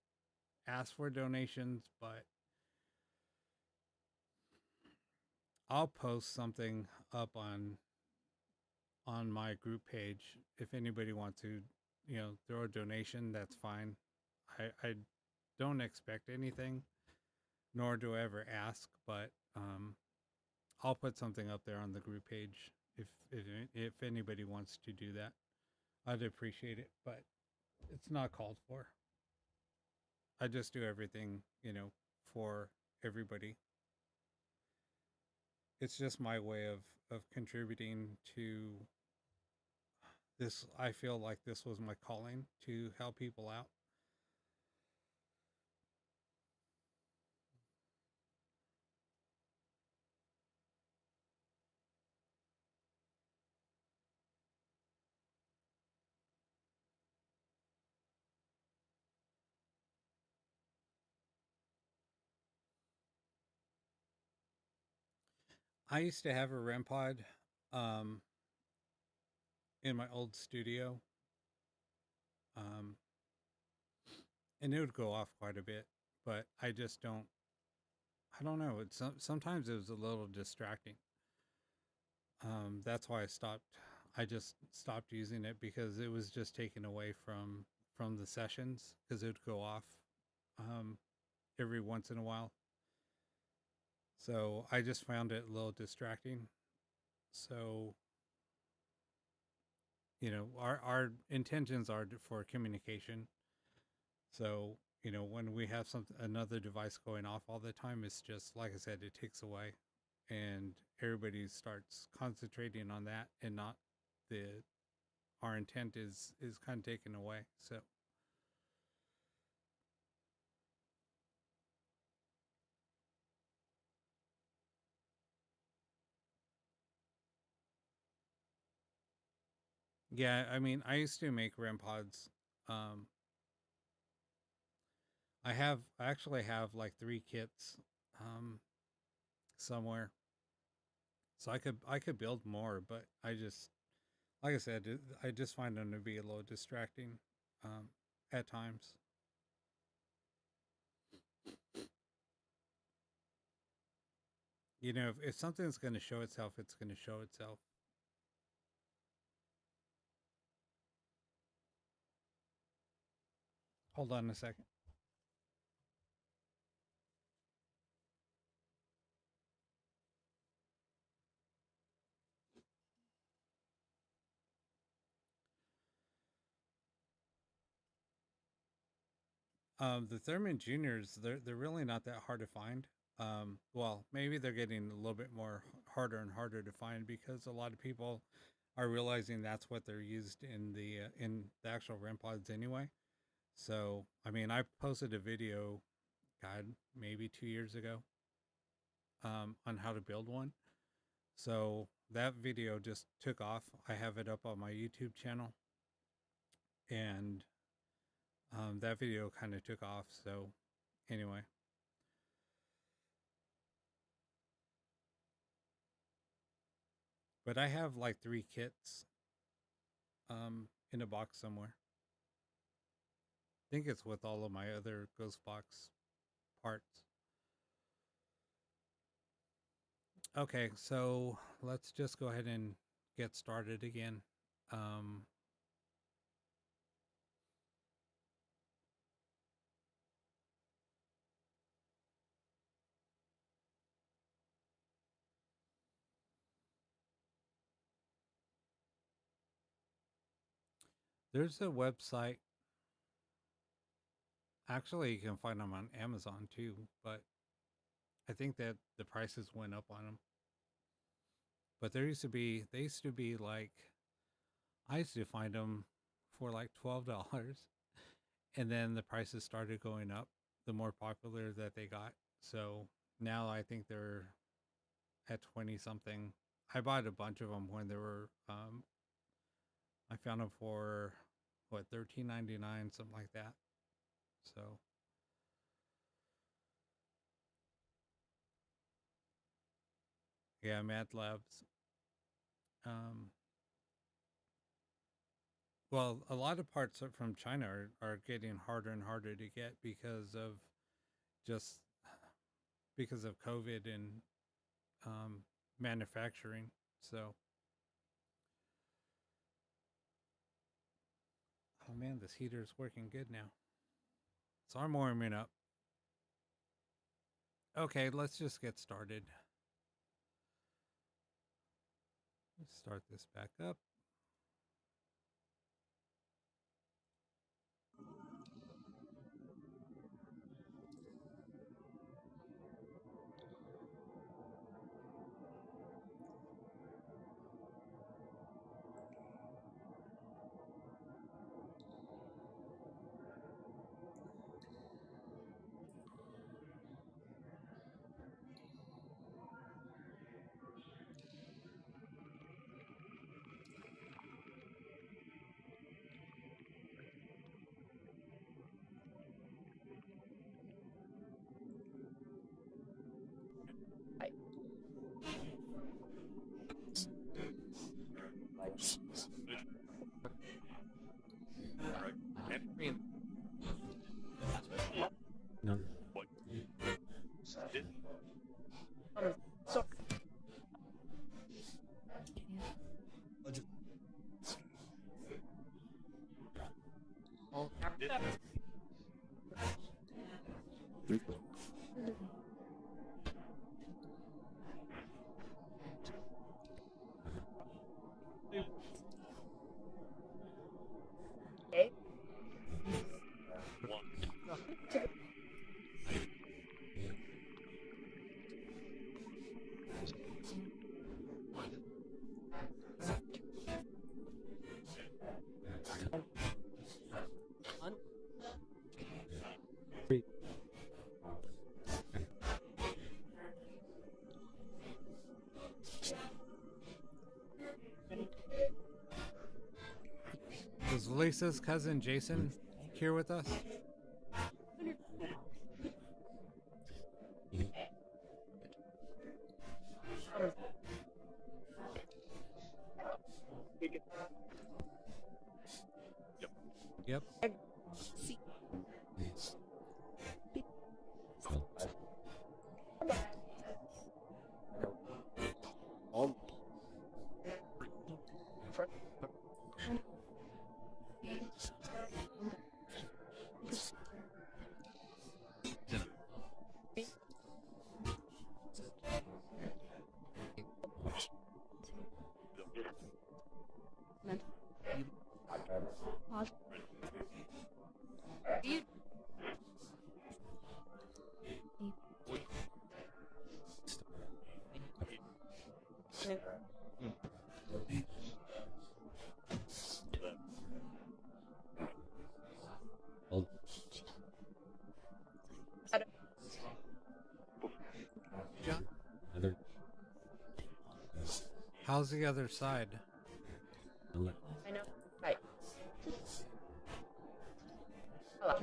ask for donations, but I'll post something up on my group page if anybody wants to, throw a donation. That's fine. I don't expect anything, nor do I ever ask, but I'll put something up there on the group page if anybody wants to do that. I'd appreciate it, but it's not called for. I just do everything, for everybody. It's just my way of contributing to this. I feel like this was my calling to help people out. I used to have a REM pod um, in my old studio, um, and it would go off quite a bit, but I just don't. I don't know. Sometimes it was a little distracting. That's why I stopped. I just stopped using it because it was just taken away from the sessions because it would go off um, every once in a while. So I just found it a little distracting. So our intentions are for communication. So when we have another device going off all the time, it's just like I said, it takes away, and everybody starts concentrating on that and not the our intent is kind of taken away. So yeah, I mean, I used to make REM pods. Um, I actually have like 3 kits um, somewhere, so I could build more, but I just like I said, I just find them to be a little distracting at times. If something's going to show itself, it's going to show itself. Hold on a second. The Thurman Juniors, they're really not that hard to find. Well, maybe they're getting a little bit more harder and harder to find because a lot of people are realizing that's what they're used in the actual REM pods anyway. So, I mean, I posted a video, God, maybe 2 years ago, on how to build one. So that video just took off. I have it up on my YouTube channel, and that video kind of took off. So anyway, but I have like 3 kits in a box somewhere. I think it's with all of my other Ghostbox parts. Okay, so let's just go ahead and get started again. There's a website. Actually, you can find them on Amazon too, but I think that the prices went up on them. But they used to be like, I used to find them for like $12, and then the prices started going up the more popular that they got. So now I think they're at 20 something. I bought a bunch of them when they were, I found them for what, $13.99, something like that. So yeah, Mad Labs. Well, a lot of parts from China are getting harder and harder to get because of just because of COVID and manufacturing. So, oh man, this heater is working good now. So I'm warming up. Okay, let's just get started. Let's start this back up. No. So, okay. Is Lisa's cousin Jason here with us? Yep. How's the other side? Ele- I know. Right. Hello.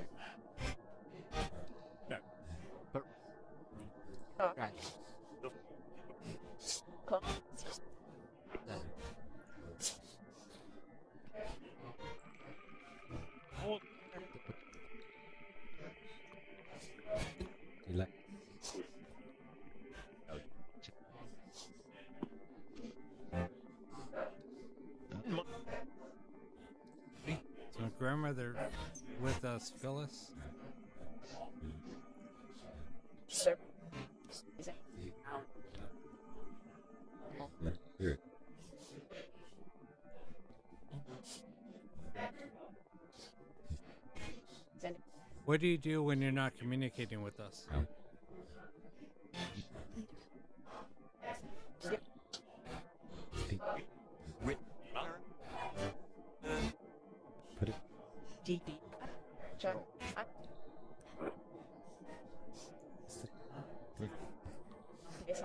Right. Cool. ele- Is my grandmother with us, Phyllis? Sir. Is it? Here. Send. What do you do when you're not communicating with us? Out. Yep. Speak. Put it. DD. Check. Yes.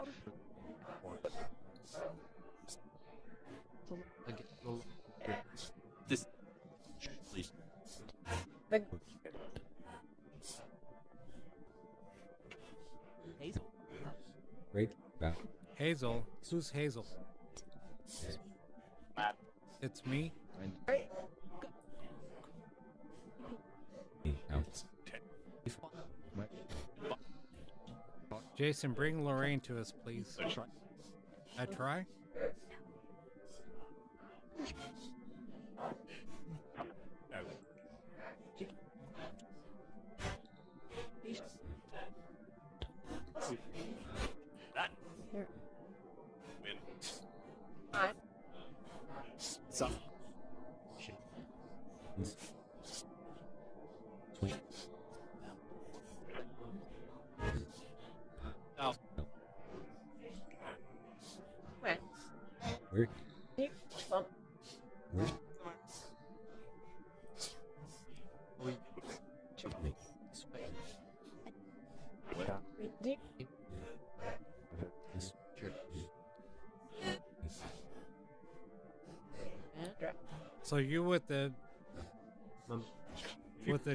This. Please. The Right back. Hazel? Who's Hazel? It's me? right. Out. Jason, bring Lorraine to us, please. I try? That. Here. Win. Hi. Some. Swing. Now. When? Where? You bump. Where? Me. Do you? This. Drop. So you with the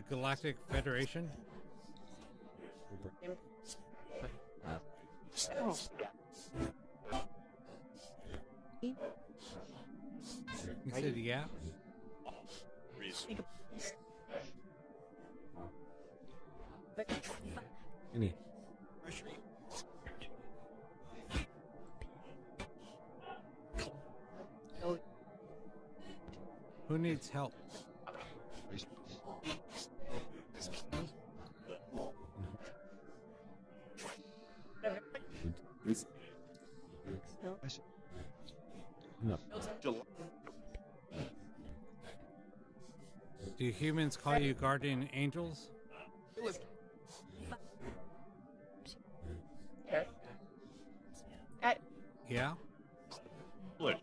Galactic Federation? Oh. You said yeah? Reason. Any. Who needs help? No. Do humans call you guardian angels? Okay. At Yeah? Look.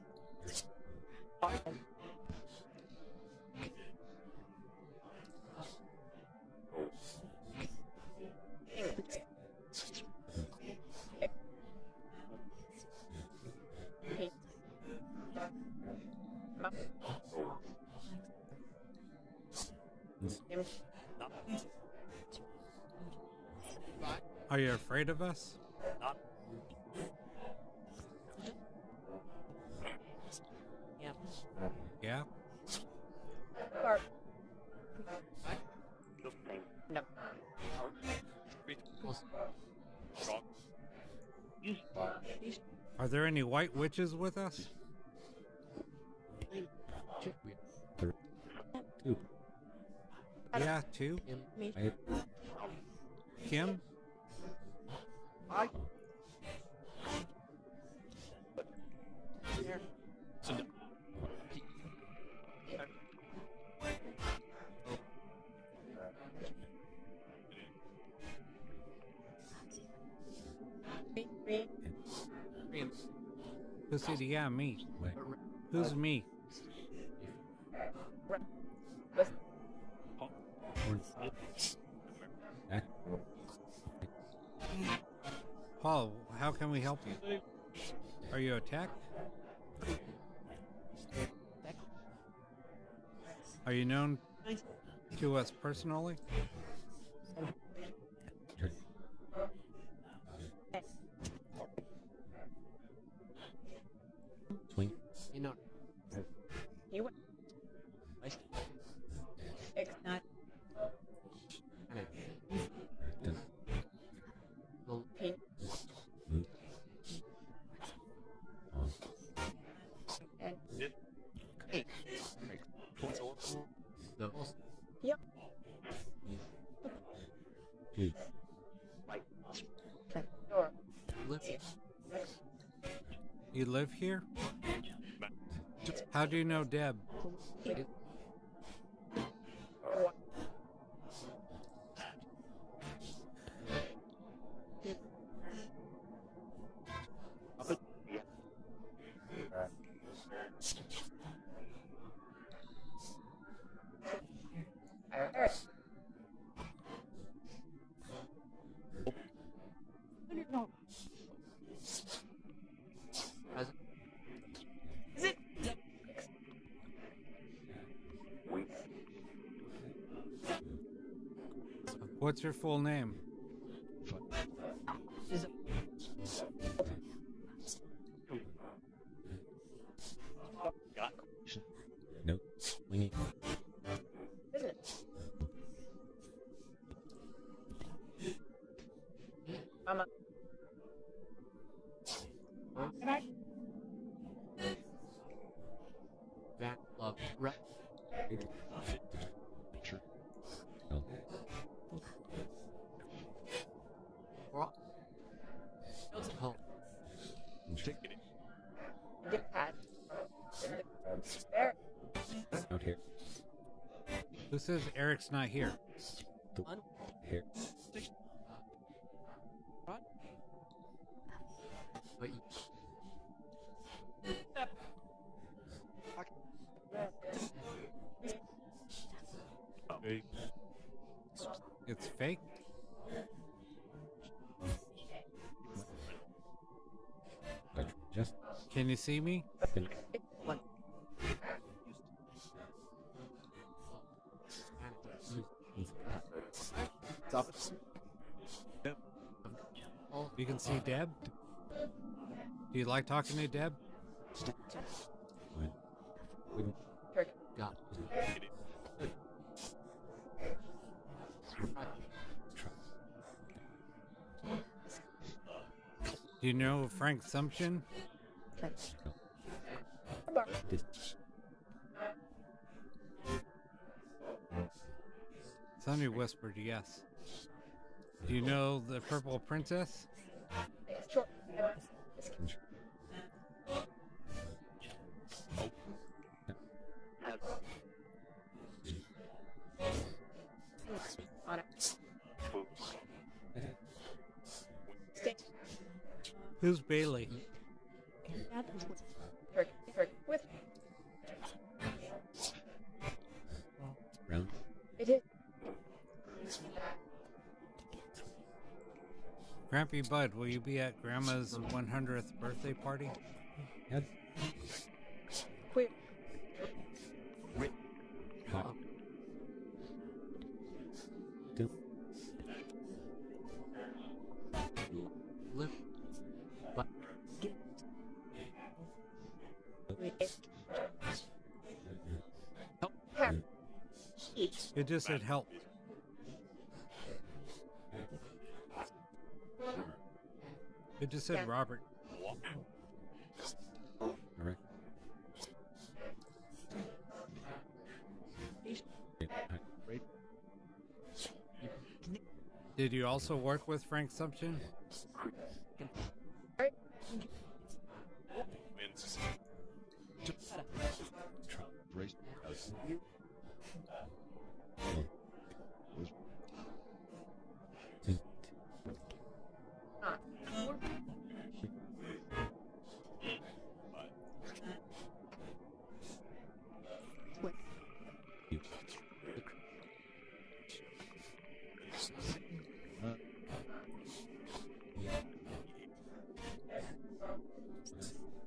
Are you afraid of us? Not. Yeah? Barb. No. Strong. Are there any white witches with us? Two. Yeah, two. I. Kim? So, no. Me. Who said yeah, me? Wait. Who's me? Back. Paul, how can we help you? Are you attacked? Are you known to us personally? Swing. You know. You went. Not. Done. Pink. Move. On. And. Hey. The Yep. Two. Door. lip. You live here? How do you know Deb? Alright. Present. Is it? What's your full name? Is it? Got Nope. Swinging. Is it? Mama. Van love. Rep. Sure. No. Rock. Home. ticket. Get pad. There. Out here. Who says Eric's not here? The Un- here. Rod. But you. Hey. It's fake? Just Can you see me? One. Stop. You can see Deb? Do you like talking to Deb? wouldn't Turkey. Got. try. Do you know Frank Sumption? This. Somebody whispered yes. Do you know the Purple Princess? Short. On it. Stay. Who's Bailey? Turkey. Turkey. With. Round. It is. Grampy Bud, will you be at Grandma's 100th birthday party? Head. Queer. Hot. Two. Lip. But. Hair. Eat. It just said help. It just said Yeah. Robert. All right. Right. Did you also work with Frank Sumption? Alright. Wins. Try. Race. On.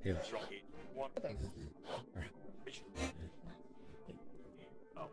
Here. Strong 8. 1. Oh.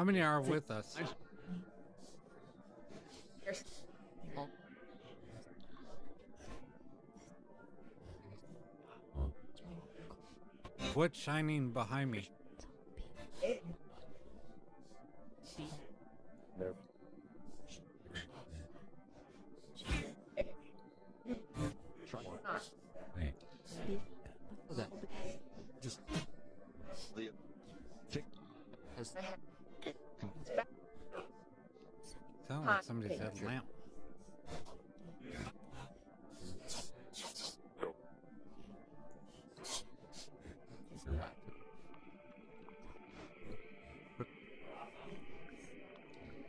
How many are with us? Here's Oh. What's shining behind me? it. There. Try. Not. Wait. Oh, that. Just Leo. Tick. has It's back. Sounds like somebody said lamp.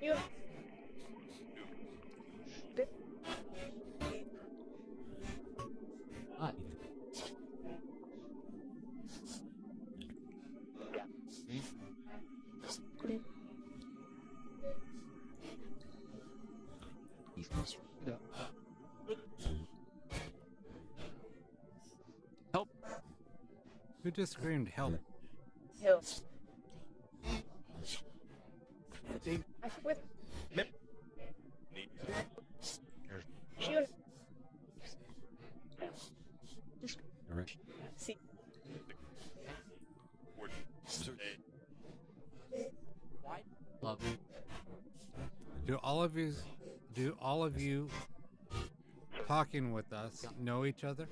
You. not. Help. Who just screamed help? Hill. Ding. I with Mip. Need. Shoot. All right. See. Word. So, Why? Love. Do all of you talking with us know each other?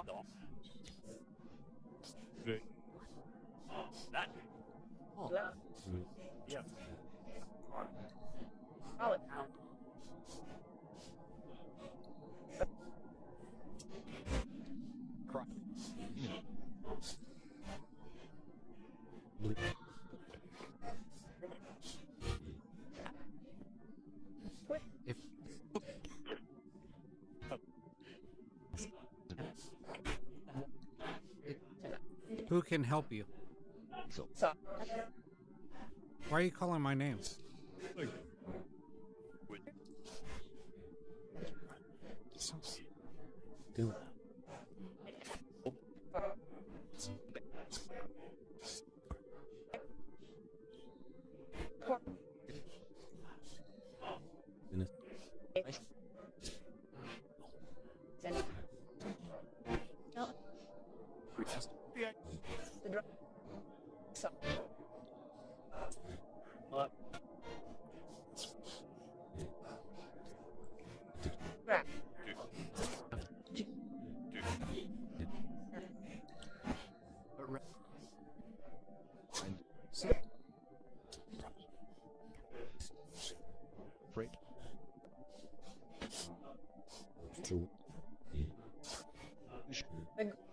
no. Good. That. Oh. Left. Yeah. Solid. Cry. Blue. If Who can help you? So. So. Why are you calling my name? Look. Would. Do it. Send. request. The drop. So. What? Back. But re- Break. Two.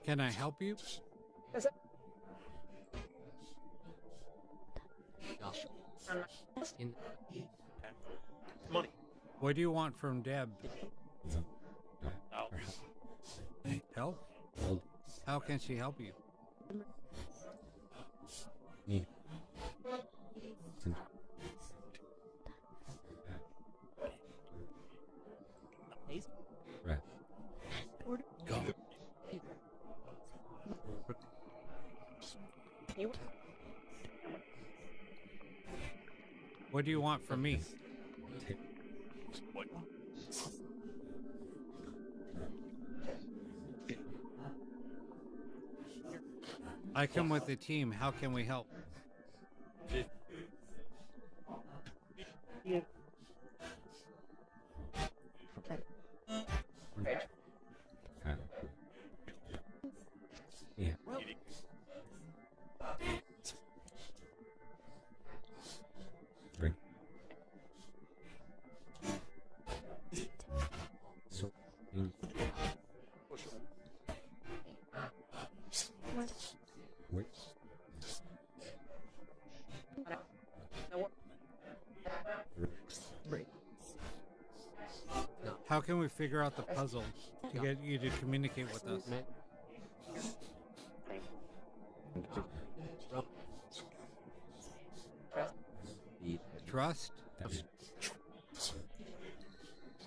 Can I help you? That's it. gosh. Um, In Money. What do you want from Deb? Now. Help? Hold. How can she help you? Need. Ten. Ace. Right. Go. you. What do you want from me? Take. What? I come with the team. How can we help? Bridge. Yeah. Eating. Bring. So. Push. Wait. No work. break. How can we figure out the puzzle to get you to communicate with us? Man. Rub. Press. Beat. Trust?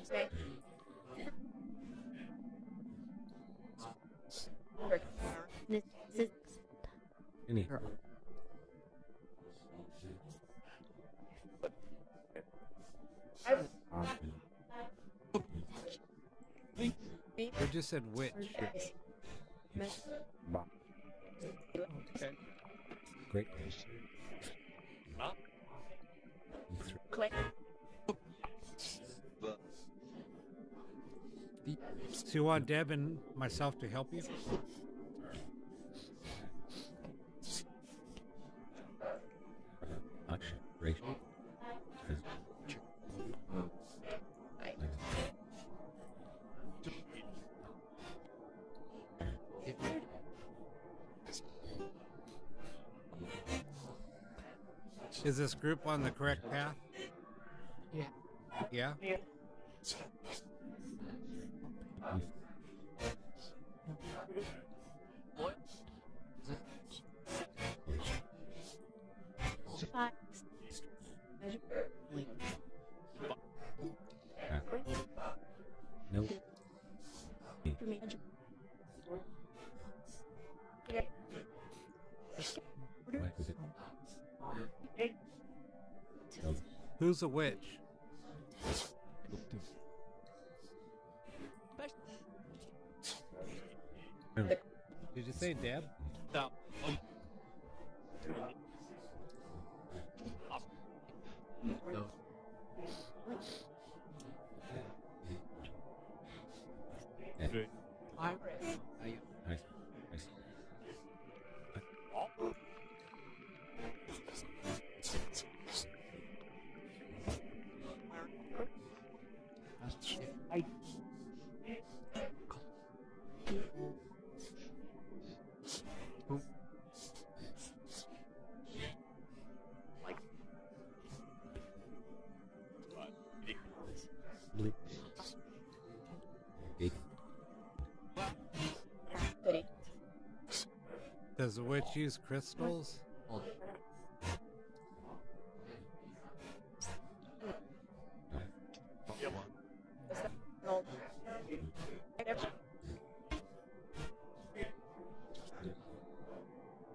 Stay. Break. Any. just said which. Bob. Okay. Great. Huh? Click. So you want Deb and myself to help you? Action. Great. Is this group on the correct path? Yeah. Yeah? What? Five. No. Why was it? No. Who's a witch? No. Did you say Deb? Now. No. Yeah. I. I. Nice. Nice. I. Blue. Big. Goody. Does the witch use crystals? Hold. No.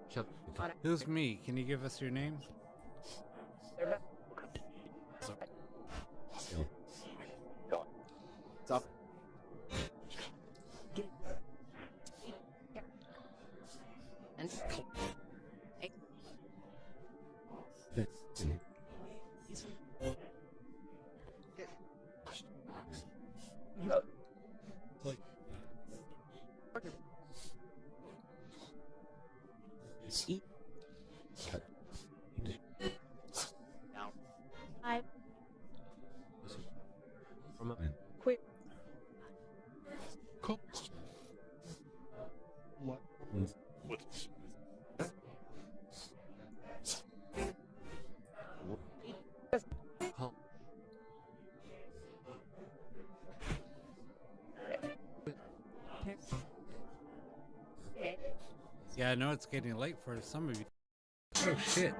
Shove. Who's me? Can you give us your name? Still. Stop. And. That's Eat. cut. Down. Five. From a. And Quick. What? Mm. What's Call. Yeah, I know it's getting late for some of you. Oh shit.